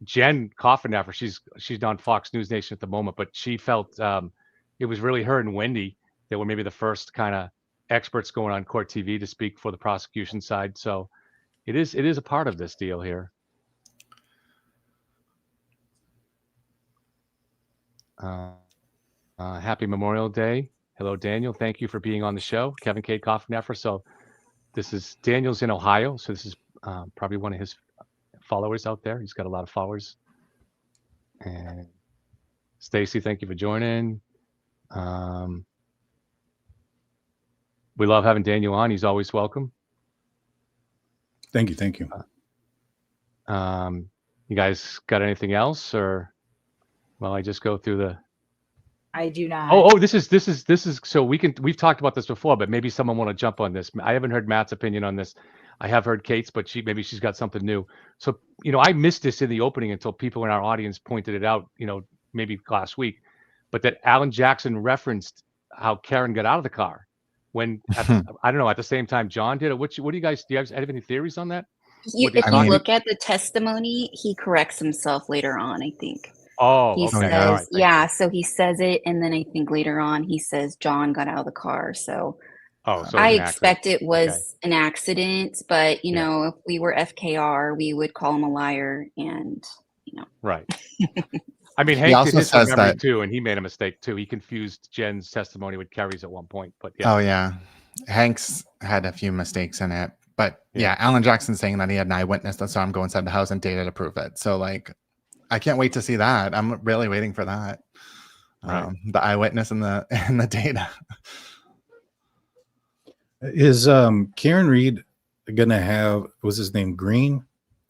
Jen Coffenaffer, she's on Fox News Nation at the moment, but she felt it was really her and Wendy that were maybe the first kind of experts going on court TV to speak for the prosecution side. So it is a part of this deal here. Happy Memorial Day. Hello, Daniel. Thank you for being on the show. Kevin K. Coffenaffer. So this is Daniel's in Ohio. So this is probably one of his followers out there. He's got a lot of followers. And Stacy, thank you for joining. We love having Daniel on. He's always welcome. Thank you. Thank you. You guys got anything else, or well, I just go through the. I do not. Oh, this is so we've talked about this before, but maybe someone want to jump on this. I haven't heard Matt's opinion on this. I have heard Kate's, but maybe she's got something new. So, you know, I missed this in the opening until people in our audience pointed it out, you know, maybe last week, but that Alan Jackson referenced how Karen got out of the car when I don't know, at the same time John did it. What do you guys have any theories on that? If you look at the testimony, he corrects himself later on, I think. Oh, he okay. says, Right, yeah. So he says it, and then I think later on he says John got out of the car. So, I expect it was an accident, but you know, if we were FKR, we would call him a liar, and you know, right. I mean, Hank did his memory too, and he made a mistake too. He confused Jen's testimony with Kerry's at one point, but yeah. Oh yeah, Hank's had a few mistakes in it, but yeah, Alan Jackson saying that he had an eyewitness that saw him go inside the house and data to prove it. So like, I can't wait to see that. I'm really waiting for that. Right. The eyewitness and the data. Is Karen Reed gonna have, what's his name, Green?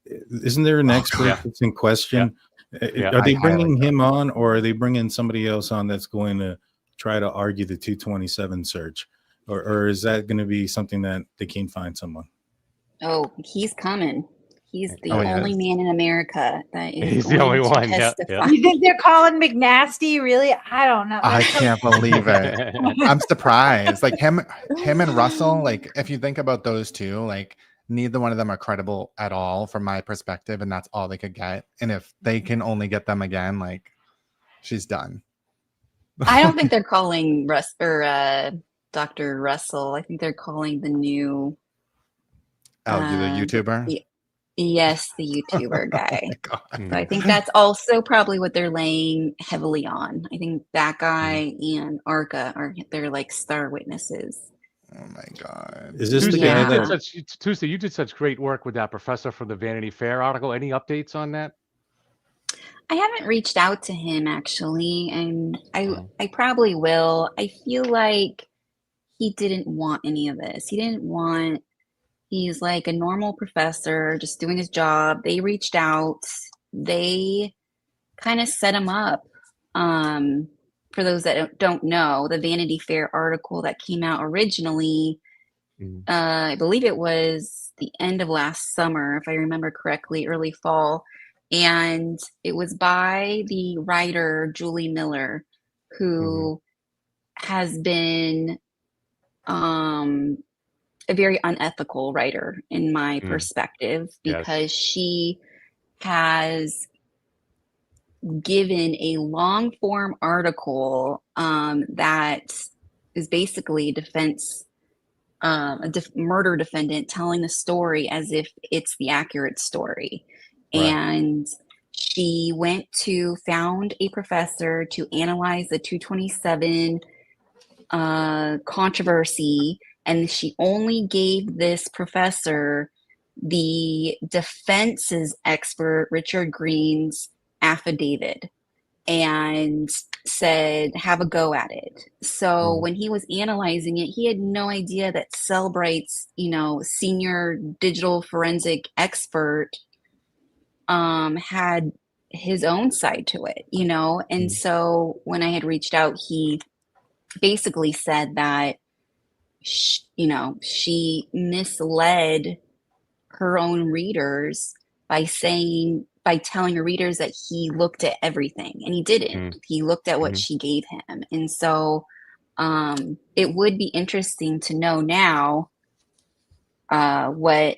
Isn't there an expert that's in question? Are they bringing him on, or are they bringing somebody else on that's going to try to argue the 227 search, or is that going to be something that they can't find someone? Oh, he's coming. He's the only man in America that is. He's the only one. Yeah. You think they're calling McNasty? Really? I don't know. I can't believe it. I'm surprised. Like him and Russell. Like if you think about those two, like neither one of them are credible at all from my perspective, and that's all they could get. And if they can only get them again, like she's done. I don't think they're calling Dr. Russell. I think they're calling the new. Oh, the YouTuber. Yes, the YouTuber guy. So I think that's also probably what they're laying heavily on. I think that guy and Arca they're like star witnesses. Oh my God. Is this the guy that Tuesday, you did such great work with that professor from the Vanity Fair article. Any updates on that? I haven't reached out to him actually, and I probably will. I feel like he didn't want any of this. He's like a normal professor, just doing his job. They reached out. They kind of set him up. For those that don't know, the Vanity Fair article that came out originally, I believe it was the end of last summer, if I remember correctly, early fall. And it was by the writer Julie Miller, who has been a very unethical writer in my perspective, because she has given a long form article that is basically murder defendant telling the story as if it's the accurate story. And she found a professor to analyze the 227 controversy, and she only gave this professor the defense's expert Richard Green's affidavit and said, have a go at it. So when he was analyzing it, he had no idea that Cellbright's, senior digital forensic expert had his own side to it, and so when I had reached out, he basically said that she misled her own readers by telling her readers that he looked at everything, and he didn't. He looked at what she gave him. And so it would be interesting to know now what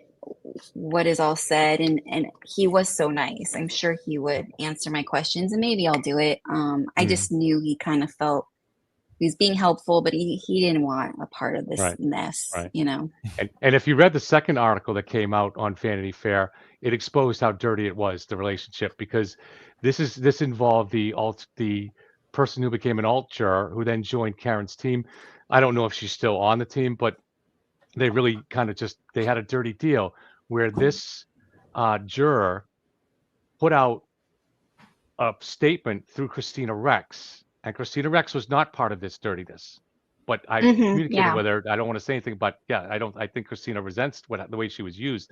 is all said, and he was so nice. I'm sure he would answer my questions, and maybe I'll do it. I just knew he kind of felt he was being helpful, but he didn't want a part of this mess, And if you read the second article that came out on Vanity Fair, it exposed how dirty it was, the relationship, because this involved the person who became an alt juror who then joined Karen's team. I don't know if she's still on the team, but they really kind of they had a dirty deal where this juror put out a statement through Christina Rex, and Christina Rex was not part of this dirtiness. But I communicated with her. I don't want to say anything, but I think Christina resents the way she was used.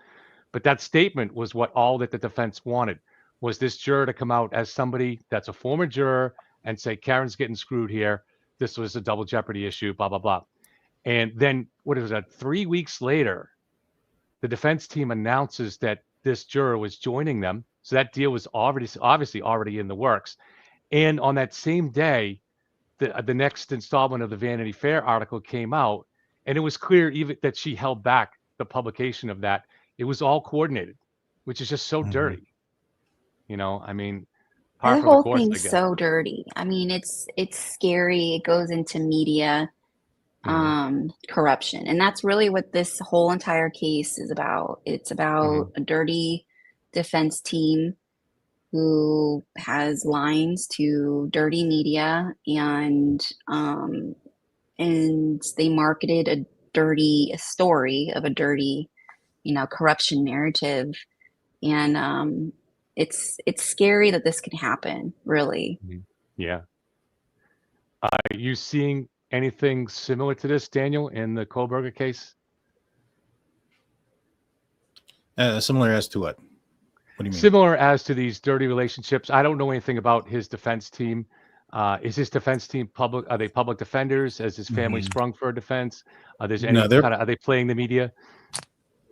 But that statement was what all that the defense wanted, was this juror to come out as somebody that's a former juror and say, Karen's getting screwed here. This was a double jeopardy issue, blah, blah, blah. And then 3 weeks later, the defense team announces that this juror was joining them. So that deal was obviously already in the works. And on that same day, the next installment of the Vanity Fair article came out, and it was clear even that she held back the publication of that. It was all coordinated, which is just so dirty. I mean, the whole thing's so dirty. I mean, it's scary. It goes into media corruption, and that's really what this whole entire case is about. It's about a dirty defense team who has lines to dirty media, and they marketed a dirty story of a dirty, corruption narrative, and it's scary that this can happen, really. Yeah. Are you seeing anything similar to this, Daniel, in the Kohberger case? Similar as to what? What do you mean? Similar as to these dirty relationships. I don't know anything about his defense team. Is his defense team public? Are they public defenders? Has his family sprung for a defense? Are they playing the media?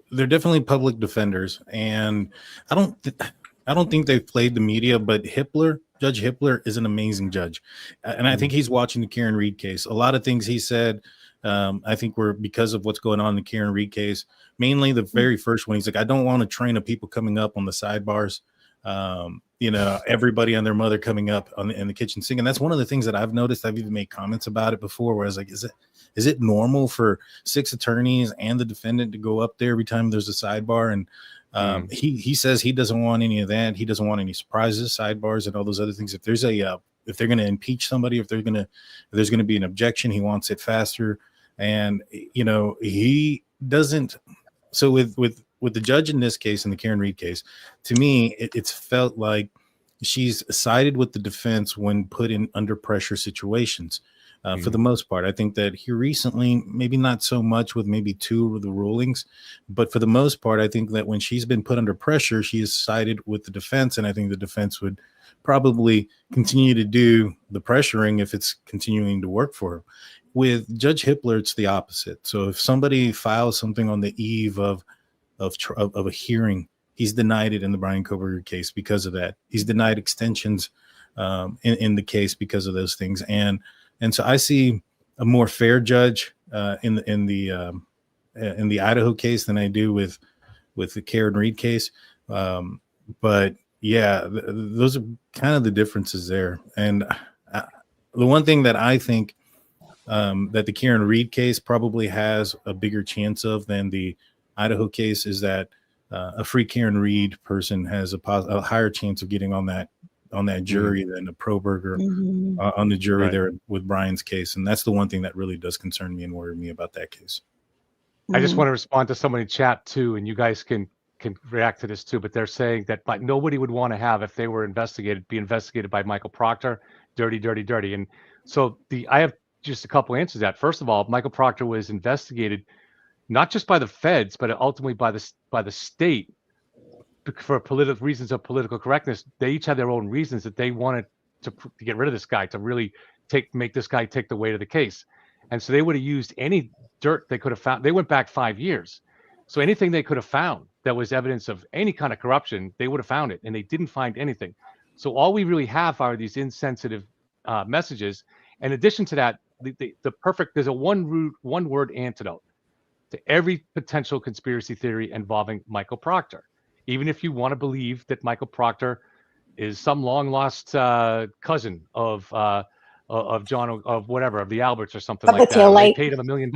They're definitely public defenders, and I don't think they've played the media. But Judge Hippler is an amazing judge, and I think he's watching the Karen Reed case. A lot of things he said, I think were because of what's going on in the Karen Reed case. Mainly the very first one, he's like, I don't want a train of people coming up on the sidebars. Everybody and their mother coming up in the kitchen sink. And that's one of the things that I've noticed. I've even made comments about it before, where I was like, is it normal for 6 attorneys and the defendant to go up there every time there's a sidebar? And he says he doesn't want any of that. He doesn't want any surprises, sidebars, and all those other things. If there's if they're going to impeach somebody, if there's going to be an objection, he wants it faster. And he doesn't. So with the judge in this case, in the Karen Reed case, to me, it's felt like she's sided with the defense when put in under pressure situations. For the most part, I think that here recently, maybe not so much with maybe 2 of the rulings, but for the most part, I think that when she's been put under pressure, she has sided with the defense. And I think the defense would probably continue to do the pressuring if it's continuing to work for her. With Judge Hippler, it's the opposite. So if somebody files something on the eve of a hearing, he's denied it in the Bryan Kohberger case because of that. He's denied extensions in the case because of those things. And so I see a more fair judge in the Idaho case than I do with the Karen Reed case. But yeah, those are kind of the differences there. And the one thing that I think that the Karen Reed case probably has a bigger chance of than the Idaho case is that a free Karen Reed person has a higher chance of getting on that jury than a pro-burger on the jury there with Bryan's case. And that's the one thing that really does concern me and worry me about that case. I just want to respond to someone in chat too, and you guys can react to this too, but they're saying that nobody would want to have, if they were be investigated by Michael Proctor, dirty. And so I have just a couple answers to that. First of all, Michael Proctor was investigated not just by the feds, but ultimately by the state for political reasons of political correctness. They each had their own reasons that they wanted to get rid of this guy, to really make this guy take the weight of the case. And so they would have used any dirt they could have found. They went back 5 years. So anything they could have found that was evidence of any kind of corruption, they would have found it, and they didn't find anything. So all we really have are these insensitive messages. In addition to that, there's a one word antidote to every potential conspiracy theory involving Michael Proctor. Even if you want to believe that Michael Proctor is some long lost cousin of John, of whatever, of the Alberts or something like that. They paid him $1 million.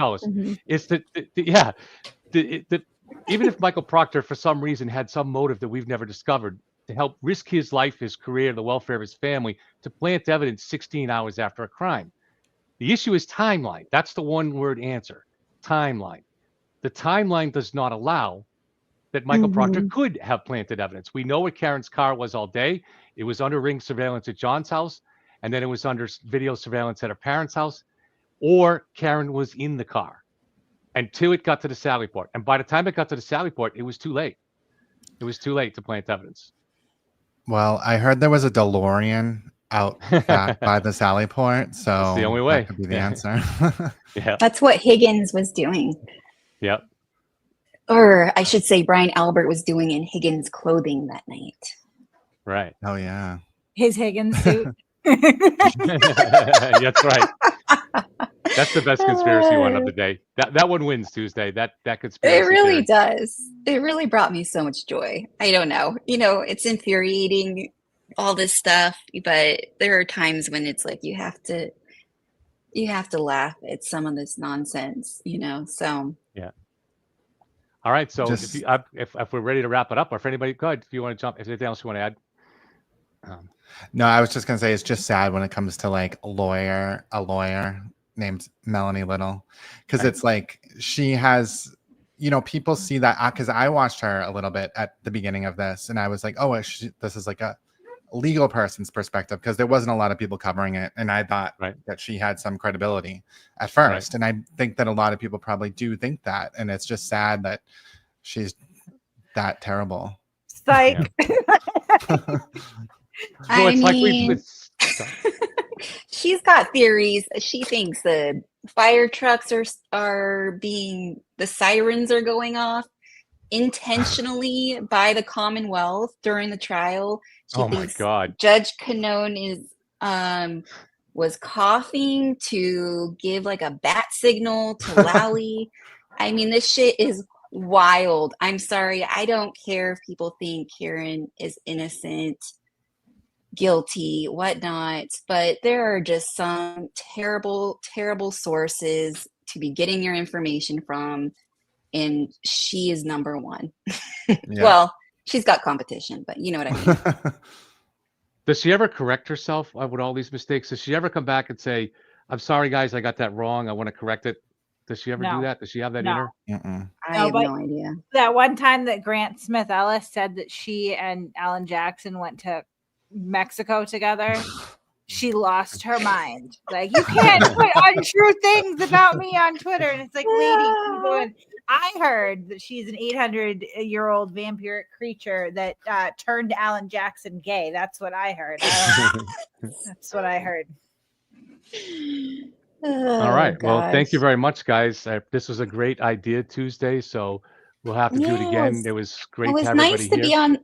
It's even if Michael Proctor for some reason had some motive that we've never discovered to help risk his life, his career, the welfare of his family, to plant evidence 16 hours after a crime. The issue is timeline. That's the one word answer. Timeline. The timeline does not allow that Michael Proctor could have planted evidence. We know what Karen's car was all day. It was under ring surveillance at John's house, and then it was under video surveillance at her parents' house, or Karen was in the car until it got to the Sally Port. And by the time it got to the Sally Port, it was too late. It was too late to plant evidence. Well, I heard there was a DeLorean out back by the Sally Port, so that's the only way. That could be the answer. Yeah, that's what Higgins was doing. Yep. Or I should say Brian Albert was doing in Higgins' clothing that night. Right. Oh, yeah. His Higgins suit. That's right. That's the best conspiracy one of the day. That one wins Tuesday. That conspiracy. It really theory. does. It really brought me so much joy. I don't know. It's infuriating, all this stuff, but there are times when it's like you have to laugh at some of this nonsense, so yeah. All right, so if we're ready to wrap it up, or if anybody could, if you want to jump, if anything else you want to add. No, I was just gonna say it's just sad when it comes to like a lawyer named Melanie Little, because it's like she has, people see that, because I watched her a little bit at the beginning of this, and I was like, oh, this is like a legal person's perspective, because there wasn't a lot of people covering it, and I thought that she had some credibility at first, and I think that a lot of people probably do think that, and it's just sad that she's that terrible. Psych. She's got theories. She thinks the fire trucks the sirens are going off intentionally by the Commonwealth during the trial. She thinks my God. Judge Canone was coughing to give like a bat signal to Lally. I mean, this shit is wild. I'm sorry. I don't care if people think Karen is innocent, guilty, whatnot, but there are just some terrible, terrible sources to be getting your information from, and she is number one. Yeah. Well, she's got competition, but you know what I mean. Does she ever correct herself with all these mistakes? Does she ever come back and say, I'm sorry, guys, I got that wrong, I want to correct it? Does she ever do that? Does she have that in her? I have no idea. That one time that Grant Smith Ellis said that she and Alan Jackson went to Mexico together, she lost her mind. Like, you can't put untrue things about me on Twitter. And it's like, lady, I heard that she's an 800-year-old vampiric creature that turned Alan Jackson gay. That's what I heard. That's what I heard. All right. Well, thank you very much, guys. This was a great idea Tuesday. So We'll have to do it again. Yes. It was It great to was have nice everybody to here. be on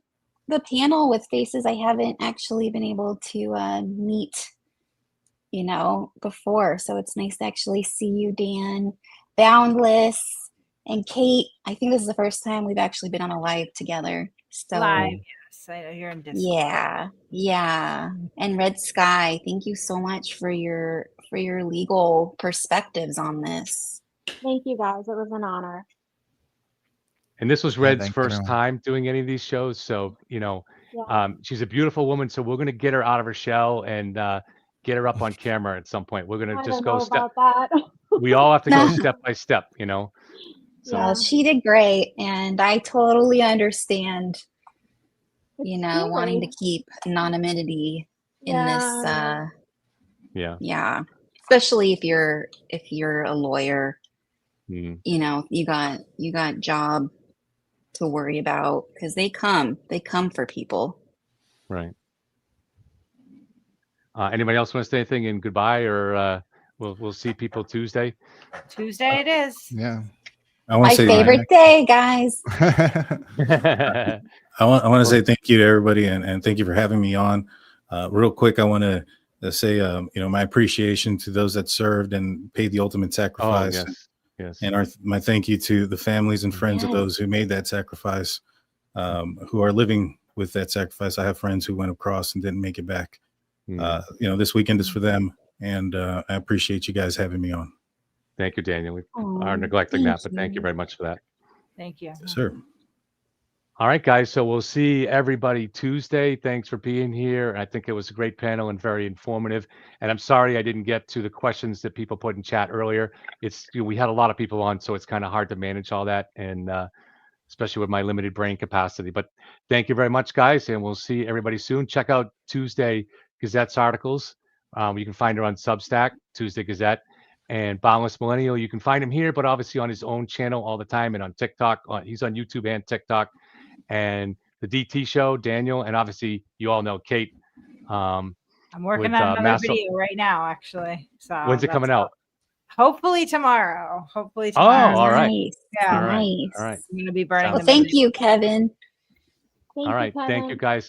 the panel with faces I haven't actually been able to meet, before. So it's nice to actually see you, Dan, Boundless, and Kate. I think this is the first time we've actually been on a live together. So Live, yes. I know you're in Discord. yeah. And Red Sky, thank you so much for your legal perspectives on this. Thank you guys. It was an honor. And this was Yeah, Red's thanks, first everyone. time doing any of these shows. So, Yeah. she's a beautiful woman. So we're going to get her out of her shell and get her up on camera at some point. We're going to I just don't know go step. about that. We all have to go step by step, So Yeah. She did great, and I totally understand, It's wanting to scary. keep anonymity in this. yeah. Especially if you're a lawyer, Mm, you got job to worry about because they come for people. right. Anybody else want to say anything and goodbye, or we'll see people Tuesday? Tuesday it is. Yeah. I want My to say favorite day, guys. I want to say thank you to everybody and thank you for having me on. Real quick, I want to say my appreciation to those that served and paid the ultimate sacrifice. Yes. And my thank you to the families and friends of Yes. those who made that sacrifice, who are living with that sacrifice. I have friends who went across and didn't make it back. This weekend is for them, and I appreciate you guys having me on. Thank you, Daniel. We Aw, are neglecting thank that, but thank you you. very much for that. Thank you. Yes, sir. All right, guys. So we'll see everybody Tuesday. Thanks for being here. I think it was a great panel and very informative. And I'm sorry I didn't get to the questions that people put in chat earlier. We had a lot of people on, so it's kind of hard to manage all that, and especially with my limited brain capacity. But thank you very much, guys, and we'll see everybody soon. Check out Tuesday Gazette's articles. You can find her on Substack, Tuesday Gazette. And Boundless Millennial, you can find him here, but obviously on his own channel all the time and on TikTok. He's on YouTube and TikTok. And the DT show, Daniel, and obviously you all know Kate. I'm working with, on another Mass- video right now, actually. So When's it coming out? Hopefully tomorrow. Oh, all right. Nice. Yeah. All right. Nice. All right. I'm gonna be burning Well, the thank midnight. you, Kevin. All right. Thank you, guys.